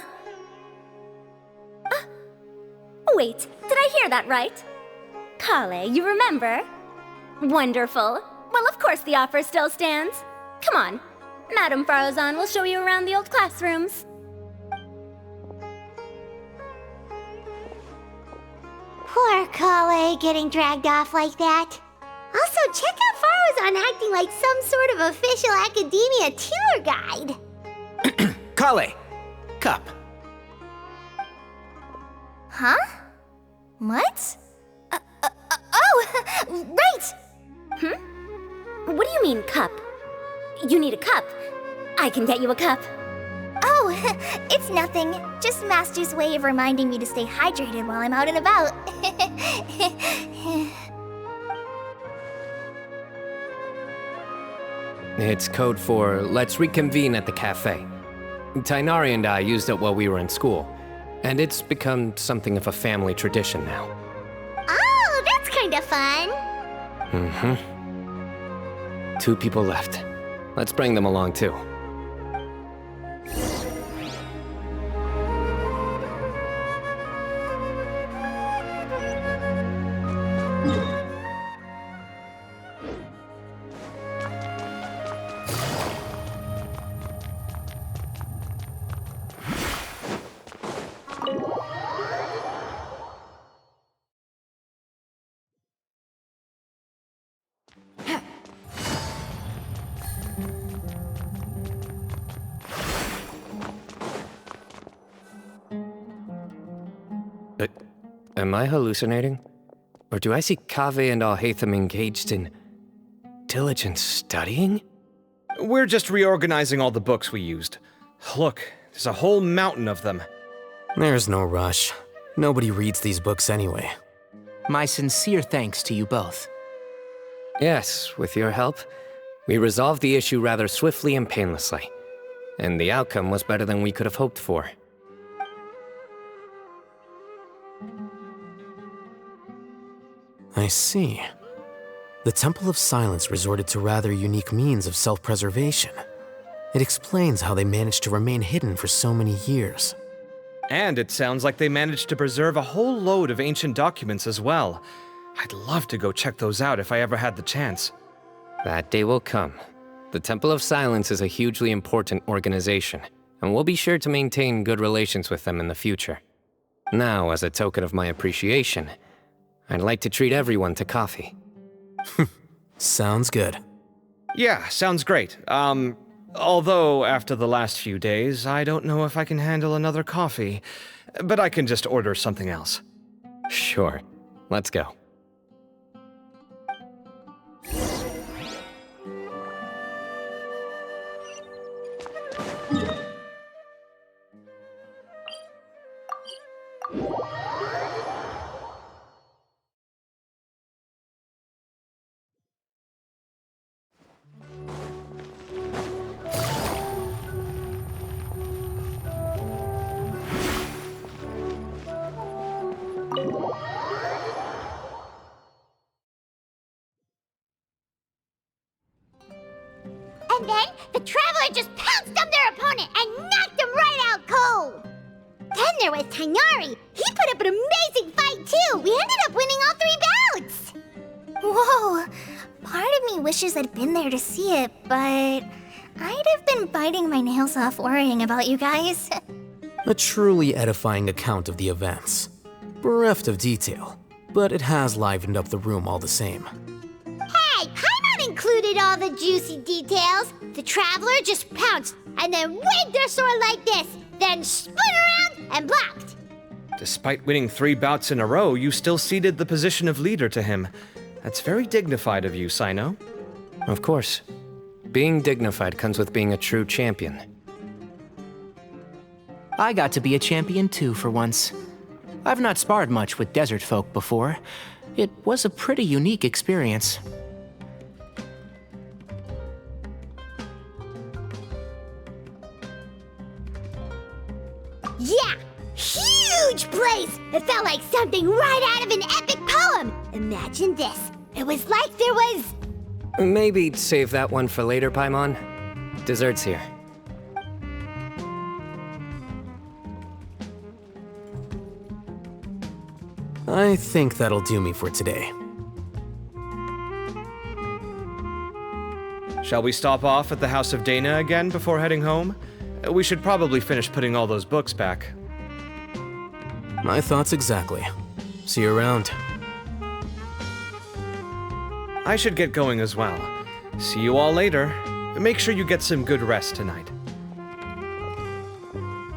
Wait, did I hear that right? Kale, you remember? Wonderful. Well, of course the offer still stands. Come on. Madam Farazan will show you around the old classrooms. Poor Kale getting dragged off like that. Also, check out Faro's on acting like some sort of official academia tour guide. Kale! Cup. Huh? What? Oh, right! What do you mean, cup? You need a cup. I can get you a cup. Oh, it's nothing. Just Master's way of reminding me to stay hydrated while I'm out and about. It's code for let's reconvene at the cafe. Tainari and I used it while we were in school, and it's become something of a family tradition now. Oh, that's kind of fun. 2 people left. Let's bring them along too. Am I hallucinating? Or do I see Kaveh and Alhaitham engaged in diligent studying? We're just reorganizing all the books we used. Look, there's a whole mountain of them. There's no rush. Nobody reads these books anyway. My sincere thanks to you both. Yes, with your help, we resolved the issue rather swiftly and painlessly. And the outcome was better than we could have hoped for. I see. The Temple of Silence resorted to rather unique means of self-preservation. It explains how they managed to remain hidden for so many years. And it sounds like they managed to preserve a whole load of ancient documents as well. I'd love to go check those out if I ever had the chance. That day will come. The Temple of Silence is a hugely important organization, and we'll be sure to maintain good relations with them in the future. Now, as a token of my appreciation, I'd like to treat everyone to coffee. Sounds good. Yeah, sounds great. Although after the last few days, I don't know if I can handle another coffee, but I can just order something else. Sure. Let's go. And then the Traveler just pounced on their opponent and knocked him right out cold. Then there was Tainari. He put up an amazing fight too. We ended up winning all 3 bouts. Whoa! Part of me wishes I'd been there to see it, but I'd have been biting my nails off worrying about you guys. A truly edifying account of the events. Bereft of detail, but it has livened up the room all the same. Hey, Paimon included all the juicy details. The Traveler just pounced and then waved their sword like this, then spun around and blocked. Despite winning 3 bouts in a row, you still ceded the position of leader to him. That's very dignified of you, Cyno. Of course. Being dignified comes with being a true champion. I got to be a champion too for once. I've not sparred much with desert folk before. It was a pretty unique experience. Yeah! Huge place! It felt like something right out of an epic poem! Imagine this. It was like there was... Maybe save that one for later, Paimon. Dessert's here. I think that'll do me for today. Shall we stop off at the House of Dana again before heading home? We should probably finish putting all those books back. My thoughts exactly. See you around. I should get going as well. See you all later. Make sure you get some good rest tonight.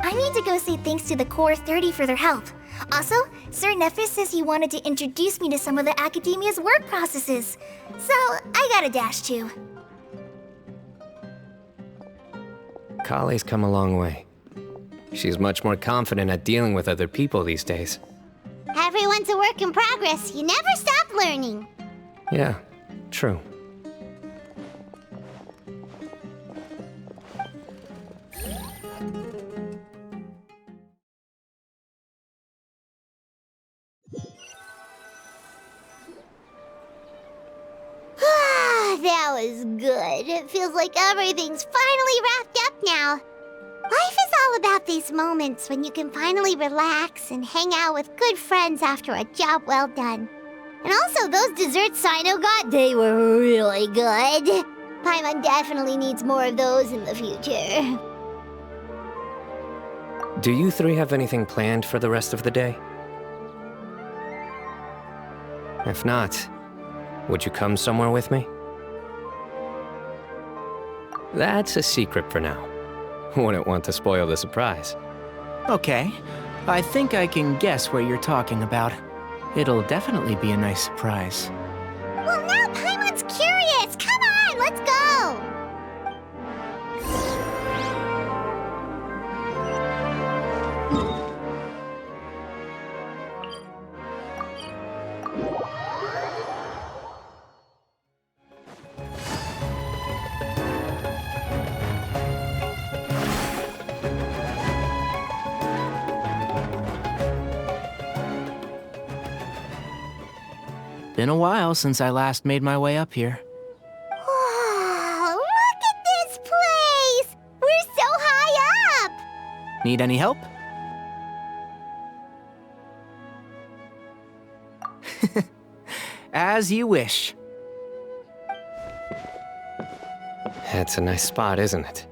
I need to go say thanks to the Core 30 for their help. Also, Sir Nephis says he wanted to introduce me to some of the Academia's work processes. So, I gotta dash too. Kale's come a long way. She's much more confident at dealing with other people these days. Everyone's a work in progress. You never stop learning. Yeah, true. That was good. It feels like everything's finally wrapped up now. Life is all about these moments when you can finally relax and hang out with good friends after a job well done. And also, those desserts Cyno got, they were really good. Paimon definitely needs more of those in the future. Do you three have anything planned for the rest of the day? If not, would you come somewhere with me? That's a secret for now. Wouldn't want to spoil the surprise. Okay. I think I can guess what you're talking about. It'll definitely be a nice surprise. Well, now Paimon's curious. Come on, let's go. Been a while since I last made my way up here. Wow, look at this place! We're so high up! Need any help? As you wish. That's a nice spot, isn't it?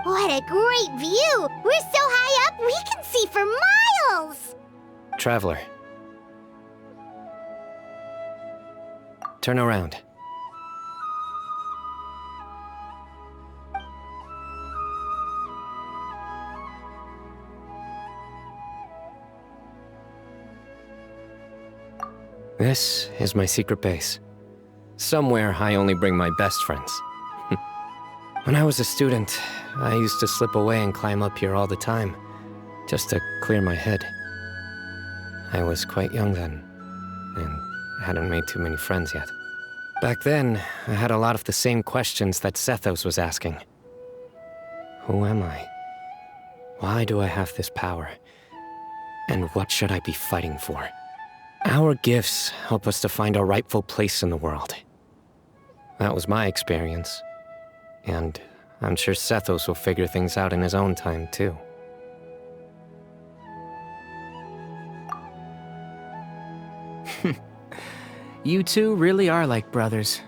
What a great view! We're so high up, we can see for miles! Traveler. Turn around. This is my secret base. Somewhere I only bring my best friends. When I was a student, I used to slip away and climb up here all the time, just to clear my head. I was quite young then, and hadn't made too many friends yet. Back then, I had a lot of the same questions that Sethos was asking. Who am I? Why do I have this power? And what should I be fighting for? Our gifts help us to find our rightful place in the world. That was my experience. And I'm sure Sethos will figure things out in his own time, too. You two really are like brothers.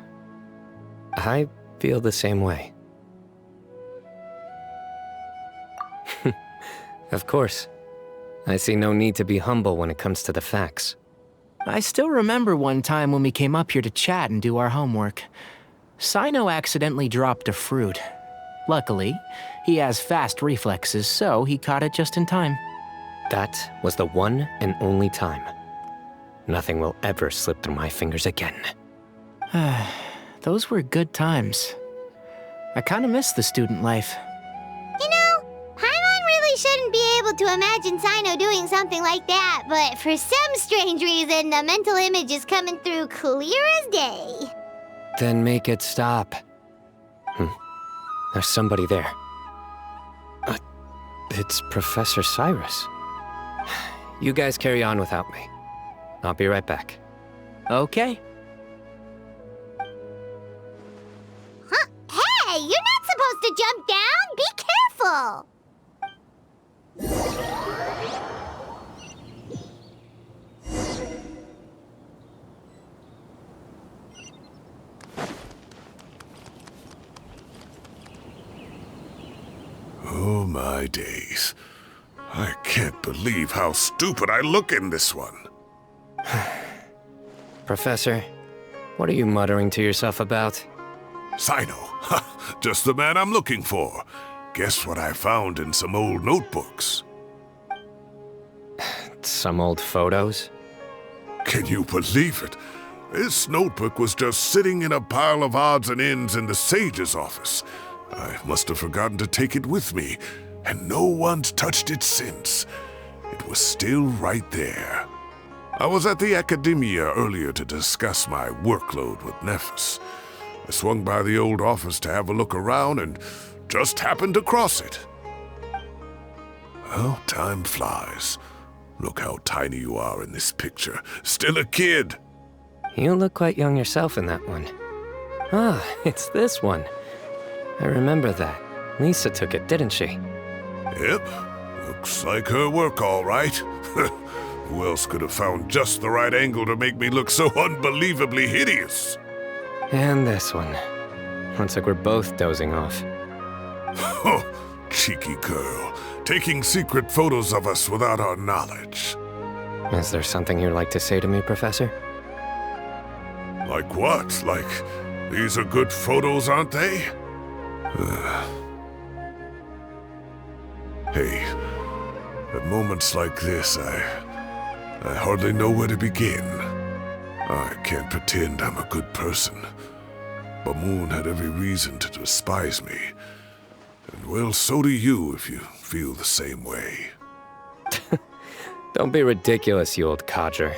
I feel the same way. Of course. I see no need to be humble when it comes to the facts. I still remember one time when we came up here to chat and do our homework. Cyno accidentally dropped a fruit. Luckily, he has fast reflexes, so he caught it just in time. That was the one and only time. Nothing will ever slip through my fingers again. Those were good times. I kinda miss the student life. You know, Paimon really shouldn't be able to imagine Cyno doing something like that, but for some strange reason, the mental image is coming through clear as day. Then make it stop. There's somebody there. It's Professor Cyrus. You guys carry on without me. I'll be right back. Okay. Huh? Hey, you're not supposed to jump down! Be careful! Oh my days. I can't believe how stupid I look in this one. Professor, what are you muttering to yourself about? Cyno. Ha, just the man I'm looking for. Guess what I found in some old notebooks? Some old photos? Can you believe it? This notebook was just sitting in a pile of odds and ends in the sage's office. I must have forgotten to take it with me, and no one's touched it since. It was still right there. I was at the Academia earlier to discuss my workload with Nephis. I swung by the old office to have a look around and just happened to cross it. Well, time flies. Look how tiny you are in this picture. Still a kid. You look quite young yourself in that one. Ah, it's this one. I remember that. Lisa took it, didn't she? Yep. Looks like her work, all right. Who else could have found just the right angle to make me look so unbelievably hideous? And this one. Looks like we're both dozing off. Oh, cheeky girl. Taking secret photos of us without our knowledge. Is there something you'd like to say to me, Professor? Like what? Like, these are good photos, aren't they? Hey, at moments like this, I hardly know where to begin. I can't pretend I'm a good person. Bamoon had every reason to despise me. And well, so do you if you feel the same way. Don't be ridiculous, you old codger.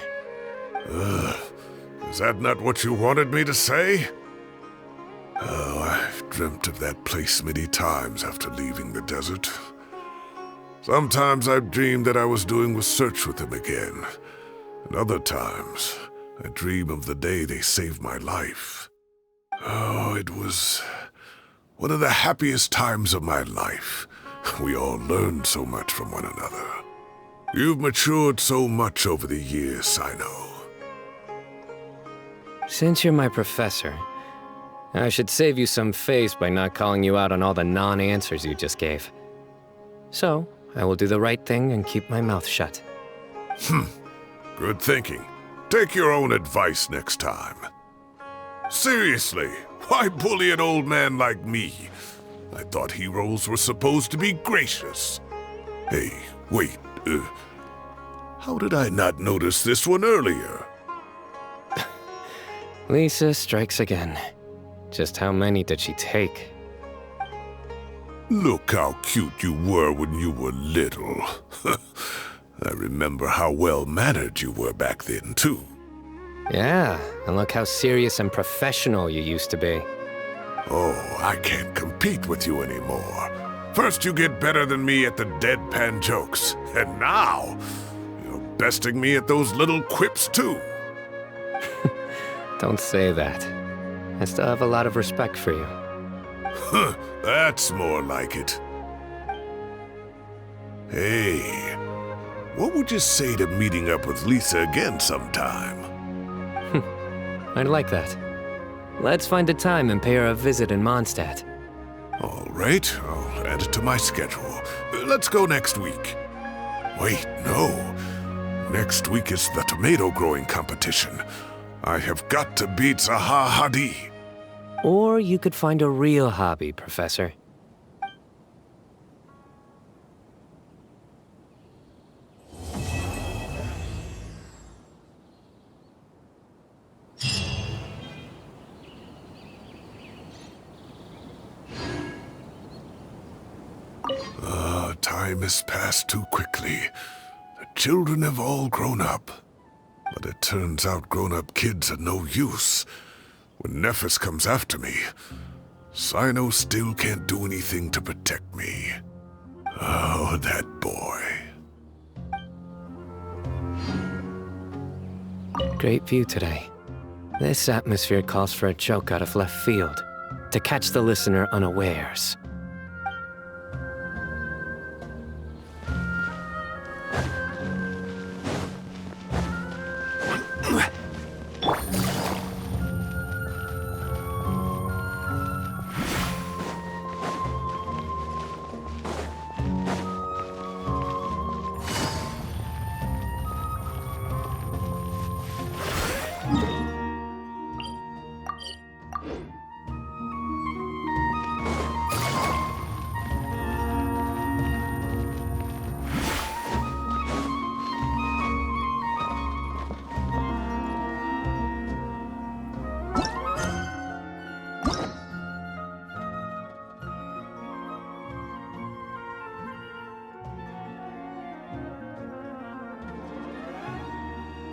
Is that not what you wanted me to say? Oh, I've dreamt of that place many times after leaving the desert. Sometimes I've dreamed that I was doing research with them again. And other times, I dream of the day they saved my life. Oh, it was one of the happiest times of my life. We all learned so much from one another. You've matured so much over the years, Cyno. Since you're my professor, I should save you some face by not calling you out on all the non-answers you just gave. So, I will do the right thing and keep my mouth shut. Good thinking. Take your own advice next time. Seriously, why bully an old man like me? I thought heroes were supposed to be gracious. Hey, wait, how did I not notice this one earlier? Lisa strikes again. Just how many did she take? Look how cute you were when you were little. I remember how well-mannered you were back then, too. Yeah, and look how serious and professional you used to be. Oh, I can't compete with you anymore. First you get better than me at the deadpan jokes, and now you're besting me at those little quips, too. Don't say that. I still have a lot of respect for you. Huh, that's more like it. Hey, what would you say to meeting up with Lisa again sometime? I'd like that. Let's find a time and pay her a visit in Mondstadt. All right, I'll add it to my schedule. Let's go next week. Wait, no. Next week is the tomato growing competition. I have got to beat Zaha Hadi. Or you could find a real hobby, Professor. Time has passed too quickly. The children have all grown up. But it turns out grown-up kids are no use. When Nephis comes after me, Cyno still can't do anything to protect me. Oh, that boy. Great view today. This atmosphere calls for a joke out of left field, to catch the listener unawares.